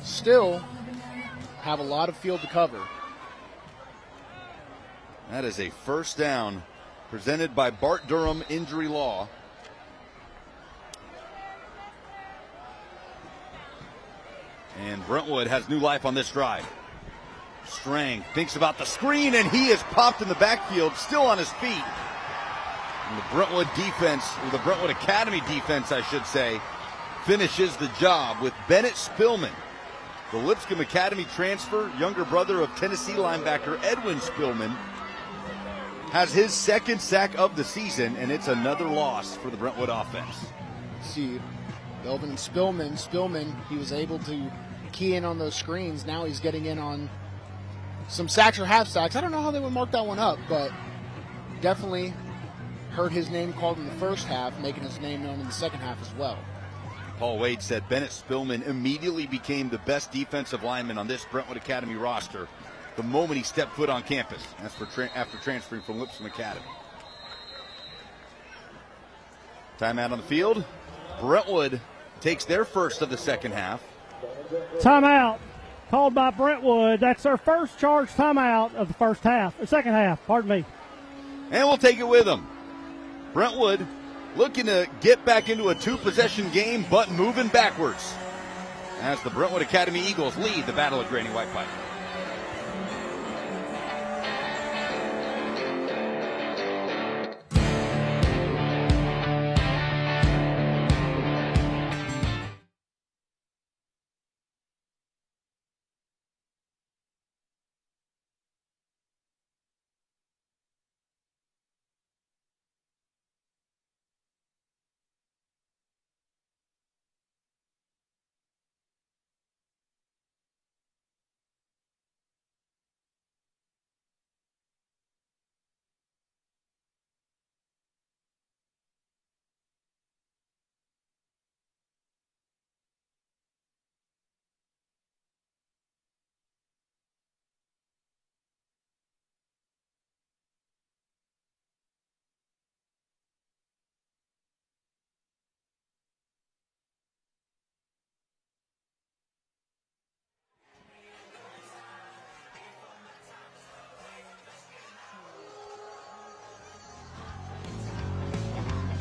Still have a lot of field to cover. That is a first down presented by Bart Durham Injury Law. And Brentwood has new life on this drive. Strang thinks about the screen, and he is popped in the backfield, still on his feet. And the Brentwood defense, or the Brentwood Academy defense, I should say, finishes the job with Bennett Spillman, the Lipscomb Academy transfer, younger brother of Tennessee linebacker Edwin Spillman, has his second sack of the season, and it's another loss for the Brentwood offense. See, Belvin and Spillman, he was able to key in on those screens. Now he's getting in on some sacks or half sacks. I don't know how they would mark that one up, but definitely heard his name called in the first half, making his name known in the second half as well. Paul Wade said Bennett Spillman immediately became the best defensive lineman on this Brentwood Academy roster the moment he stepped foot on campus. That's after transferring from Lipscomb Academy. Timeout on the field. Brentwood takes their first of the second half. Timeout called by Brentwood. That's their first charge timeout of the first half, the second half, pardon me. And we'll take it with them. Brentwood looking to get back into a two-possession game, but moving backwards as the Brentwood Academy Eagles lead the battle at Granny White Pike.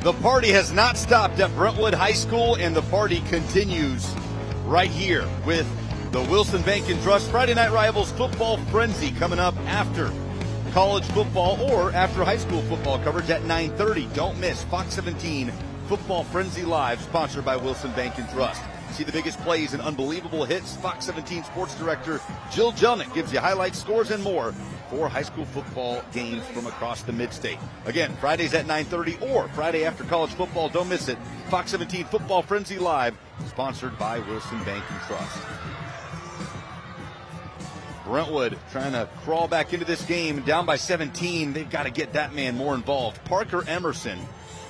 The party has not stopped at Brentwood High School, and the party continues right here with the Wilson Bank and Trust Friday Night Rivals Football Frenzy coming up after college football or after high school football coverage at 9:30. Don't miss Fox 17 Football Frenzy Live, sponsored by Wilson Bank and Trust. See the biggest plays and unbelievable hits. Fox 17 Sports Director Jill Jelnick gives you highlights, scores, and more for high school football games from across the mid-state. Again, Fridays at 9:30 or Friday after college football. Don't miss it. Fox 17 Football Frenzy Live, sponsored by Wilson Bank and Trust. Brentwood trying to crawl back into this game, down by 17. They've got to get that man more involved. Parker Emerson,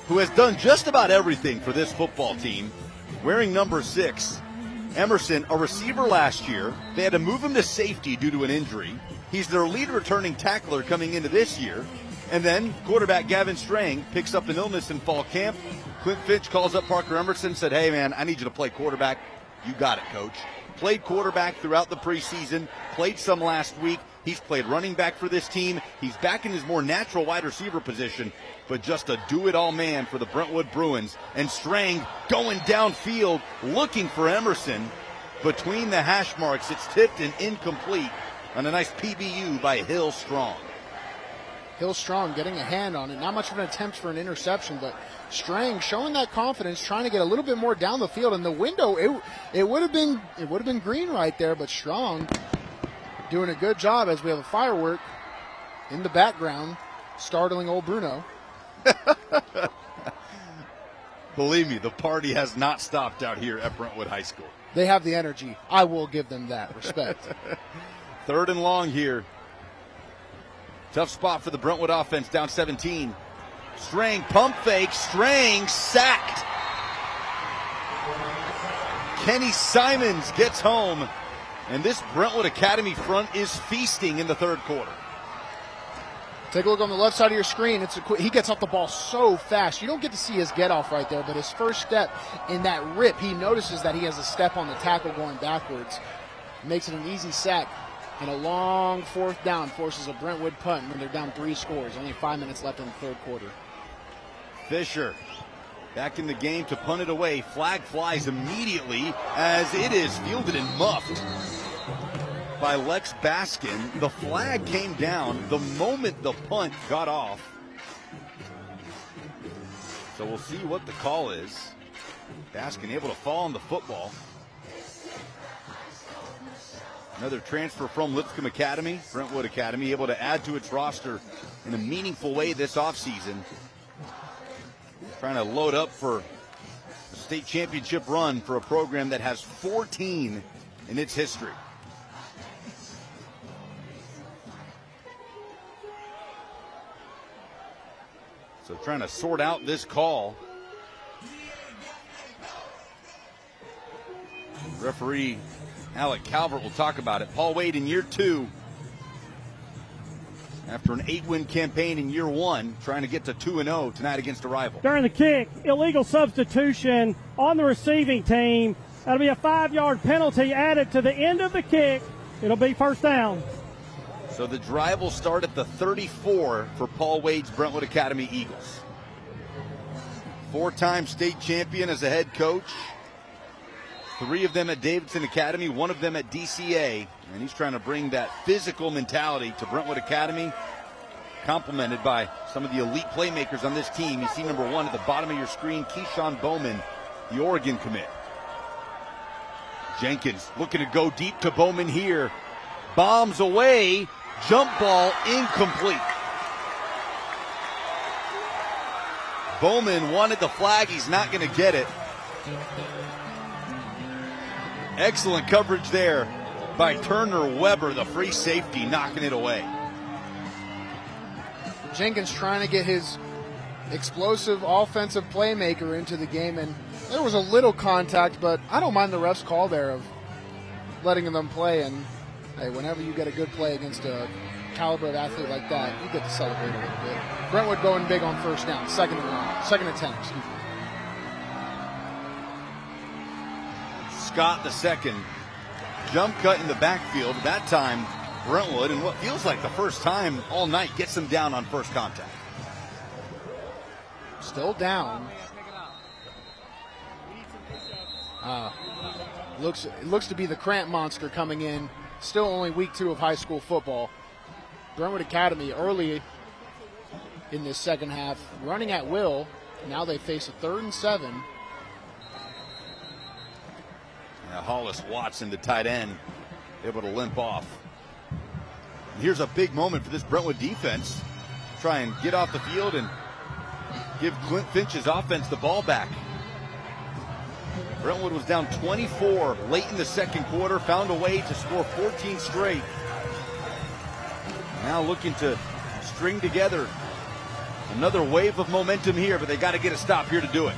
who has done just about everything for this football team, wearing number 6. Emerson, a receiver last year. They had to move him to safety due to an injury. He's their lead returning tackler coming into this year. And then quarterback Gavin Strang picks up an illness in fall camp. Clint Finch calls up Parker Emerson, said, hey, man, I need you to play quarterback. You got it, coach. Played quarterback throughout the preseason, played some last week. He's played running back for this team. He's back in his more natural wide receiver position, but just a do-it-all man for the Brentwood Bruins. And Strang going downfield, looking for Emerson. Between the hash marks, it's tipped and incomplete on a nice PBU by Hill Strong. Hill Strong getting a hand on it. Not much of an attempt for an interception, but Strang showing that confidence, trying to get a little bit more down the field. In the window, it would have been green right there, but Strong doing a good job as we have a firework in the background, startling old Bruno. Believe me, the party has not stopped out here at Brentwood High School. They have the energy. I will give them that respect. 3rd and long here. Tough spot for the Brentwood offense, down 17. Strang pump fake. Strang sacked. Kenny Simons gets home. And this Brentwood Academy front is feasting in the 3rd quarter. Take a look on the left side of your screen. He gets off the ball so fast. You don't get to see his get off right there, but his first step in that rip, he notices that he has a step on the tackle going backwards. Makes it an easy sack. And a long 4th down forces a Brentwood punt when they're down 3 scores. Only 5 minutes left in the 3rd quarter. Fisher back in the game to punt it away. Flag flies immediately as it is fielded and muffed by Lex Baskin. The flag came down the moment the punt got off. So we'll see what the call is. Baskin able to fall on the football. Another transfer from Lipscomb Academy, Brentwood Academy, able to add to its roster in a meaningful way this offseason. Trying to load up for a state championship run for a program that has 14 in its history. So trying to sort out this call. Referee Alec Calvert will talk about it. Paul Wade in year 2. After an 8-win campaign in year 1, trying to get to 2-0 tonight against a rival. During the kick, illegal substitution on the receiving team. That'll be a 5-yard penalty added to the end of the kick. It'll be first down. So the drive will start at the 34 for Paul Wade's Brentwood Academy Eagles. 4-time state champion as a head coach. 3 of them at Davidson Academy, 1 of them at DCA. And he's trying to bring that physical mentality to Brentwood Academy, complemented by some of the elite playmakers on this team. You see number 1 at the bottom of your screen, Keyshawn Bowman, the Oregon commit. Jenkins looking to go deep to Bowman here. Bombs away. Jump ball incomplete. Bowman wanted the flag. He's not going to get it. Excellent coverage there by Turner Weber, the free safety, knocking it away. Jenkins trying to get his explosive offensive playmaker into the game, and there was a little contact, but I don't mind the ref's call there of letting them play. And hey, whenever you get a good play against a caliber of athlete like that, you get to celebrate a little bit. Brentwood going big on first down, second attempt. Excuse me. Scott the second. Jump cut in the backfield. That time, Brentwood, in what feels like the first time all night, gets them down on first contact. Still down. Looks to be the cramp monster coming in. Still only week 2 of high school football. Brentwood Academy early in this second half, running at will. Now they face a 3rd and 7. Hollis Watson, the tight end, able to limp off. And here's a big moment for this Brentwood defense. Try and get off the field and give Clint Finch's offense the ball back. Brentwood was down 24 late in the second quarter, found a way to score 14 straight. Now looking to string together another wave of momentum here, but they got to get a stop here to do it.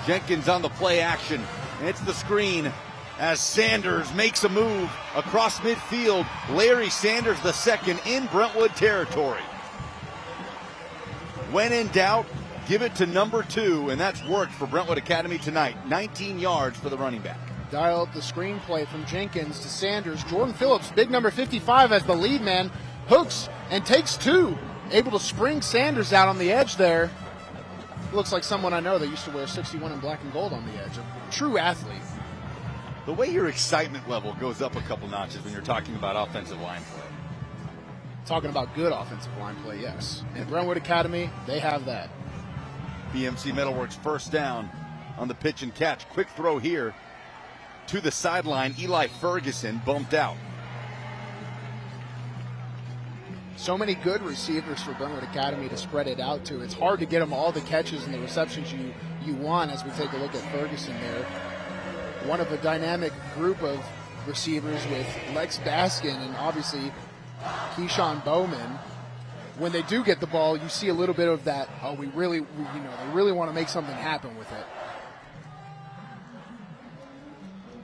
Jenkins on the play action. It's the screen as Sanders makes a move across midfield. Larry Sanders the second in Brentwood territory. When in doubt, give it to number 2, and that's worked for Brentwood Academy tonight. 19 yards for the running back. Dial up the screenplay from Jenkins to Sanders. Jordan Phillips, big number 55 as the lead man, hooks and takes 2. Able to spring Sanders out on the edge there. Looks like someone I know that used to wear 61 in black and gold on the edge. A true athlete. The way your excitement level goes up a couple notches when you're talking about offensive line play. Talking about good offensive line play, yes. And Brentwood Academy, they have that. BMC Metalworks first down on the pitch and catch. Quick throw here to the sideline. Eli Ferguson bumped out. So many good receivers for Brentwood Academy to spread it out to. It's hard to get them all the catches and the receptions you want as we take a look at Ferguson there. One of a dynamic group of receivers with Lex Baskin and obviously Keyshawn Bowman. When they do get the ball, you see a little bit of that, they really want to make something happen with it.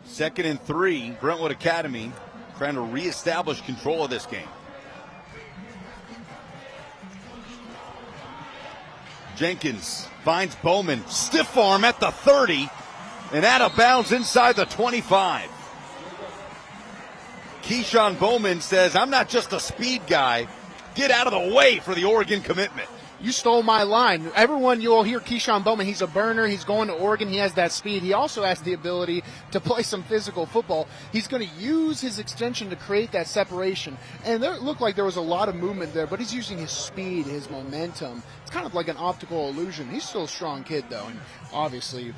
2nd and 3, Brentwood Academy trying to reestablish control of this game. Jenkins finds Bowman, stiff arm at the 30, and out of bounds inside the 25. Keyshawn Bowman says, I'm not just a speed guy. Get out of the way for the Oregon commitment. You stole my line. Everyone, you'll hear Keyshawn Bowman. He's a burner. He's going to Oregon. He has that speed. He also has the ability to play some physical football. He's going to use his extension to create that separation. And it looked like there was a lot of movement there, but he's using his speed, his momentum. It's kind of like an optical illusion. He's still a strong kid, though, and obviously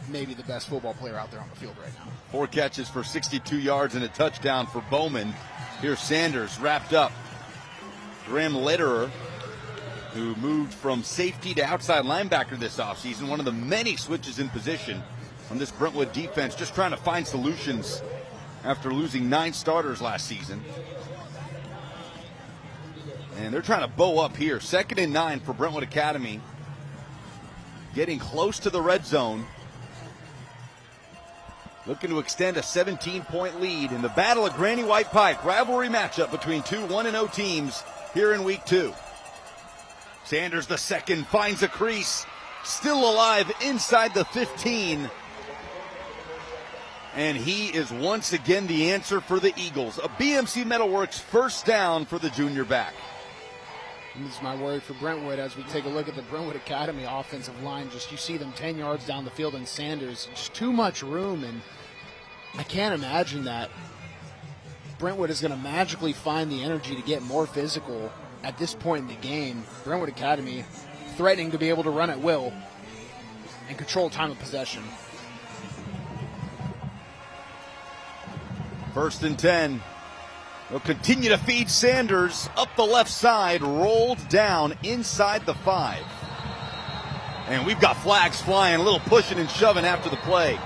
maybe the best football player out there on the field right now. 4 catches for 62 yards and a touchdown for Bowman. Here's Sanders wrapped up. Graham Lederer, who moved from safety to outside linebacker this offseason. One of the many switches in position on this Brentwood defense, just trying to find solutions after losing 9 starters last season. And they're trying to bow up here. 2nd and 9 for Brentwood Academy. Getting close to the red zone. Looking to extend a 17-point lead in the Battle of Granny White Pike. Rivalry matchup between two 1-0 teams here in week 2. Sanders the second finds a crease. Still alive inside the 15. And he is once again the answer for the Eagles. A BMC Metalworks first down for the junior back. And this is my worry for Brentwood as we take a look at the Brentwood Academy offensive line. Just you see them 10 yards down the field, and Sanders, just too much room, and I can't imagine that Brentwood is going to magically find the energy to get more physical at this point in the game. Brentwood Academy threatening to be able to run at will and control time of possession. 1st and 10. They'll continue to feed Sanders up the left side, rolled down inside the 5. And we've got flags flying, a little pushing and shoving after the play.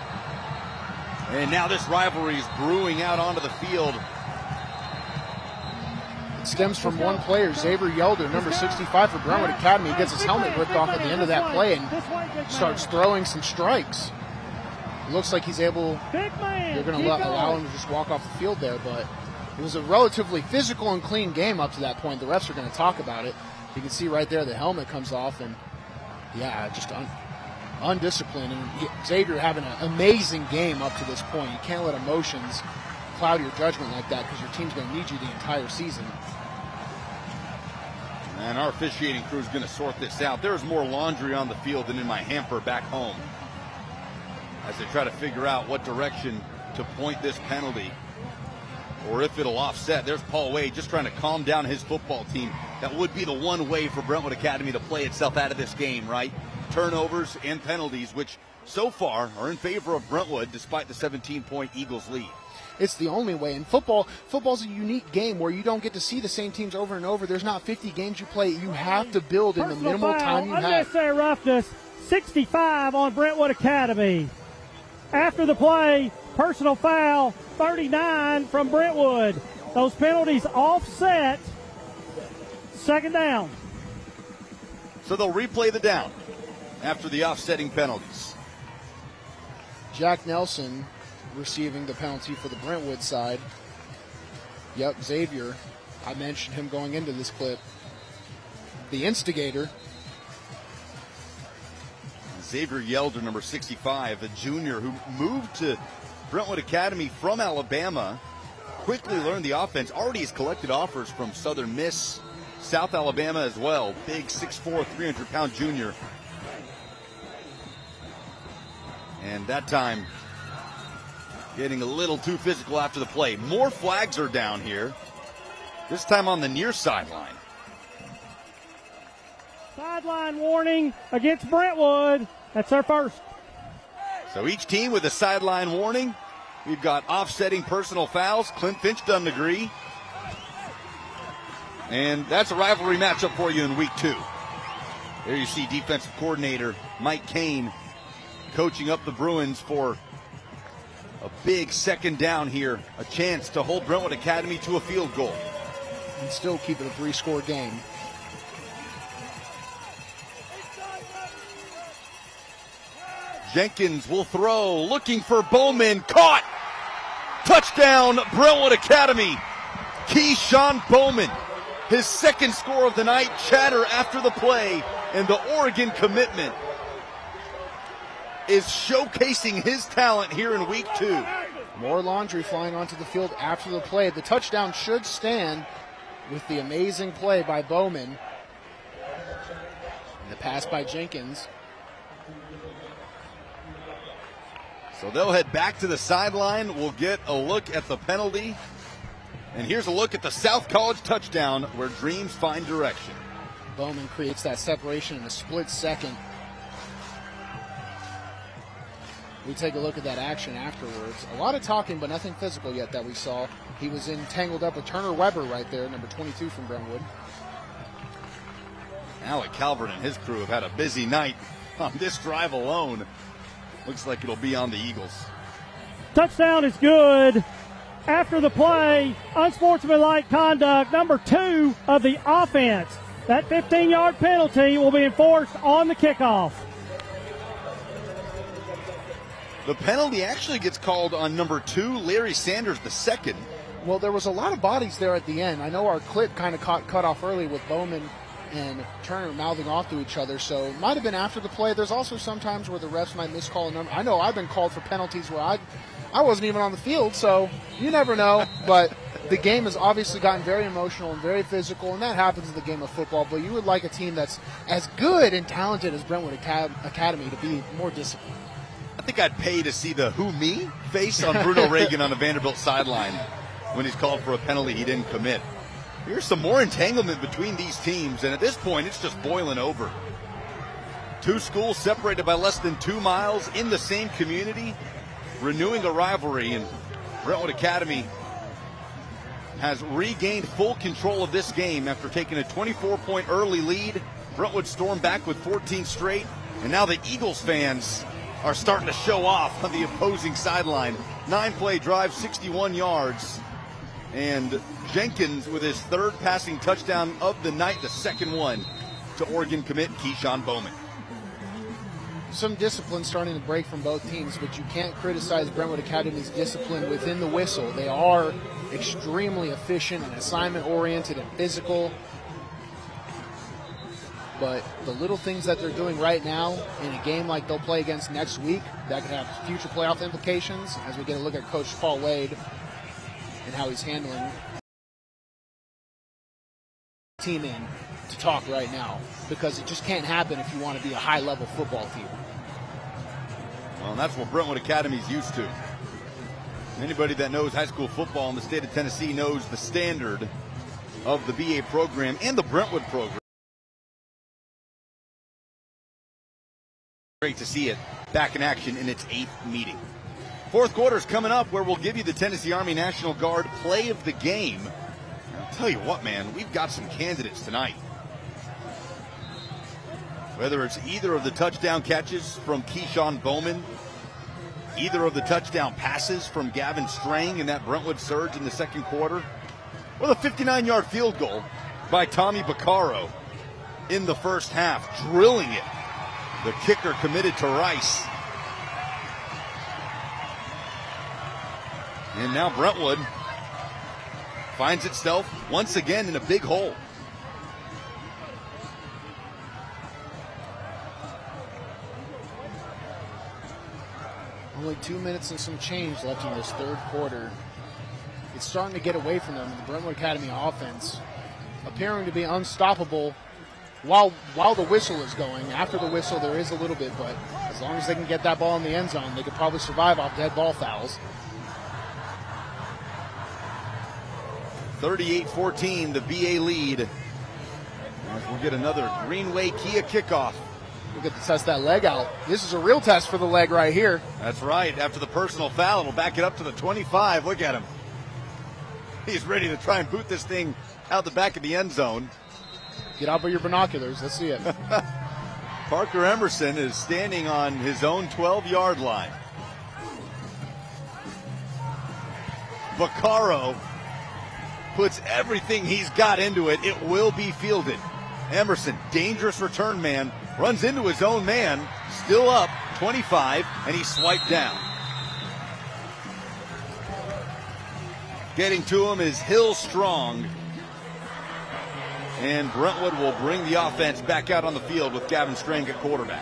And now this rivalry is brewing out onto the field. It stems from one player, Xavier Yelder, number 65 for Brentwood Academy. He gets his helmet ripped off at the end of that play and starts throwing some strikes. It looks like he's able, they're going to allow him to just walk off the field there, but it was a relatively physical and clean game up to that point. The refs are going to talk about it. You can see right there the helmet comes off, and yeah, just undisciplined. And Xavier having an amazing game up to this point. You can't let emotions cloud your judgment like that because your team's going to need you the entire season. And our officiating crew is going to sort this out. There's more laundry on the field than in my hamper back home as they try to figure out what direction to point this penalty or if it'll offset. There's Paul Wade just trying to calm down his football team. That would be the one way for Brentwood Academy to play itself out of this game, right? Turnovers and penalties, which so far are in favor of Brentwood despite the 17-point Eagles lead. It's the only way. And football's a unique game where you don't get to see the same teams over and over. There's not 50 games you play. You have to build in the minimal time you have. Unnecessary roughness, 65 on Brentwood Academy. After the play, personal foul, 39 from Brentwood. Those penalties offset. 2nd down. So they'll replay the down after the offsetting penalties. Jack Nelson receiving the penalty for the Brentwood side. Yep, Xavier. I mentioned him going into this clip. The instigator. Xavier Yelder, number 65, a junior who moved to Brentwood Academy from Alabama, quickly learned the offense, already has collected offers from Southern Miss, South Alabama as well. Big 6'4", 300-pound junior. And that time, getting a little too physical after the play. More flags are down here, this time on the near sideline. Sideline warning against Brentwood. That's our first. So each team with a sideline warning. We've got offsetting personal fouls. Clint Finch doesn't agree. And that's a rivalry matchup for you in week 2. There you see defensive coordinator Mike Kane coaching up the Bruins for a big 2nd down here. A chance to hold Brentwood Academy to a field goal. And still keep it a 3-score game. Jenkins will throw, looking for Bowman, caught! Touchdown, Brentwood Academy. Keyshawn Bowman, his 2nd score of the night. Chatter after the play, and the Oregon commitment is showcasing his talent here in week 2. More laundry flying onto the field after the play. The touchdown should stand with the amazing play by Bowman. And the pass by Jenkins. So they'll head back to the sideline. We'll get a look at the penalty. And here's a look at the South College touchdown where dreams find direction. Bowman creates that separation in a split second. We take a look at that action afterwards. A lot of talking, but nothing physical yet that we saw. He was tangled up with Turner Weber right there, number 22 from Brentwood. Alec Calvert and his crew have had a busy night on this drive alone. Looks like it'll be on the Eagles. Touchdown is good. After the play, unsportsmanlike conduct, number 2 of the offense. That 15-yard penalty will be enforced on the kickoff. The penalty actually gets called on number 2, Larry Sanders, the second. Well, there was a lot of bodies there at the end. I know our clip kind of cut off early with Bowman and Turner mouthing off to each other, so it might have been after the play. There's also sometimes where the refs might miscall a number. I know I've been called for penalties where I wasn't even on the field, so you never know. But the game has obviously gotten very emotional and very physical, and that happens in the game of football. But you would like a team that's as good and talented as Brentwood Academy to be more disciplined. I think I'd pay to see the "who me" face on Bruno Reagan on the Vanderbilt sideline when he's called for a penalty he didn't commit. Here's some more entanglement between these teams, and at this point, it's just boiling over. Two schools separated by less than 2 miles in the same community, renewing a rivalry, and Brentwood Academy has regained full control of this game after taking a 24-point early lead. Brentwood stormed back with 14 straight, and now the Eagles fans are starting to show off on the opposing sideline. 9-play drive, 61 yards. And Jenkins with his third passing touchdown of the night, the second one to Oregon commit Keyshawn Bowman. Some discipline starting to break from both teams, but you can't criticize Brentwood Academy's discipline within the whistle. They are extremely efficient and assignment-oriented and physical. But the little things that they're doing right now in a game like they'll play against next week, that could have future playoff implications as we get a look at Coach Paul Wade and how he's handling the team in to talk right now, because it just can't happen if you want to be a high-level football team. Well, and that's what Brentwood Academy's used to. Anybody that knows high school football in the state of Tennessee knows the standard of the BA program and the Brentwood program. Great to see it back in action in its 8th meeting. Fourth quarter is coming up, where we'll give you the Tennessee Army National Guard play of the game. I'll tell you what, man, we've got some candidates tonight. Whether it's either of the touchdown catches from Keyshawn Bowman, either of the touchdown passes from Gavin Strang in that Brentwood surge in the second quarter, or the 59-yard field goal by Tommy Baccaro in the first half, drilling it. The kicker committed to Rice. And now Brentwood finds itself once again in a big hole. Only 2 minutes and some change left in this third quarter. It's starting to get away from them. The Brentwood Academy offense appearing to be unstoppable while the whistle is going. After the whistle, there is a little bit, but as long as they can get that ball in the end zone, they could probably survive off dead ball fouls. 38-14, the BA lead. As we'll get another Greenway Kia kickoff. We'll get to test that leg out. This is a real test for the leg right here. That's right. After the personal foul, it'll back it up to the 25. Look at him. He's ready to try and boot this thing out the back of the end zone. Get out by your binoculars. Let's see it. Parker Emerson is standing on his own 12-yard line. Baccaro puts everything he's got into it. It will be fielded. Emerson, dangerous return man, runs into his own man, still up, 25, and he's swiped down. Getting to him is Hill Strong. And Brentwood will bring the offense back out on the field with Gavin Strang at quarterback.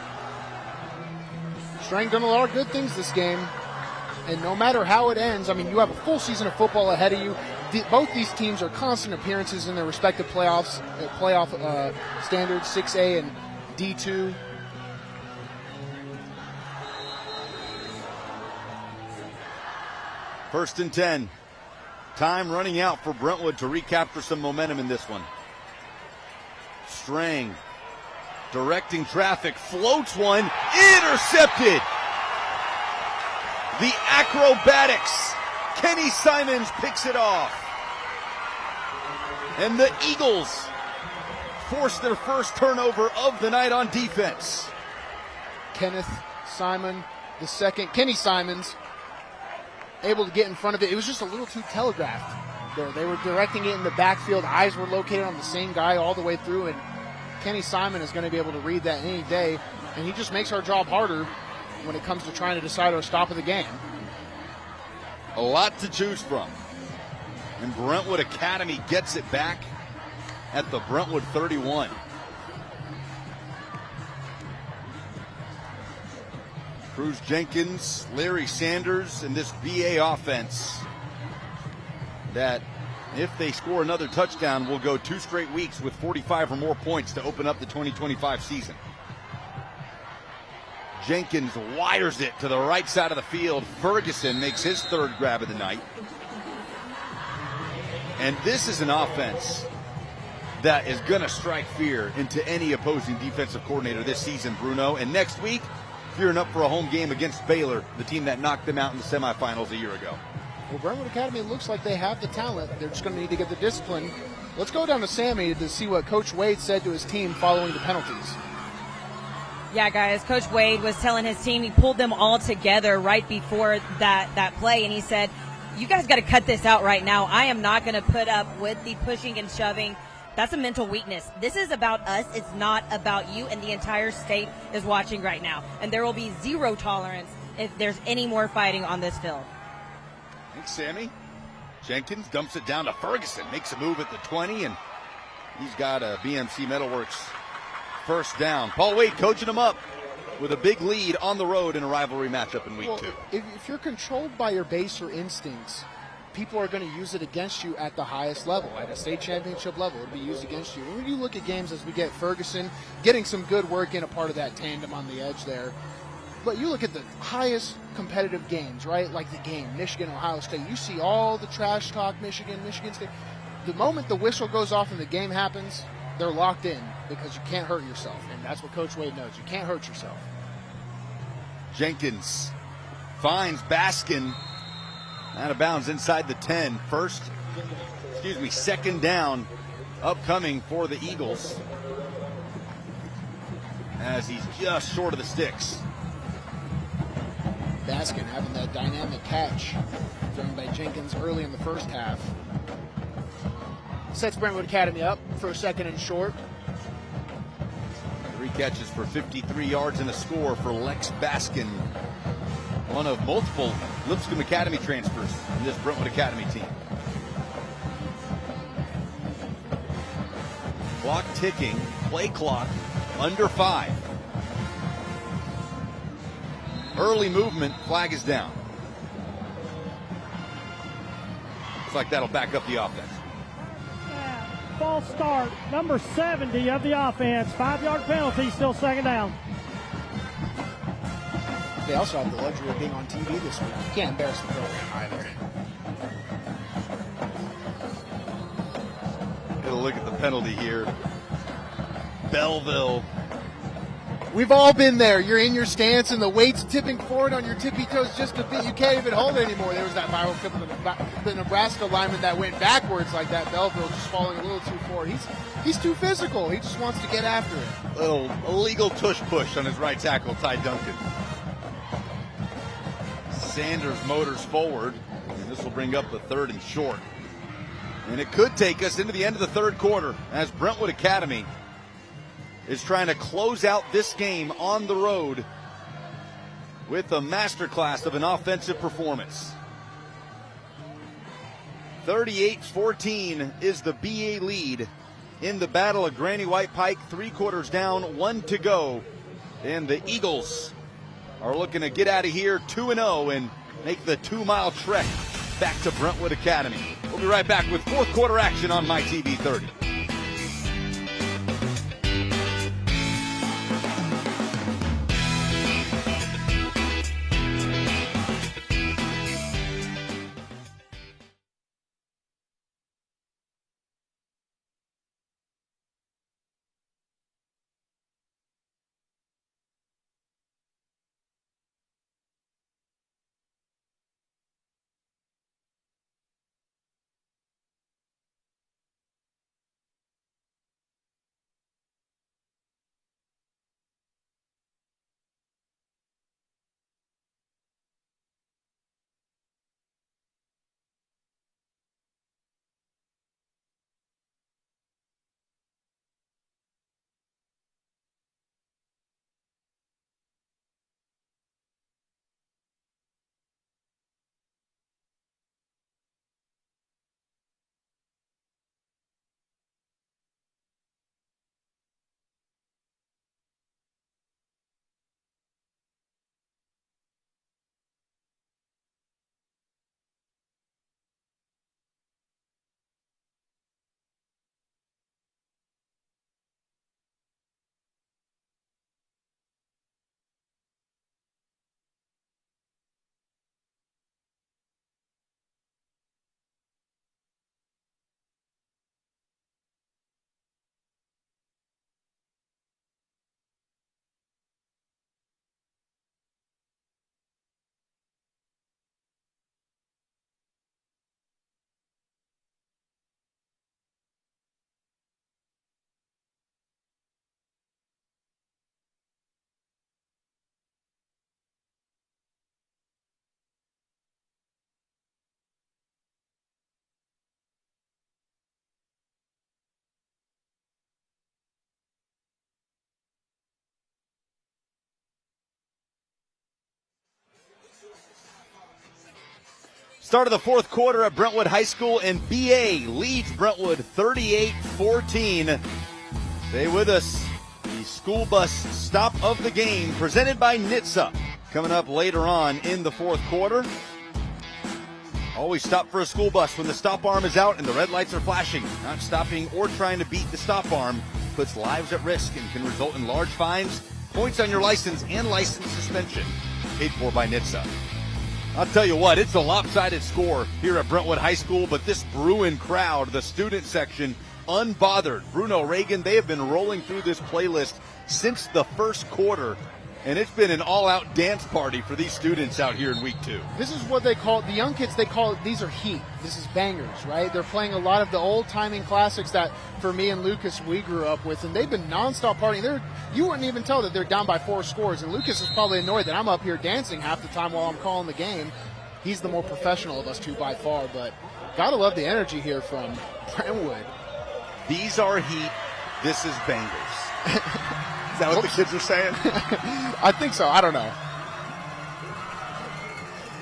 Strang done a lot of good things this game. And no matter how it ends, I mean, you have a full season of football ahead of you. Both these teams are constant appearances in their respective playoff standards, 6A and D2. First and 10. Time running out for Brentwood to recapture some momentum in this one. Strang directing traffic, floats one, intercepted. The acrobatics. Kenny Simons picks it off. And the Eagles force their first turnover of the night on defense. Kenny Simons, able to get in front of it. It was just a little too telegraphed there. They were directing it in the backfield. Eyes were located on the same guy all the way through, and Kenny Simon is going to be able to read that any day, and he just makes our job harder when it comes to trying to decide our stop of the game. A lot to choose from. And Brentwood Academy gets it back at the Brentwood 31. Cruz Jenkins, Larry Sanders, and this BA offense that, if they score another touchdown, will go 2 straight weeks with 45 or more points to open up the 2025 season. Jenkins wires it to the right side of the field. Ferguson makes his 3rd grab of the night. And this is an offense that is going to strike fear into any opposing defensive coordinator this season, Bruno. And next week, gearing up for a home game against Baylor, the team that knocked them out in the semifinals a year ago. Well, Brentwood Academy looks like they have the talent. They're just going to need to get the discipline. Let's go down to Sammy to see what Coach Wade said to his team following the penalties. Yeah, guys, Coach Wade was telling his team, he pulled them all together right before that play, and he said, you guys got to cut this out right now. I am not going to put up with the pushing and shoving. That's a mental weakness. This is about us. It's not about you, and the entire state is watching right now. And there will be 0 tolerance if there's any more fighting on this field. Thanks, Sammy. Jenkins dumps it down to Ferguson, makes a move at the 20, and he's got a BMC Metalworks first down. Paul Wade coaching him up with a big lead on the road in a rivalry matchup in week 2. If you're controlled by your base or instincts, people are going to use it against you at the highest level. At a state championship level, it'll be used against you. When you look at games as we get Ferguson getting some good work in a part of that tandem on the edge there, but you look at the highest competitive games, right? Like the game, Michigan, Ohio State. You see all the trash talk, Michigan State. The moment the whistle goes off and the game happens, they're locked in because you can't hurt yourself. And that's what Coach Wade knows. You can't hurt yourself. Jenkins finds Baskin out of bounds inside the 10. Second down upcoming for the Eagles as he's just short of the sticks. Baskin having that dynamic catch thrown by Jenkins early in the first half. Sets Brentwood Academy up for a 2nd and short. 3 catches for 53 yards and a score for Lex Baskin, one of multiple Lipscomb Academy transfers in this Brentwood Academy team. Clock ticking, play clock under 5. Early movement, flag is down. Looks like that'll back up the offense. False start, number 70 of the offense. 5-yard penalty, still 2nd down. They also have the luxury of being on TV this week. You can't embarrass the program either. Get a look at the penalty here. Belleville. We've all been there. You're in your stance and the weight's tipping forward on your tippy toes just a bit. You can't even hold it anymore. There was that viral clip of the Nebraska lineman that went backwards like that. Belleville just falling a little too forward. He's too physical. He just wants to get after it. Little illegal tush push on his right tackle, Ty Duncan. Sanders motors forward, and this will bring up the 3rd and short. And it could take us into the end of the 3rd quarter as Brentwood Academy is trying to close out this game on the road with a masterclass of an offensive performance. 38-14 is the BA lead in the Battle of Granny White Pike. 3 quarters down, 1 to go. And the Eagles are looking to get out of here 2-0 and make the 2-mile trek back to Brentwood Academy. We'll be right back with 4th quarter action on MyTV 30. Start of the fourth quarter at Brentwood High School, and BA leads Brentwood 38-14. Stay with us. The school bus stop of the game presented by NHTSA. Coming up later on in the fourth quarter. Always stop for a school bus when the stop arm is out and the red lights are flashing. Not stopping or trying to beat the stop arm puts lives at risk and can result in large fines, points on your license, and license suspension. Paid for by NHTSA. I'll tell you what, it's a lopsided score here at Brentwood High School, but this Bruin crowd, the student section, unbothered. Bruno Reagan, they have been rolling through this playlist since the first quarter, and it's been an all-out dance party for these students out here in week 2. This is what they call, the young kids, they call it, these are heat. This is bangers, right? They're playing a lot of the old-timing classics that, for me and Lucas, we grew up with, and they've been nonstop partying. You wouldn't even tell that they're down by 4 scores, and Lucas is probably annoyed that I'm up here dancing half the time while I'm calling the game. He's the more professional of us two by far, but gotta love the energy here from Brentwood. These are heat, this is bangers. Is that what the kids are saying? I think so. I don't know.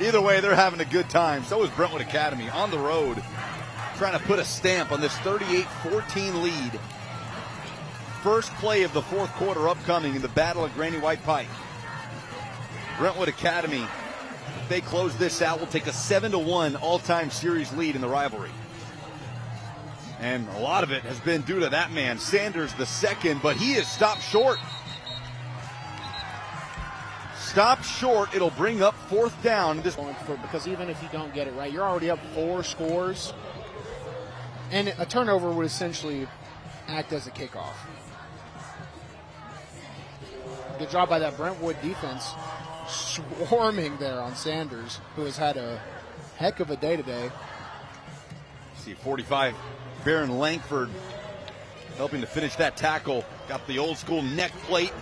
Either way, they're having a good time. So is Brentwood Academy on the road, trying to put a stamp on this 38-14 lead. First play of the fourth quarter upcoming in the battle at Granny White Pike. Brentwood Academy, if they close this out, will take a 7-1 all-time series lead in the rivalry. And a lot of it has been due to that man, Sanders the second, but he is stopped short. Stopped short, it'll bring up fourth down. Because even if you don't get it right, you're already up 4 scores. And a turnover would essentially act as a kickoff. Good job by that Brentwood defense, swarming there on Sanders, who has had a heck of a day today. See 45. Baron Langford helping to finish that tackle. Got the old school neck plate.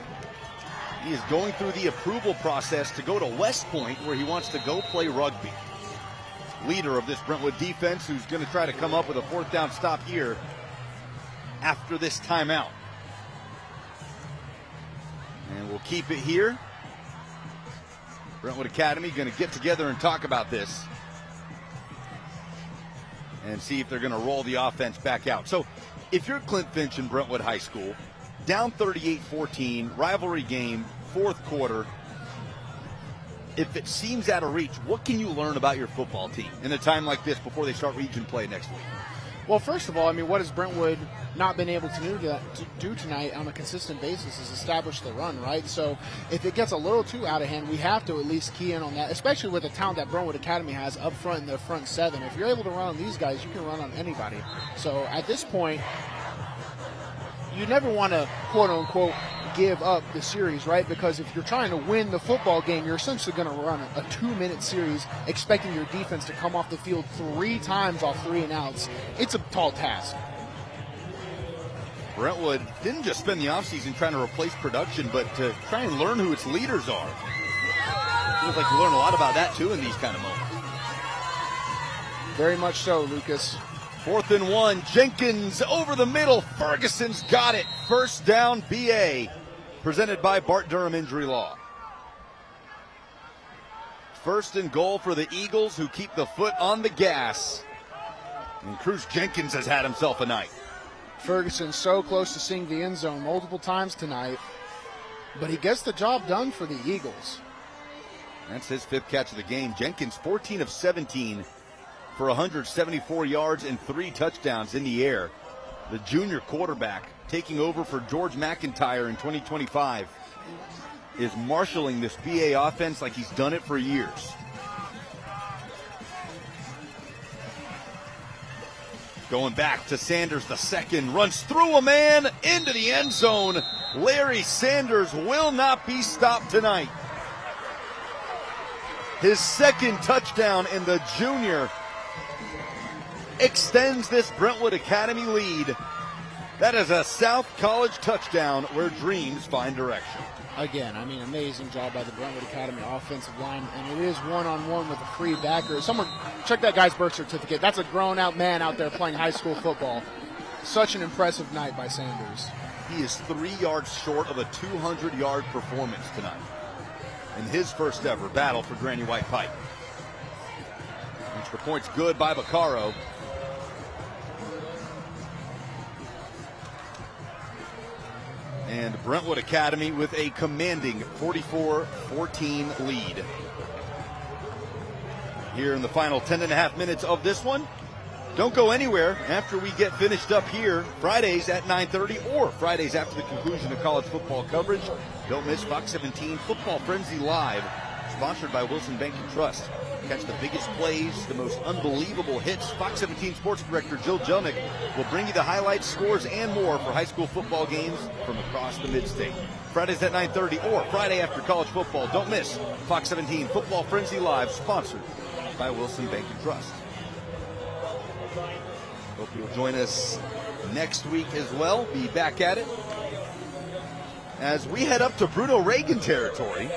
He is going through the approval process to go to West Point, where he wants to go play rugby. Leader of this Brentwood defense, who's going to try to come up with a fourth down stop here after this timeout. And we'll keep it here. Brentwood Academy going to get together and talk about this and see if they're going to roll the offense back out. So if you're Clint Finch and Brentwood High School, down 38-14, rivalry game, fourth quarter, if it seems out of reach, what can you learn about your football team in a time like this before they start region play next week? Well, first of all, I mean, what has Brentwood not been able to do tonight on a consistent basis is establish the run, right? So if it gets a little too out of hand, we have to at least key in on that, especially with the talent that Brentwood Academy has up front in the front 7. If you're able to run on these guys, you can run on anybody. So at this point, you never want to, quote-unquote, give up the series, right? Because if you're trying to win the football game, you're essentially going to run a 2-minute series expecting your defense to come off the field 3 times off 3 and outs. It's a tall task. Brentwood didn't just spend the offseason trying to replace production, but to try and learn who its leaders are. Feels like you learn a lot about that, too, in these kind of moments. Very much so, Lucas. 4th and 1, Jenkins over the middle. Ferguson's got it. First down, BA, presented by Bart Durham Injury Law. First and goal for the Eagles, who keep the foot on the gas. And Cruz Jenkins has had himself a night. Ferguson so close to seeing the end zone multiple times tonight, but he gets the job done for the Eagles. That's his 5th catch of the game. Jenkins 14 of 17 for 174 yards and 3 touchdowns in the air. The junior quarterback taking over for George McIntyre in 2025 is marshaling this BA offense like he's done it for years. Going back to Sanders the second, runs through a man into the end zone. Larry Sanders will not be stopped tonight. His 2nd touchdown, and the junior extends this Brentwood Academy lead. That is a South College touchdown where dreams find direction. Again, I mean, amazing job by the Brentwood Academy offensive line, and it is one-on-one with a free backer. Someone check that guy's birth certificate. That's a grown-out man out there playing high school football. Such an impressive night by Sanders. He is 3 yards short of a 200-yard performance tonight in his first ever battle for Granny White Pike. In The point's good by Baccaro. And Brentwood Academy with a commanding 44-14 lead. Here in the final 10.5 minutes of this one. Don't go anywhere after we get finished up here. Fridays at 9:30 or Fridays after the conclusion of college football coverage. Don't miss Fox 17 Football Frenzy Live, sponsored by Wilson Bank and Trust. Catch the biggest plays, the most unbelievable hits. Fox 17 Sports Director Jill Jelnick will bring you the highlights, scores, and more for high school football games from across the mid-state. Fridays at 9:30 or Friday after college football. Don't miss Fox 17 Football Frenzy Live, sponsored by Wilson Bank and Trust. Hope you'll join us next week as well. Be back at it as we head up to Bruno Reagan territory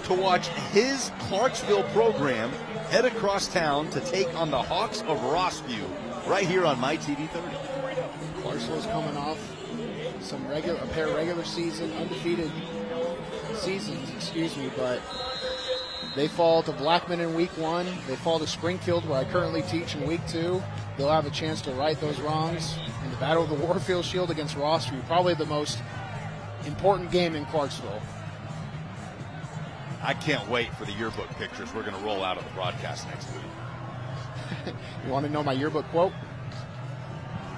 to watch his Clarksville program head across town to take on the Hawks of Rossview right here on MyTV 30. Clarksville's coming off a pair of regular season, undefeated seasons, but they fall to Blackman in week 1. They fall to Springfield, where I currently teach, in week 2. They'll have a chance to right those wrongs in the Battle of the Warfield Shield against Rossview, probably the most important game in Clarksville. I can't wait for the yearbook pictures we're going to roll out of the broadcast next week. You want to know my yearbook quote?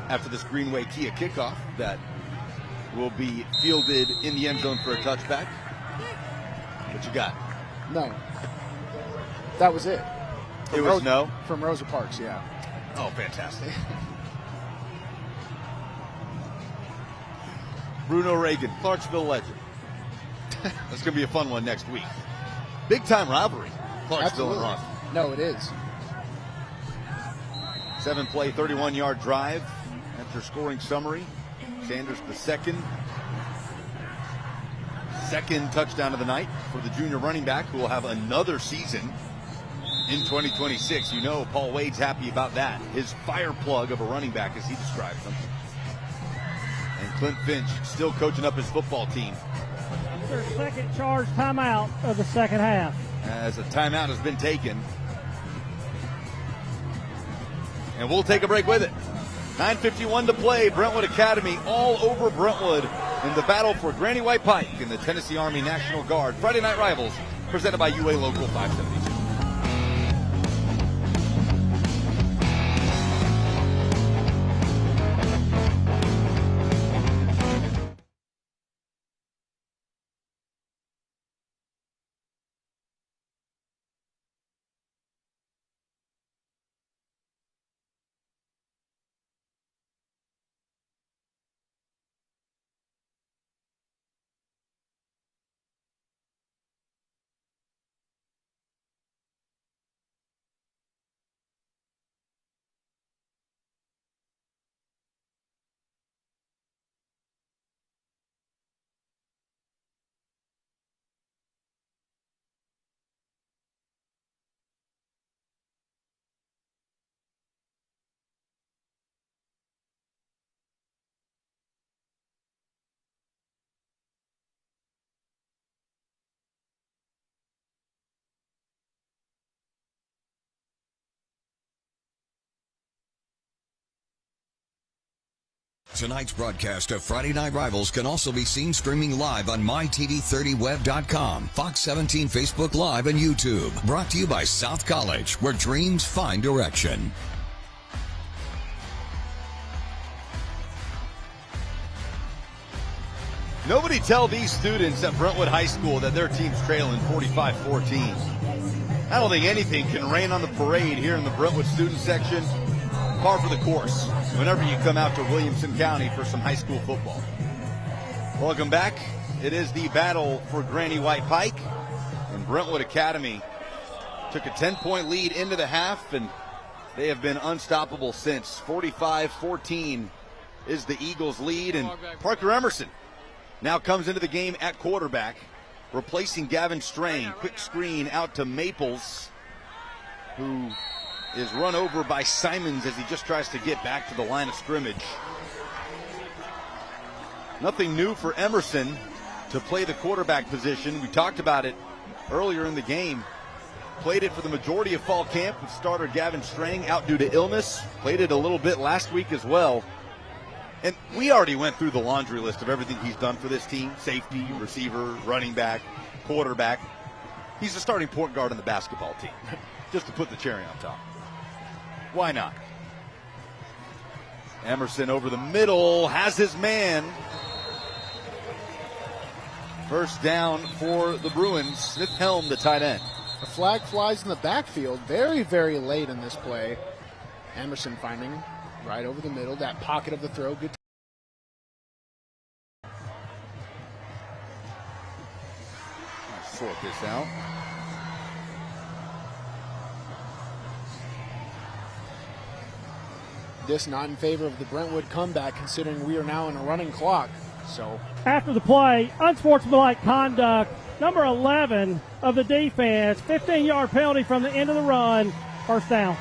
After this Greenway Kia kickoff that will be fielded in the end zone for a touchback. What you got? No. That was it. It was no? From Rosa Parks, yeah. Oh, fantastic. Bruno Reagan, Clarksville legend. That's going to be a fun one next week. Big time rivalry, Clarksville and Ross. No, it is. 7-play, 31-yard drive after scoring summary. Sanders the second touchdown of the night for the junior running back, who will have another season in 2026. You know Paul Wade's happy about that. His fire plug of a running back, as he describes them. And Clint Finch still coaching up his football team. Their second charge timeout of the second half. As a timeout has been taken. And we'll take a break with it. 9:51 to play. Brentwood Academy all over Brentwood in the battle for Granny White Pike in the Tennessee Army National Guard. Friday Night Rivals, presented by UA Local 572. Tonight's broadcast of Friday Night Rivals can also be seen streaming live on MyTV30Web.com, Fox 17 Facebook Live, and YouTube. Brought to you by South College, where dreams find direction. Nobody tell these students at Brentwood High School that their team's trailing 45-14. I don't think anything can rain on the parade here in the Brentwood student section. Par for the course whenever you come out to Williamson County for some high school football. Welcome back. It is the battle for Granny White Pike, and Brentwood Academy took a 10-point lead into the half, and they have been unstoppable since. 45-14 is the Eagles' lead, and Parker Emerson now comes into the game at quarterback, replacing Gavin Strain. Quick screen out to Maples, who is run over by Simons as he just tries to get back to the line of scrimmage. Nothing new for Emerson to play the quarterback position. We talked about it earlier in the game. played it for the majority of fall camp with starter Gavin Strang out due to illness. Played it a little bit last week as well. And we already went through the laundry list of everything he's done for this team. Safety, receiver, running back, quarterback. He's the starting point guard on the basketball team. Just to put the cherry on top. Why not? Emerson over the middle, has his man. First down for the Bruins. Smith Helm, the tight end. The flag flies in the backfield very, very late in this play. Emerson finding right over the middle, that pocket of the throw. Good. Sort this out. This not in favor of the Brentwood comeback, considering we are now in a running clock. So after the play, unsportsmanlike conduct, number 11 of the defense, 15-yard penalty from the end of the run, first down.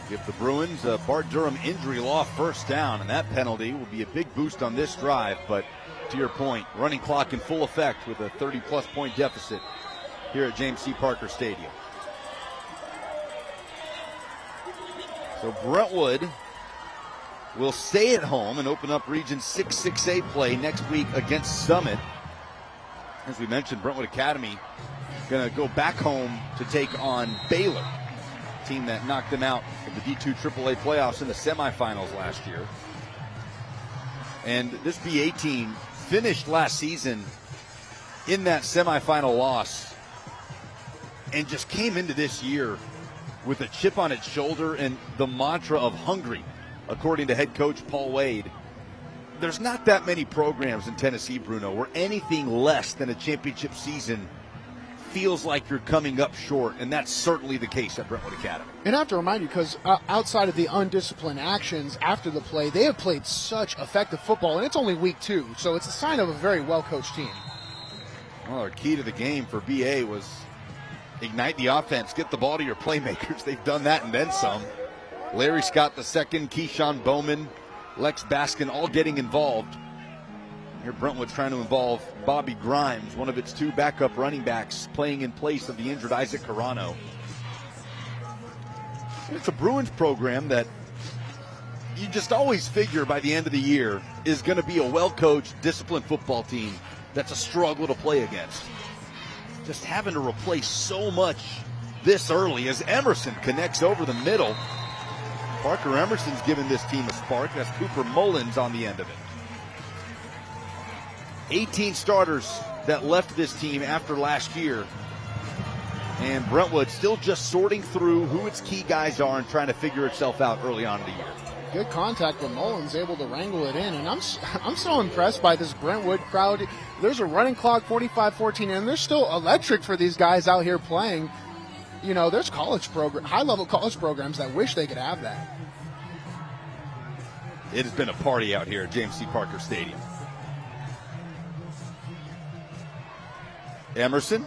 Give the Bruins a Bart Durham injury law first down, and that penalty will be a big boost on this drive. But to your point, running clock in full effect with a 30-plus point deficit here at James C. Parker Stadium. So Brentwood will stay at home and open up Region 6-6A play next week against Summit. As we mentioned, Brentwood Academy going to go back home to take on Baylor, a team that knocked them out of the D2 AAA playoffs in the semifinals last year. And this BA team finished last season in that semifinal loss and just came into this year with a chip on its shoulder and the mantra of hungry, according to head coach Paul Wade. There's not that many programs in Tennessee, Bruno, where anything less than a championship season feels like you're coming up short, and that's certainly the case at Brentwood Academy. And I have to remind you, because outside of the undisciplined actions after the play, they have played such effective football, and it's only week 2, so it's a sign of a very well-coached team. Well, our key to the game for BA was ignite the offense, get the ball to your playmakers. They've done that and then some. Larry Scott II, Keyshawn Bowman, Lex Baskin all getting involved. Here Brentwood's trying to involve Bobby Grimes, one of its 2 backup running backs, playing in place of the injured Isaac Carano. It's a Bruins program that you just always figure by the end of the year is going to be a well-coached, disciplined football team that's a struggle to play against. Just having to replace so much this early as Emerson connects over the middle. Parker Emerson's given this team a spark. That's Cooper Mullins on the end of it. 18 starters that left this team after last year. And Brentwood still just sorting through who its key guys are and trying to figure itself out early on in the year. Good contact, but Mullins able to wrangle it in. And I'm so impressed by this Brentwood crowd. There's a running clock, 45-14, and they're still electric for these guys out here playing. You know, there's high-level college programs that wish they could have that. It has been a party out here at James C. Parker Stadium. Emerson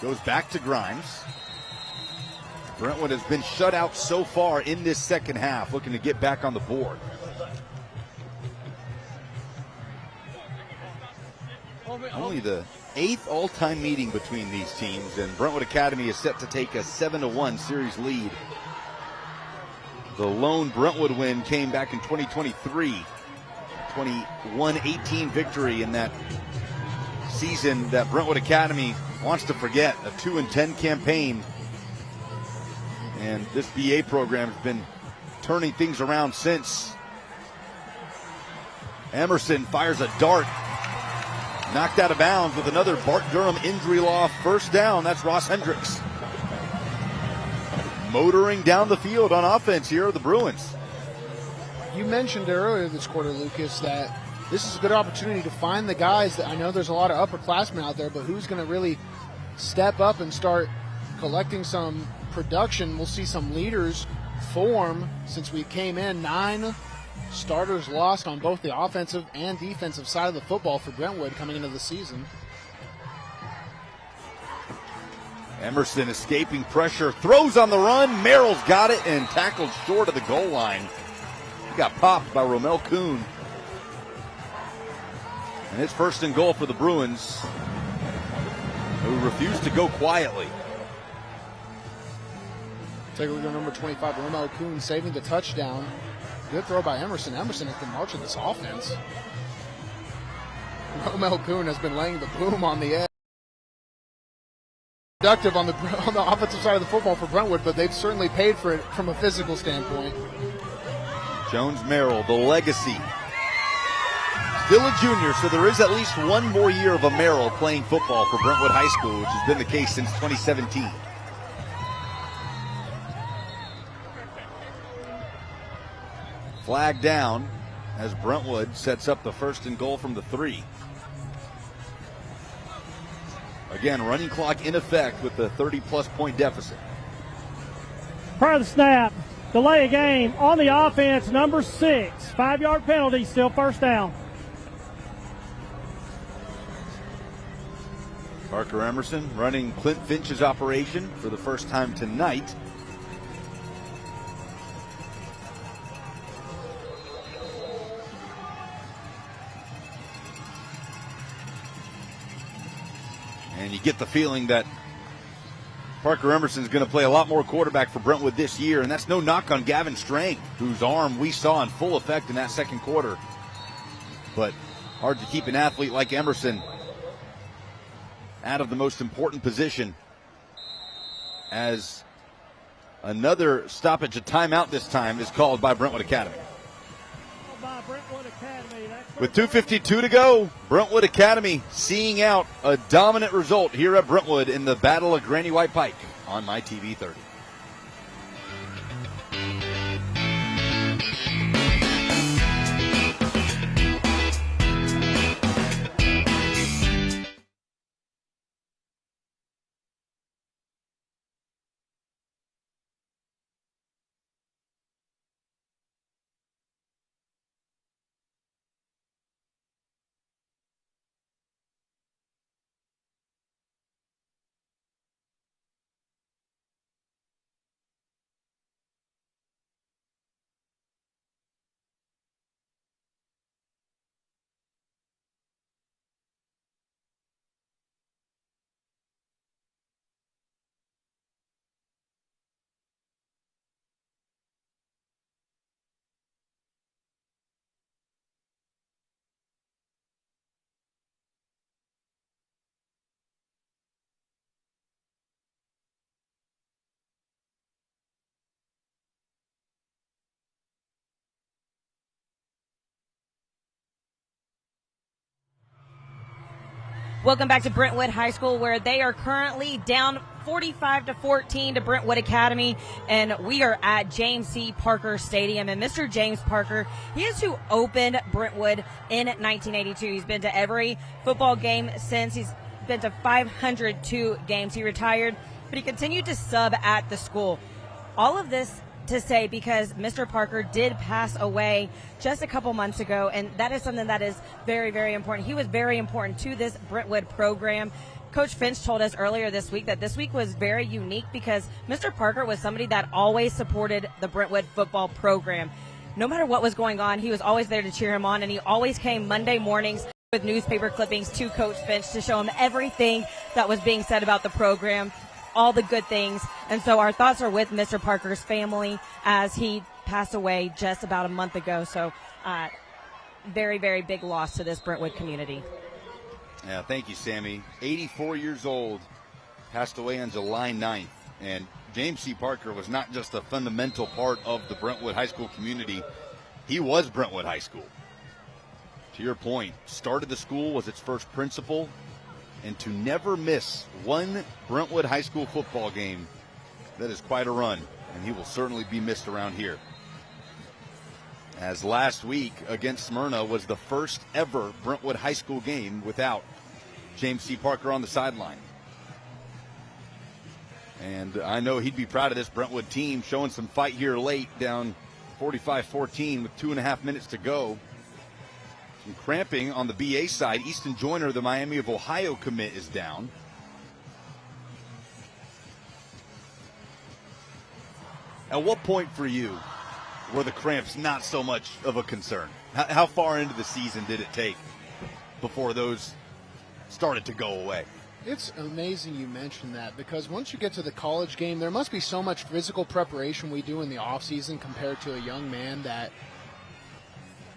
goes back to Grimes. Brentwood has been shut out so far in this second half, looking to get back on the board. Only the 8th all-time meeting between these teams, and Brentwood Academy is set to take a 7-1 series lead. The lone Brentwood win came back in 2023, 21-18 victory in that season that Brentwood Academy wants to forget, a 2-10 campaign. And this BA program has been turning things around since. Emerson fires a dart, knocked out of bounds with another Bart Durham injury law first down. That's Ross Hendricks. Motoring down the field on offense here are the Bruins. You mentioned earlier this quarter, Lucas, that this is a good opportunity to find the guys that I know there's a lot of upperclassmen out there, but who's going to really step up and start collecting some production. We'll see some leaders form since we came in. 9 starters lost on both the offensive and defensive side of the football for Brentwood coming into the season. Emerson escaping pressure, throws on the run. Merrill's got it and tackled short of the goal line. He got popped by Romel Kuhn. And it's first and goal for the Bruins, who refuse to go quietly. Take a look at number 25, Romel Kuhn, saving the touchdown. Good throw by Emerson. Emerson has been marching this offense. Romel Kuhn has been laying the boom on the edge. Productive on the offensive side of the football for Brentwood, but they've certainly paid for it from a physical standpoint. Jones Merrill, the legacy. Still a junior, so there is at least one more year of a Merrill playing football for Brentwood High School, which has been the case since 2017. Flag down as Brentwood sets up the first and goal from the 3. Again, running clock in effect with the 30-plus point deficit. Prior to the snap, delay a game on the offense, number 6. 5-yard penalty, still first down. Parker Emerson running Clint Finch's operation for the first time tonight. And you get the feeling that Parker Emerson's going to play a lot more quarterback for Brentwood this year, and that's no knock on Gavin Strang, whose arm we saw in full effect in that second quarter. But hard to keep an athlete like Emerson out of the most important position, as another stoppage, a timeout this time, is called by Brentwood Academy. With 2:52 to go, Brentwood Academy seeing out a dominant result here at Brentwood in the Battle of Granny White Pike on MyTV 30. Welcome back to Brentwood High School, where they are currently down 45-14 to Brentwood Academy, and we are at James C. Parker Stadium. And Mr. James Parker, he is who opened Brentwood in 1982. He's been to every football game since. He's been to 502 games. He retired, but he continued to sub at the school. All of this to say because Mr. Parker did pass away just a couple months ago, and that is something that is very, very important. He was very important to this Brentwood program. Coach Finch told us earlier this week that this week was very unique because Mr. Parker was somebody that always supported the Brentwood football program. No matter what was going on, he was always there to cheer him on, and he always came Monday mornings with newspaper clippings to Coach Finch to show him everything that was being said about the program, all the good things. And so our thoughts are with Mr. Parker's family as he passed away just about a month ago. So very, very big loss to this Brentwood community. Yeah, thank you, Sammy. 84 years old, passed away on July 9th. And James C. Parker was not just a fundamental part of the Brentwood High School community. He was Brentwood High School. To your point, started the school, was its first principal, and to never miss one Brentwood High School football game, that is quite a run, and he will certainly be missed around here. As last week against Smyrna was the first ever Brentwood High School game without James C. Parker on the sideline. And I know he'd be proud of this Brentwood team, showing some fight here late, down 45-14 with 2.5 minutes to go. Some cramping on the BA side. Easton Joyner, the Miami of Ohio commit, is down. At what point for you were the cramps not so much of a concern? How far into the season did it take? before those started to go away. It's amazing you mentioned that, because once you get to the college game, there must be so much physical preparation we do in the offseason compared to a young man that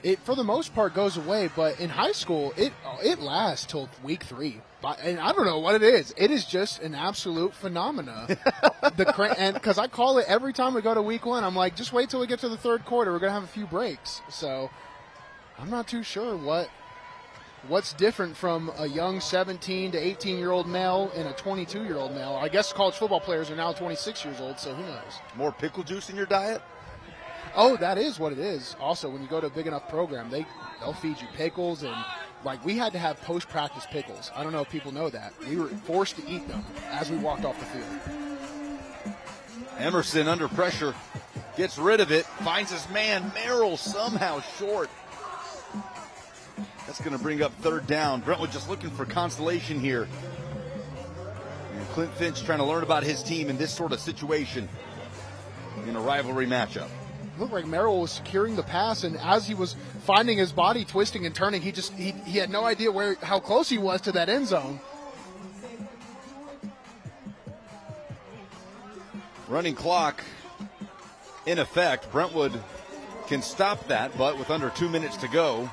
it, for the most part, goes away. But in high school, it lasts till week 3. And I don't know what it is. It is just an absolute phenomena. And because I call it every time we go to week 1, I'm like, just wait till we get to the third quarter. We're going to have a few breaks. So I'm not too sure what's different from a young 17 to 18-year-old male and a 22-year-old male. I guess college football players are now 26 years old, so who knows? More pickle juice in your diet? Oh, that is what it is. Also, when you go to a big enough program, they'll feed you pickles, and like we had to have post-practice pickles. I don't know if people know that. We were forced to eat them as we walked off the field. Emerson under pressure, gets rid of it, finds his man, Merrill somehow short. That's going to bring up third down. Brentwood just looking for consolation here. And Clint Finch trying to learn about his team in this sort of situation in a rivalry matchup. Looked like Merrill was securing the pass, and as he was finding his body twisting and turning, he had no idea how close he was to that end zone. Running clock in effect. Brentwood can stop that, but with under 2 minutes to go,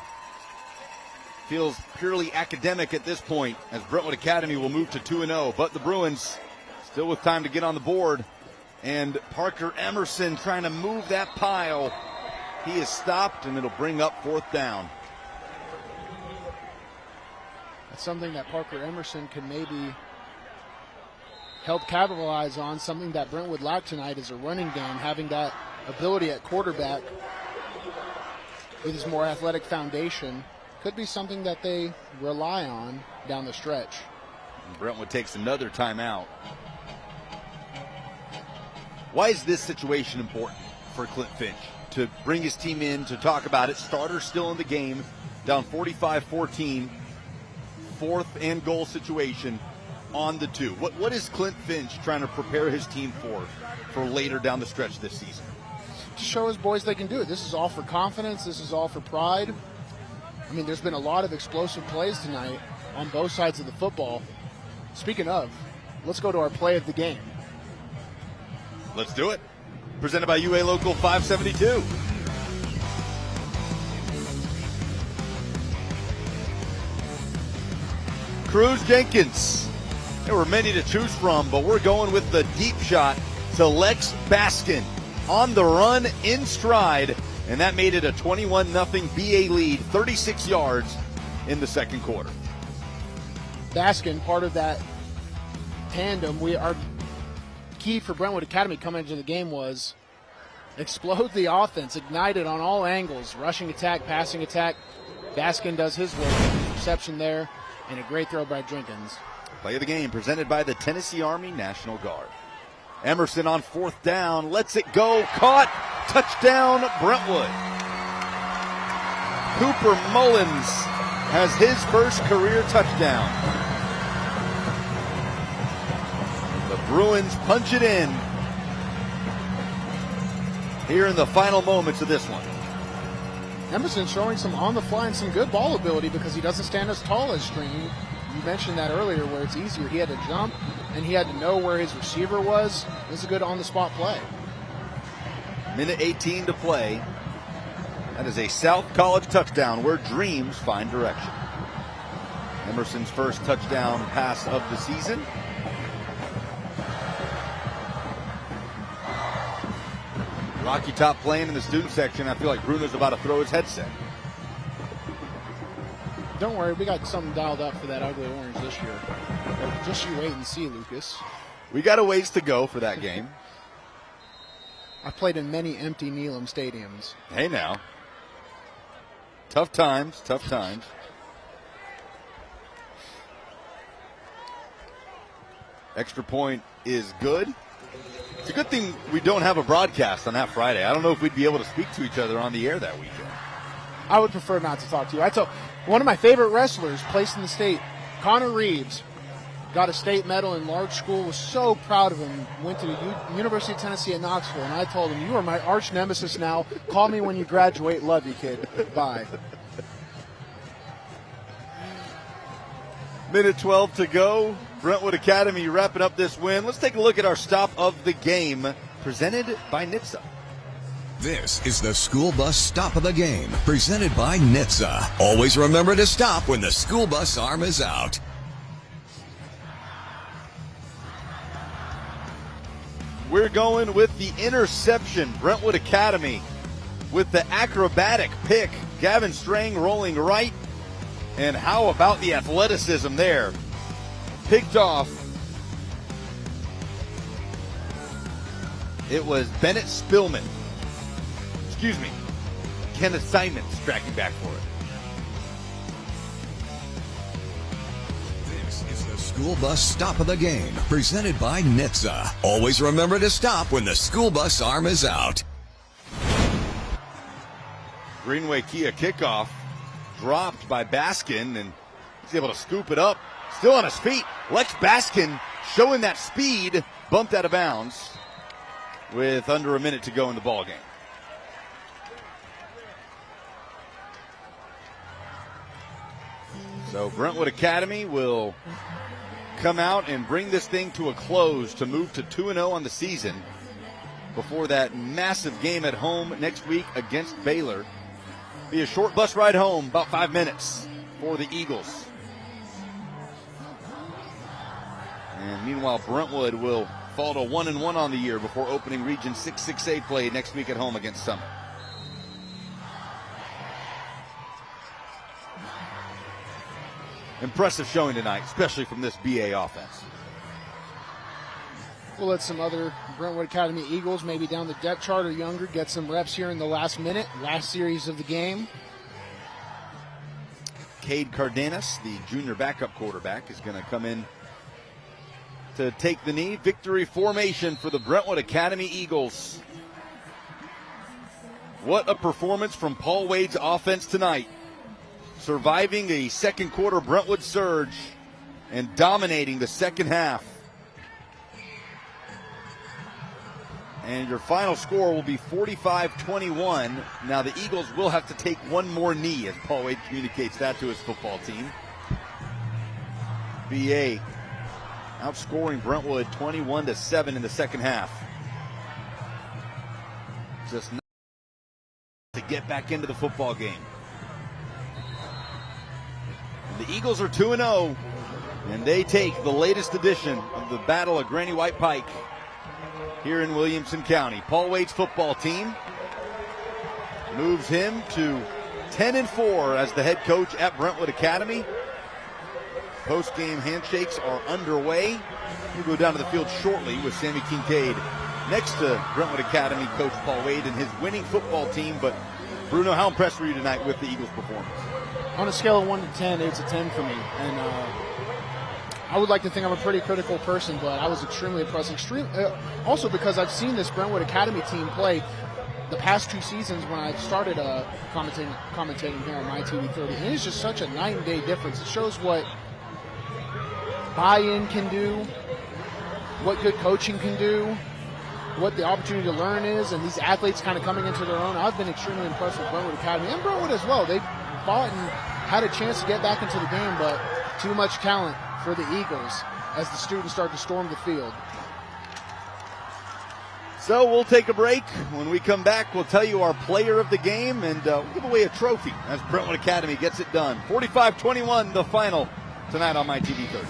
feels purely academic at this point as Brentwood Academy will move to 2-0, but the Bruins still with time to get on the board. And Parker Emerson trying to move that pile. He is stopped, and it'll bring up fourth down. That's something that Parker Emerson can maybe help capitalize on. Something that Brentwood lacked tonight is a running game, having that ability at quarterback with his more athletic foundation. Could be something that they rely on down the stretch. And Brentwood takes another timeout. Why is this situation important for Clint Finch? To bring his team in, to talk about it. Starter still in the game, down 45-14. Fourth and goal situation on the 2. What is Clint Finch trying to prepare his team for later down the stretch this season? To show his boys they can do it. This is all for confidence. This is all for pride. I mean, there's been a lot of explosive plays tonight on both sides of the football. Speaking of, let's go to our play of the game. Let's do it. Presented by UA Local 572. Cruz Jenkins. There were many to choose from, but we're going with the deep shot to Lex Baskin on the run in stride, and that made it a 21-0 BA lead, 36 yards in the second quarter. Baskin, part of that tandem. Our key for Brentwood Academy coming into the game was explode the offense, ignite it on all angles, rushing attack, passing attack. Baskin does his work, reception there, and a great throw by Jenkins. Play of the game presented by the Tennessee Army National Guard. Emerson on fourth down, lets it go, caught, touchdown Brentwood. Cooper Mullins has his first career touchdown. The Bruins punch it in here in the final moments of this one. Emerson showing some on the fly and some good ball ability because he doesn't stand as tall as Stream. You mentioned that earlier where it's easier. He had to jump and he had to know where his receiver was. It was a good on-the-spot play. Minute 18 to play. That is a South College touchdown where dreams find direction. Emerson's first touchdown pass of the season. Rocky Top playing in the student section. I feel like Bruno's about to throw his headset. Don't worry, we got something dialed up for that ugly orange this year. Just you wait and see, Lucas. We got a ways to go for that game. I've played in many empty Needham stadiums. Hey now. Tough times, tough times. Extra point is good. It's a good thing we don't have a broadcast on that Friday. I don't know if we'd be able to speak to each other on the air that weekend. I would prefer not to talk to you. I told one of my favorite wrestlers placed in the state, Connor Reeves, got a state medal in large school, was so proud of him, went to the University of Tennessee at Knoxville, and I told him, you are my arch nemesis now. Call me when you graduate. Love you, kid. Bye. Minute 12 to go. Brentwood Academy wrapping up this win. Let's take a look at our stop of the game, presented by NHTSA. This is the school bus stop of the game, presented by NHTSA. Always remember to stop when the school bus arm is out. We're going with the interception. Brentwood Academy with the acrobatic pick. Gavin Strang rolling right. And how about the athleticism there? Picked off. It was Bennett Spillman. Excuse me. Kenneth Simons tracking back for it. This is the school bus stop of the game, presented by NHTSA. Always remember to stop when the school bus arm is out. Greenway Kia kickoff dropped by Baskin, and he's able to scoop it up. Still on his feet. Lex Baskin showing that speed, bumped out of bounds with under a minute to go in the ball game. So Brentwood Academy will come out and bring this thing to a close to move to 2-0 on the season before that massive game at home next week against Baylor. Be a short bus ride home, about 5 minutes for the Eagles. And meanwhile, Brentwood will fall to 1-1 on the year before opening Region 6-6A play next week at home against Summit. Impressive showing tonight, especially from this BA offense. We'll let some other Brentwood Academy Eagles, maybe down the depth chart or younger, get some reps here in the last minute, last series of the game. Cade Cardenas, the junior backup quarterback, is going to come in to take the knee. Victory formation for the Brentwood Academy Eagles. What a performance from Paul Wade's offense tonight. Surviving a second quarter Brentwood surge and dominating the second half. And your final score will be 45-21. Now the Eagles will have to take one more knee as Paul Wade communicates that to his football team. BA outscoring Brentwood 21-7 in the second half. Just not to get back into the football game. The Eagles are 2-0, and they take the latest edition of the Battle of Granny White Pike here in Williamson County. Paul Wade's football team moves him to 10-4 as the head coach at Brentwood Academy. Post-game handshakes are underway. We'll go down to the field shortly with Sammy Kincaid next to Brentwood Academy coach Paul Wade and his winning football team. But Bruno, how impressed were you tonight with the Eagles' performance? On a scale of 1 to 10, it's a 10 for me. And I would like to think I'm a pretty critical person, but I was extremely impressed. Also because I've seen this Brentwood Academy team play the past 2 seasons when I started commentating here on my TV 30. And it's just such a night and day difference. It shows what buy-in can do, what good coaching can do, what the opportunity to learn is, and these athletes kind of coming into their own. I've been extremely impressed with Brentwood Academy and Brentwood as well. They fought and had a chance to get back into the game, but too much talent for the Eagles as the students start to storm the field. So we'll take a break. When we come back, we'll tell you our player of the game, and we'll give away a trophy as Brentwood Academy gets it done. 45-21, the final tonight on my TV 30.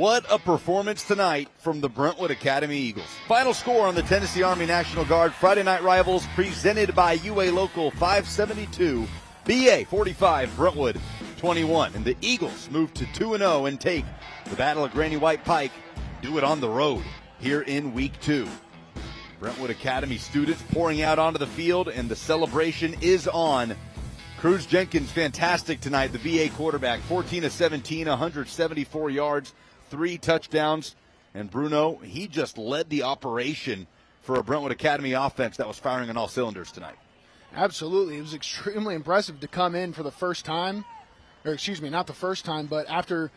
What a performance tonight from the Brentwood Academy Eagles. Final score on the Tennessee Army National Guard Friday Night Rivals, presented by UA Local 572, BA 45, Brentwood 21. And the Eagles move to 2-0 and take the Battle of Granny White Pike, do it on the road here in Week 2. Brentwood Academy students pouring out onto the field, and the celebration is on. Cruz Jenkins, fantastic tonight. The VA quarterback, 14 of 17, 174 yards, 3 touchdowns. And Bruno, he just led the operation for a Brentwood Academy offense that was firing on all cylinders tonight. Absolutely. It was extremely impressive to come in for the first time, or excuse me, not the first time, but after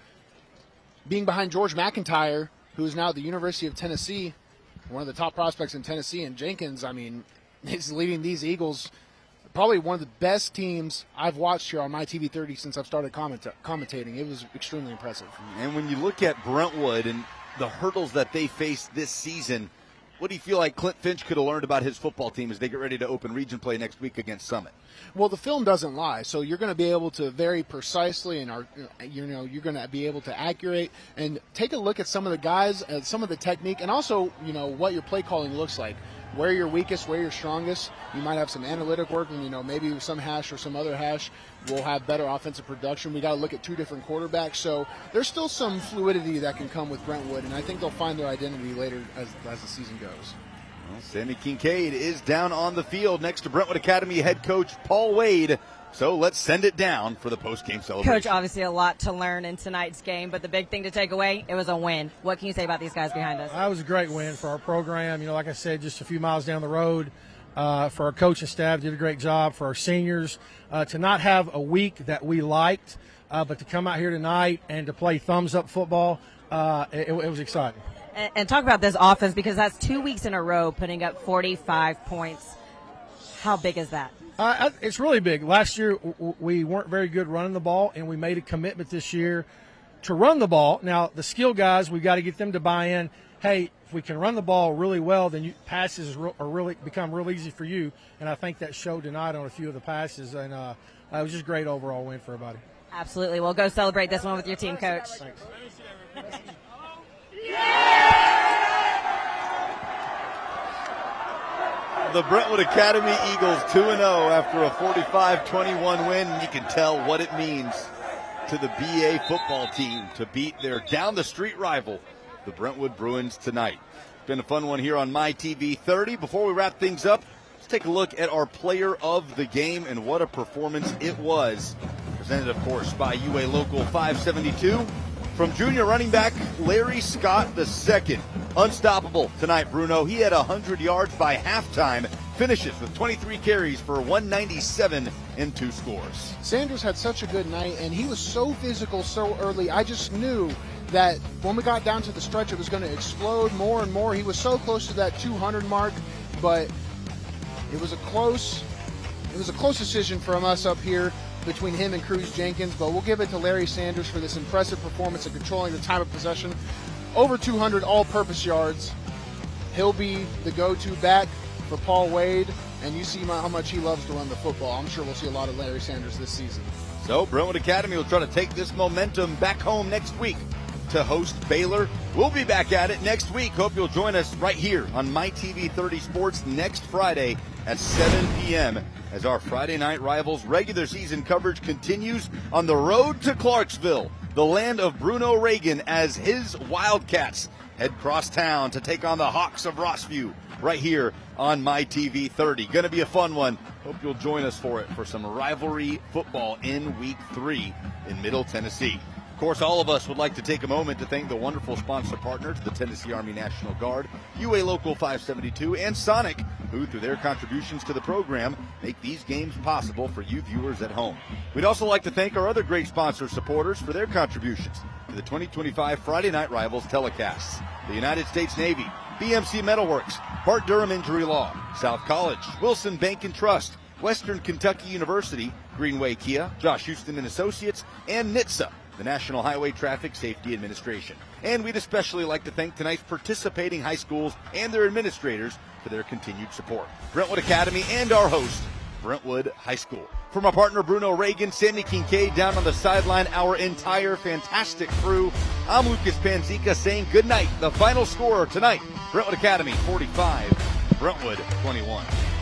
being behind George McIntyre, who is now at the University of Tennessee, one of the top prospects in Tennessee. And Jenkins, I mean, he's leading these Eagles, probably one of the best teams I've watched here on my TV 30 since I've started commentating. It was extremely impressive. And when you look at Brentwood and the hurdles that they faced this season, what do you feel like Clint Finch could have learned about his football team as they get ready to open region play next week against Summit? Well, the film doesn't lie, so you're going to be able to very precisely and you're going to be able to accurate and take a look at some of the guys, some of the technique, and also what your play calling looks like. Where you're weakest, where you're strongest. You might have some analytic work, and maybe some hash or some other hash will have better offensive production. We got to look at 2 different quarterbacks, so there's still some fluidity that can come with Brentwood, and I think they'll find their identity later as the season goes. Well, Sammy Kincaid is down on the field next to Brentwood Academy head coach Paul Wade. So let's send it down for the post-game celebration. Coach, obviously a lot to learn in tonight's game, but the big thing to take away, it was a win. What can you say about these guys behind us? That was a great win for our program. Like I said, just a few miles down the road. For our coaching staff, did a great job. For our seniors, to not have a week that we liked, but to come out here tonight and to play thumbs-up football, it was exciting. And talk about this offense, because that's 2 weeks in a row putting up 45 points. How big is that? It's really big. Last year, we weren't very good running the ball, and we made a commitment this year to run the ball. Now, the skill guys, we've got to get them to buy in. Hey, if we can run the ball really well, then passes are really become real easy for you. And I think that showed tonight on a few of the passes. And it was just a great overall win for everybody. Absolutely. Well, go celebrate this one with your team, Coach. Thanks. The Brentwood Academy Eagles 2-0 after a 45-21 win. You can tell what it means to the BA football team to beat their down-the-street rival, the Brentwood Bruins, tonight. It's been a fun one here on My TV 30. Before we wrap things up, let's take a look at our player of the game and what a performance it was. Presented, of course, by UA Local 572. From junior running back Larry Scott II. Unstoppable tonight, Bruno. He had 100 yards by halftime. Finishes with 23 carries for 197 and 2 scores. Sanders had such a good night, and he was so physical so early. I just knew that when we got down to the stretch, it was going to explode more and more. He was so close to that 200 mark, but it was a close decision from us up here between him and Cruz Jenkins, but we'll give it to Larry Sanders for this impressive performance of controlling the time of possession. Over 200 all-purpose yards. He'll be the go-to back for Paul Wade, and you see how much he loves to run the football. I'm sure we'll see a lot of Larry Sanders this season. So Brentwood Academy will try to take this momentum back home next week to host Baylor. We'll be back at it next week. Hope you'll join us right here on My TV 30 Sports next Friday at 7 p.m. as our Friday Night Rivals regular season coverage continues on the road to Clarksville, the land of Bruno Reagan, as his Wildcats head cross town to take on the Hawks of Rossview right here on My TV 30. Going to be a fun one. Hope you'll join us for it for some rivalry football in Week 3 in Middle Tennessee. Of course, all of us would like to take a moment to thank the wonderful sponsor partners, the Tennessee Army National Guard, UA Local 572, and Sonic, who, through their contributions to the program, make these games possible for you viewers at home. We'd also like to thank our other great sponsor supporters for their contributions to the 2025 Friday Night Rivals telecasts: the United States Navy, BMC Metalworks, Bart Durham Injury Law, South College, Wilson Bank and Trust, Western Kentucky University, Greenway Kia, Josh Houston and Associates, and NHTSA, the National Highway Traffic Safety Administration. And we'd especially like to thank tonight's participating high schools and their administrators for their continued support. Brentwood Academy and our host, Brentwood High School. For my partner Bruno Reagan, Sammy Kincaid down on the sideline, our entire fantastic crew, I'm Lucas Panzica saying good night. The final score tonight, Brentwood Academy 45, Brentwood 21.